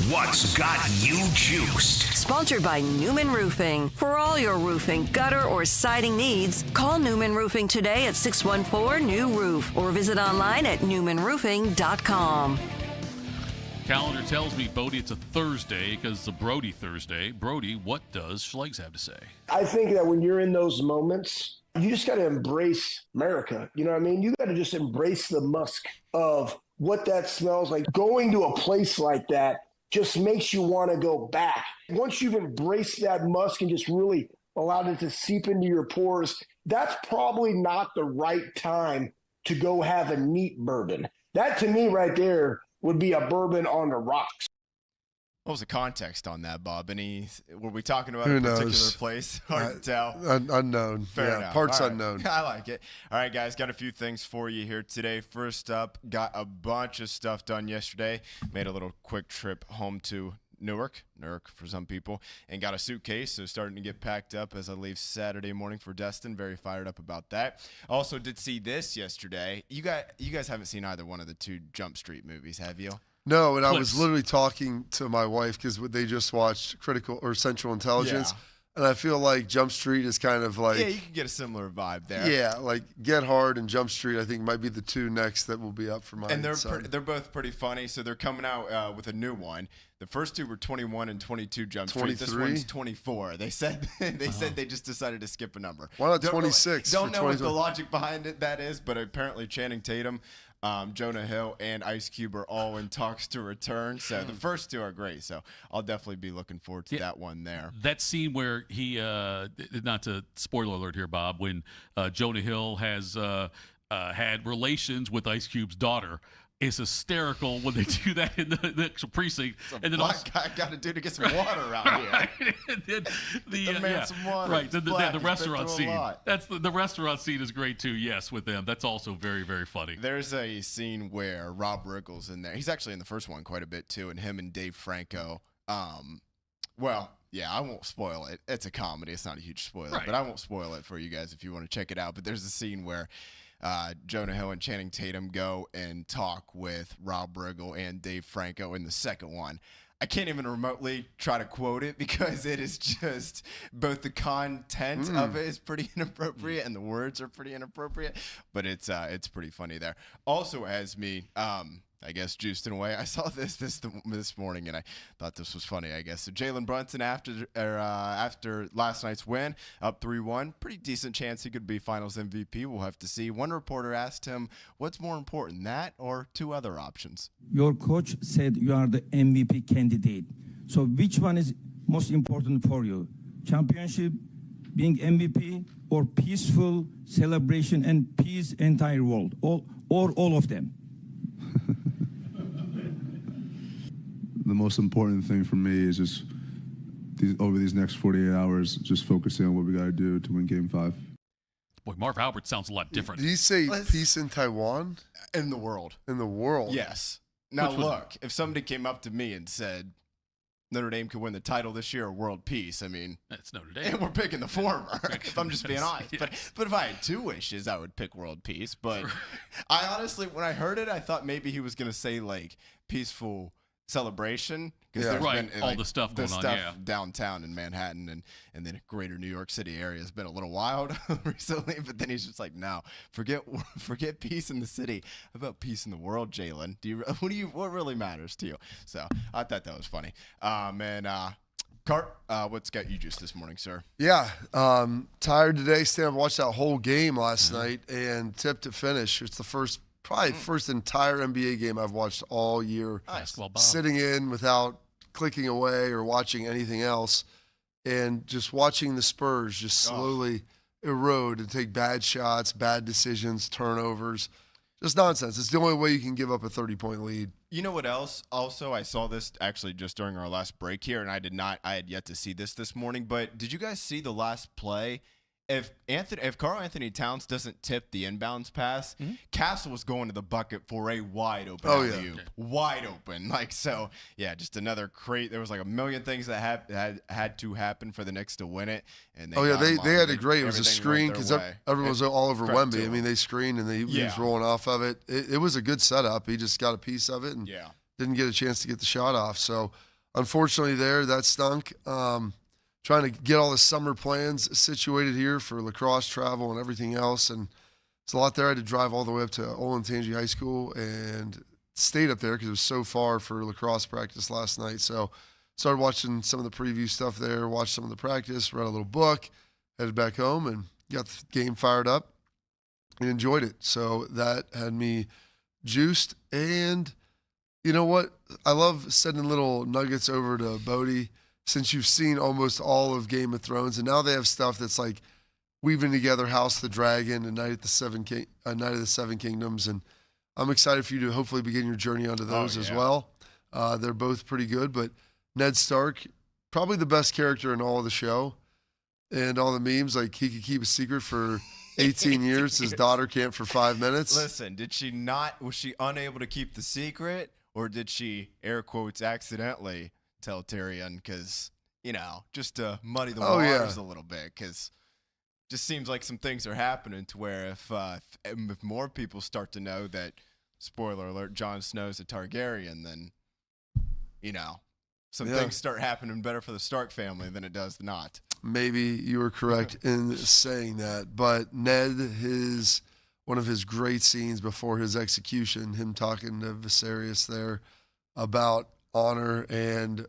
What's got you juiced? Sponsored by Newman Roofing. For all your roofing, gutter, or siding needs, call Newman Roofing today at 614-NEW-ROOF or visit online at newmanroofing.com. Calendar tells me, Bodie, it's a Thursday because it's a Brody Thursday. Brody, what does Schlegs have to say? I think that when you're in those moments, you just got to embrace America. You know what I mean? You got to just embrace the musk of what that smells like. Going to a place like that just makes you want to go back. Once you've embraced that musk and just really allowed it to seep into your pores, that's probably not the right time to go have a neat bourbon. That, to me, right there, would be a bourbon on the rocks. What was the context on that, Bob? Were we talking about Who a particular knows? place? Hard to tell. Unknown. Fair enough. Parts All right. unknown. I like it. All right, guys, got a few things for you here today. First up, got a bunch of stuff done yesterday. Made a little quick trip home to Newark for some people, and got a suitcase, so starting to get packed up as I leave Saturday morning for Destin. Very fired up about that. Also did see this yesterday. You guys haven't seen either one of the two Jump Street movies, have you? No, and I was literally talking to my wife because they just watched Central Intelligence, and I feel like Jump Street is kind of like... Yeah, you can get a similar vibe there. Yeah, like Get Hard and Jump Street, I think, might be the two next that will be up for mine. And they're both pretty funny, so they're coming out with a new one. The first two were 21 and 22 Jump Street. 23? This one's 24. They said they just decided to skip a number. Why not 26? Don't know what the logic behind that is, but apparently Channing Tatum, Jonah Hill, and Ice Cube are all in talks to return. So the first two are great. So I'll definitely be looking forward to that one there. That scene where he, not to spoiler alert here, Bob, when Jonah Hill has had relations with Ice Cube's daughter, is hysterical when they do that in the actual precinct. And then black guy got to do to get some water around here. And then the man some water. Right, the restaurant scene. That's the restaurant scene is great too. Yes, with them, that's also very, very funny. There's a scene where Rob Riggle's in there. He's actually in the first one quite a bit too, and him and Dave Franco. Well, yeah, I won't spoil it. It's a comedy. It's not a huge spoiler, but I won't spoil it for you guys if you want to check it out. But there's a scene where Jonah Hill and Channing Tatum go and talk with Rob Riggle and Dave Franco in the second one. I can't even remotely try to quote it because it is just both the content of it is pretty inappropriate and the words are pretty inappropriate, but it's pretty funny there. Also, as me, I guess juiced in a way, I saw this morning and I thought this was funny. I guess so. Jalen Brunson after last night's win, up 3-1, pretty decent chance he could be Finals MVP. We'll have to see. One reporter asked him, "What's more important, that or two other options?" Your coach said you are the MVP candidate. So which one is most important for you? Championship, being MVP, or peaceful celebration and peace entire world, all of them? The most important thing for me is just over these next 48 hours, just focusing on what we got to do to win Game 5. Boy, Marv Albert sounds a lot different. Did he say peace in Taiwan? In the world. In the world? Yes. Now, look, if somebody came up to me and said, Notre Dame could win the title this year or world peace, I mean, it's Notre Dame. And we're picking the former, if I'm just being honest. Yes. But if I had two wishes, I would pick world peace. But I honestly, when I heard it, I thought maybe he was going to say, like, peaceful celebration. Because there's been all like, the stuff going on, downtown in Manhattan and then greater New York City area has been a little wild recently. But then he's just like, no, forget peace in the city. How about peace in the world, Jalen? What really matters to you? So I thought that was funny. Cart, what's got you juiced this morning, sir? Yeah, tired today. Stan watched that whole game last night and tip to finish. It's the first entire NBA game I've watched all year. Basketball Bob. Sitting in without clicking away or watching anything else, and just watching the Spurs just slowly erode and take bad shots, bad decisions, turnovers. Just nonsense. It's the only way you can give up a 30-point lead. You know what else? Also, I saw this actually just during our last break here, and I had yet to see this morning, but did you guys see the last play? If Karl Anthony Towns doesn't tip the inbounds pass, Castle was going to the bucket for a wide open alley-oop. Wide open. Just another crate. There was like a million things that had to happen for the Knicks to win it. And they had it great. It was a screen because everyone was all over Wemby. I mean, they screened and he was rolling off of it. It was a good setup. He just got a piece of it and didn't get a chance to get the shot off. So, unfortunately, that stunk. Trying to get all the summer plans situated here for lacrosse travel and everything else. And it's a lot there. I had to drive all the way up to Olentangy High School and stayed up there because it was so far for lacrosse practice last night. So started watching some of the preview stuff there, watched some of the practice, read a little book, headed back home and got the game fired up and enjoyed it. So that had me juiced. And you know what? I love sending little nuggets over to Bodie, since you've seen almost all of Game of Thrones, and now they have stuff that's like weaving together House of the Dragon and Night of the Seven Kingdoms, and I'm excited for you to hopefully begin your journey onto those as well. They're both pretty good, but Ned Stark, probably the best character in all of the show, and all the memes, like he could keep a secret for 18 years, his daughter can't for 5 minutes. Listen, was she unable to keep the secret, or did she, air quotes, accidentally tell Tyrion? Because, just to muddy the waters a little bit, because just seems like some things are happening to where if more people start to know that, spoiler alert, Jon Snow's a Targaryen, then, some things start happening better for the Stark family than it does not. Maybe you were correct in saying that, but Ned, one of his great scenes before his execution, him talking to Viserys there about honor and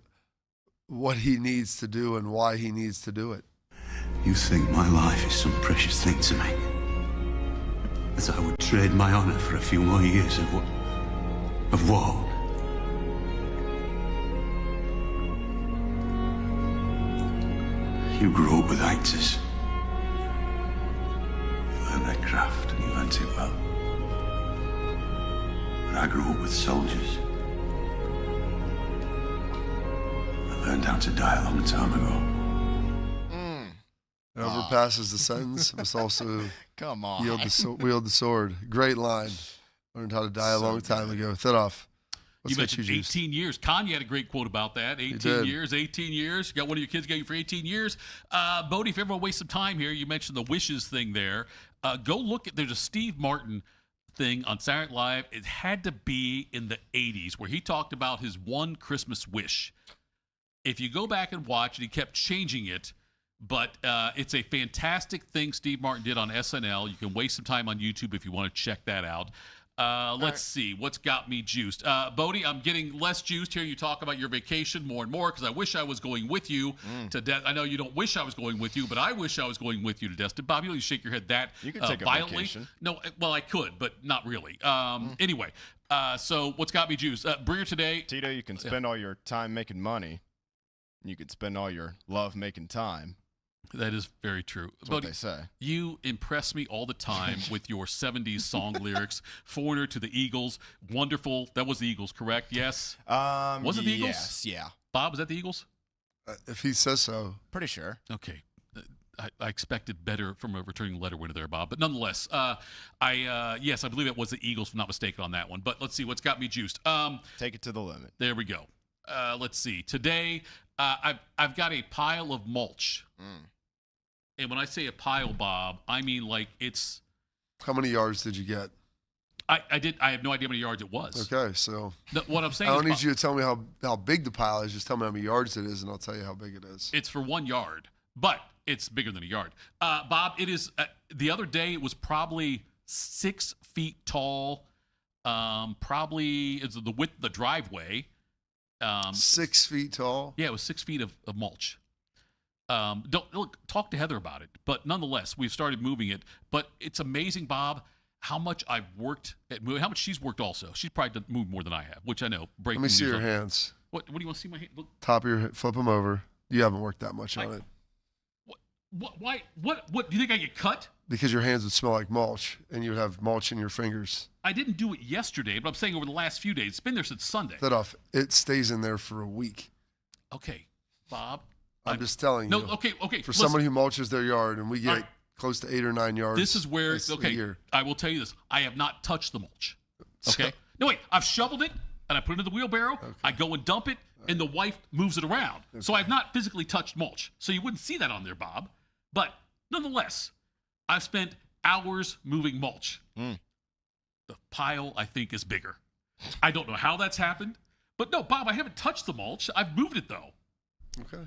what he needs to do and why he needs to do it. You think my life is some precious thing to me? That I would trade my honor for a few more years of war? You grew up with actors. You learned their craft and you learned it well. But I grew up with soldiers. Learned how to die a long time ago. Whoever passes the sentence must also come on wield the sword. Great line. Learned how to die a long time ago. Thitoff. You mentioned 18 years. Kanye had a great quote about that. 18 years. You got one of your kids got you for 18 years. Bodie, if you ever waste some time here, you mentioned the wishes thing there. Go look at, there's a Steve Martin thing on Saturday Night Live. It had to be in the 80s where he talked about his one Christmas wish. If you go back and watch it, he kept changing it, but it's a fantastic thing Steve Martin did on SNL. You can waste some time on YouTube if you want to check that out. Let's see. What's got me juiced? Bodie, I'm getting less juiced here. You talk about your vacation more and more because I wish I was going with you to death. I know you don't wish I was going with you, but I wish I was going with you to Destin. Bob, you don't shake your head that you can take violently. A vacation. No, well, I could, but not really. Anyway, so what's got me juiced? Breer today. Tito, you can spend all your time making money. You could spend all your love making time. That is very true. That's what they say. You impress me all the time with your 70s song lyrics. Foreigner to the Eagles. Wonderful. That was the Eagles, correct? Yes? Was it the Eagles? Yes, yeah. Bob, was that the Eagles? If he says so. Pretty sure. Okay. I expected better from a returning letter winner there, Bob. But nonetheless, yes, I believe it was the Eagles, if I'm not mistaken on that one. But let's see. What's got me juiced? Take it to the limit. There we go. Let's see. Today, I've got a pile of mulch. And when I say a pile, Bob, I mean like it's. How many yards did you get? I have no idea how many yards it was. Okay, so. What I'm saying I is. don't need you to tell me how big the pile is. Just tell me how many yards it is, and I'll tell you how big it is. It's for 1 yard, but it's bigger than a yard. Bob, it is. The other day, it was probably 6 feet tall. Probably it's the width of the driveway. 6 feet tall? Yeah, it was 6 feet of mulch. Talk to Heather about it. But nonetheless, we've started moving it. But it's amazing, Bob, how much I've worked at moving. How much she's worked also. She's probably moved more than I have, which I know. Let me see your hands. What do you want to see my hand? Look. Top of your head. Flip them over. You haven't worked that much on it. Why? What? Do you think I get cut? Because your hands would smell like mulch, and you would have mulch in your fingers. I didn't do it yesterday, but I'm saying over the last few days. It's been there since Sunday. Thitoff, it stays in there for a week. Okay, Bob. I'm just telling you. No, okay. For somebody who mulches their yard, and we get close to 8 or 9 yards. This is where, I will tell you this. I have not touched the mulch. Okay? No, wait. I've shoveled it, and I put it in the wheelbarrow. Okay. I go and dump it, and the wife moves it around. Okay. So I've not physically touched mulch. So you wouldn't see that on there, Bob. But nonetheless, I've spent hours moving mulch. The pile, I think, is bigger. I don't know how that's happened. But no, Bob, I haven't touched the mulch. I've moved it, though. Okay.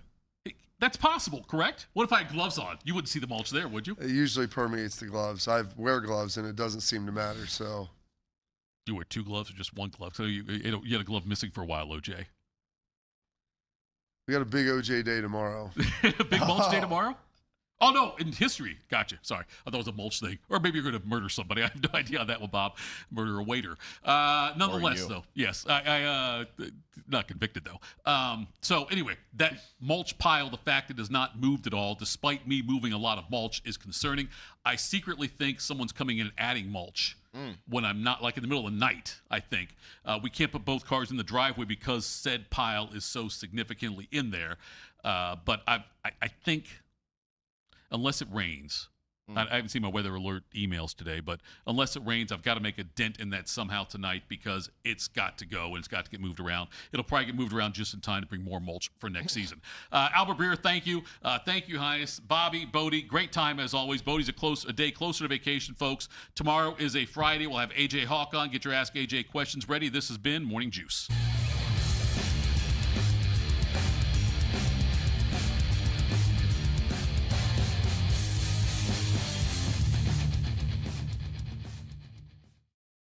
That's possible, correct? What if I had gloves on? You wouldn't see the mulch there, would you? It usually permeates the gloves. I wear gloves, and it doesn't seem to matter, so. You wear 2 gloves or just 1 glove? So you had a glove missing for a while, OJ. We got a big OJ day tomorrow. Big mulch day tomorrow? Oh, no, in history. Gotcha. Sorry. I thought it was a mulch thing. Or maybe you're going to murder somebody. I have no idea on that one, Bob. Murder a waiter. Nonetheless, though. Yes. I not convicted, though. So, anyway, that mulch pile, the fact it has not moved at all, despite me moving a lot of mulch, is concerning. I secretly think someone's coming in and adding mulch when I'm not, like in the middle of the night, I think. We can't put both cars in the driveway because said pile is so significantly in there. But I think... Unless it rains. I haven't seen my weather alert emails today, but unless it rains, I've got to make a dent in that somehow tonight because it's got to go and it's got to get moved around. It'll probably get moved around just in time to bring more mulch for next season. Albert Breer, thank you. Thank you, Highness. Bobby, Bodie, great time as always. Bodie's a day closer to vacation, folks. Tomorrow is a Friday. We'll have AJ Hawk on. Get your Ask AJ questions ready. This has been Morning Juice.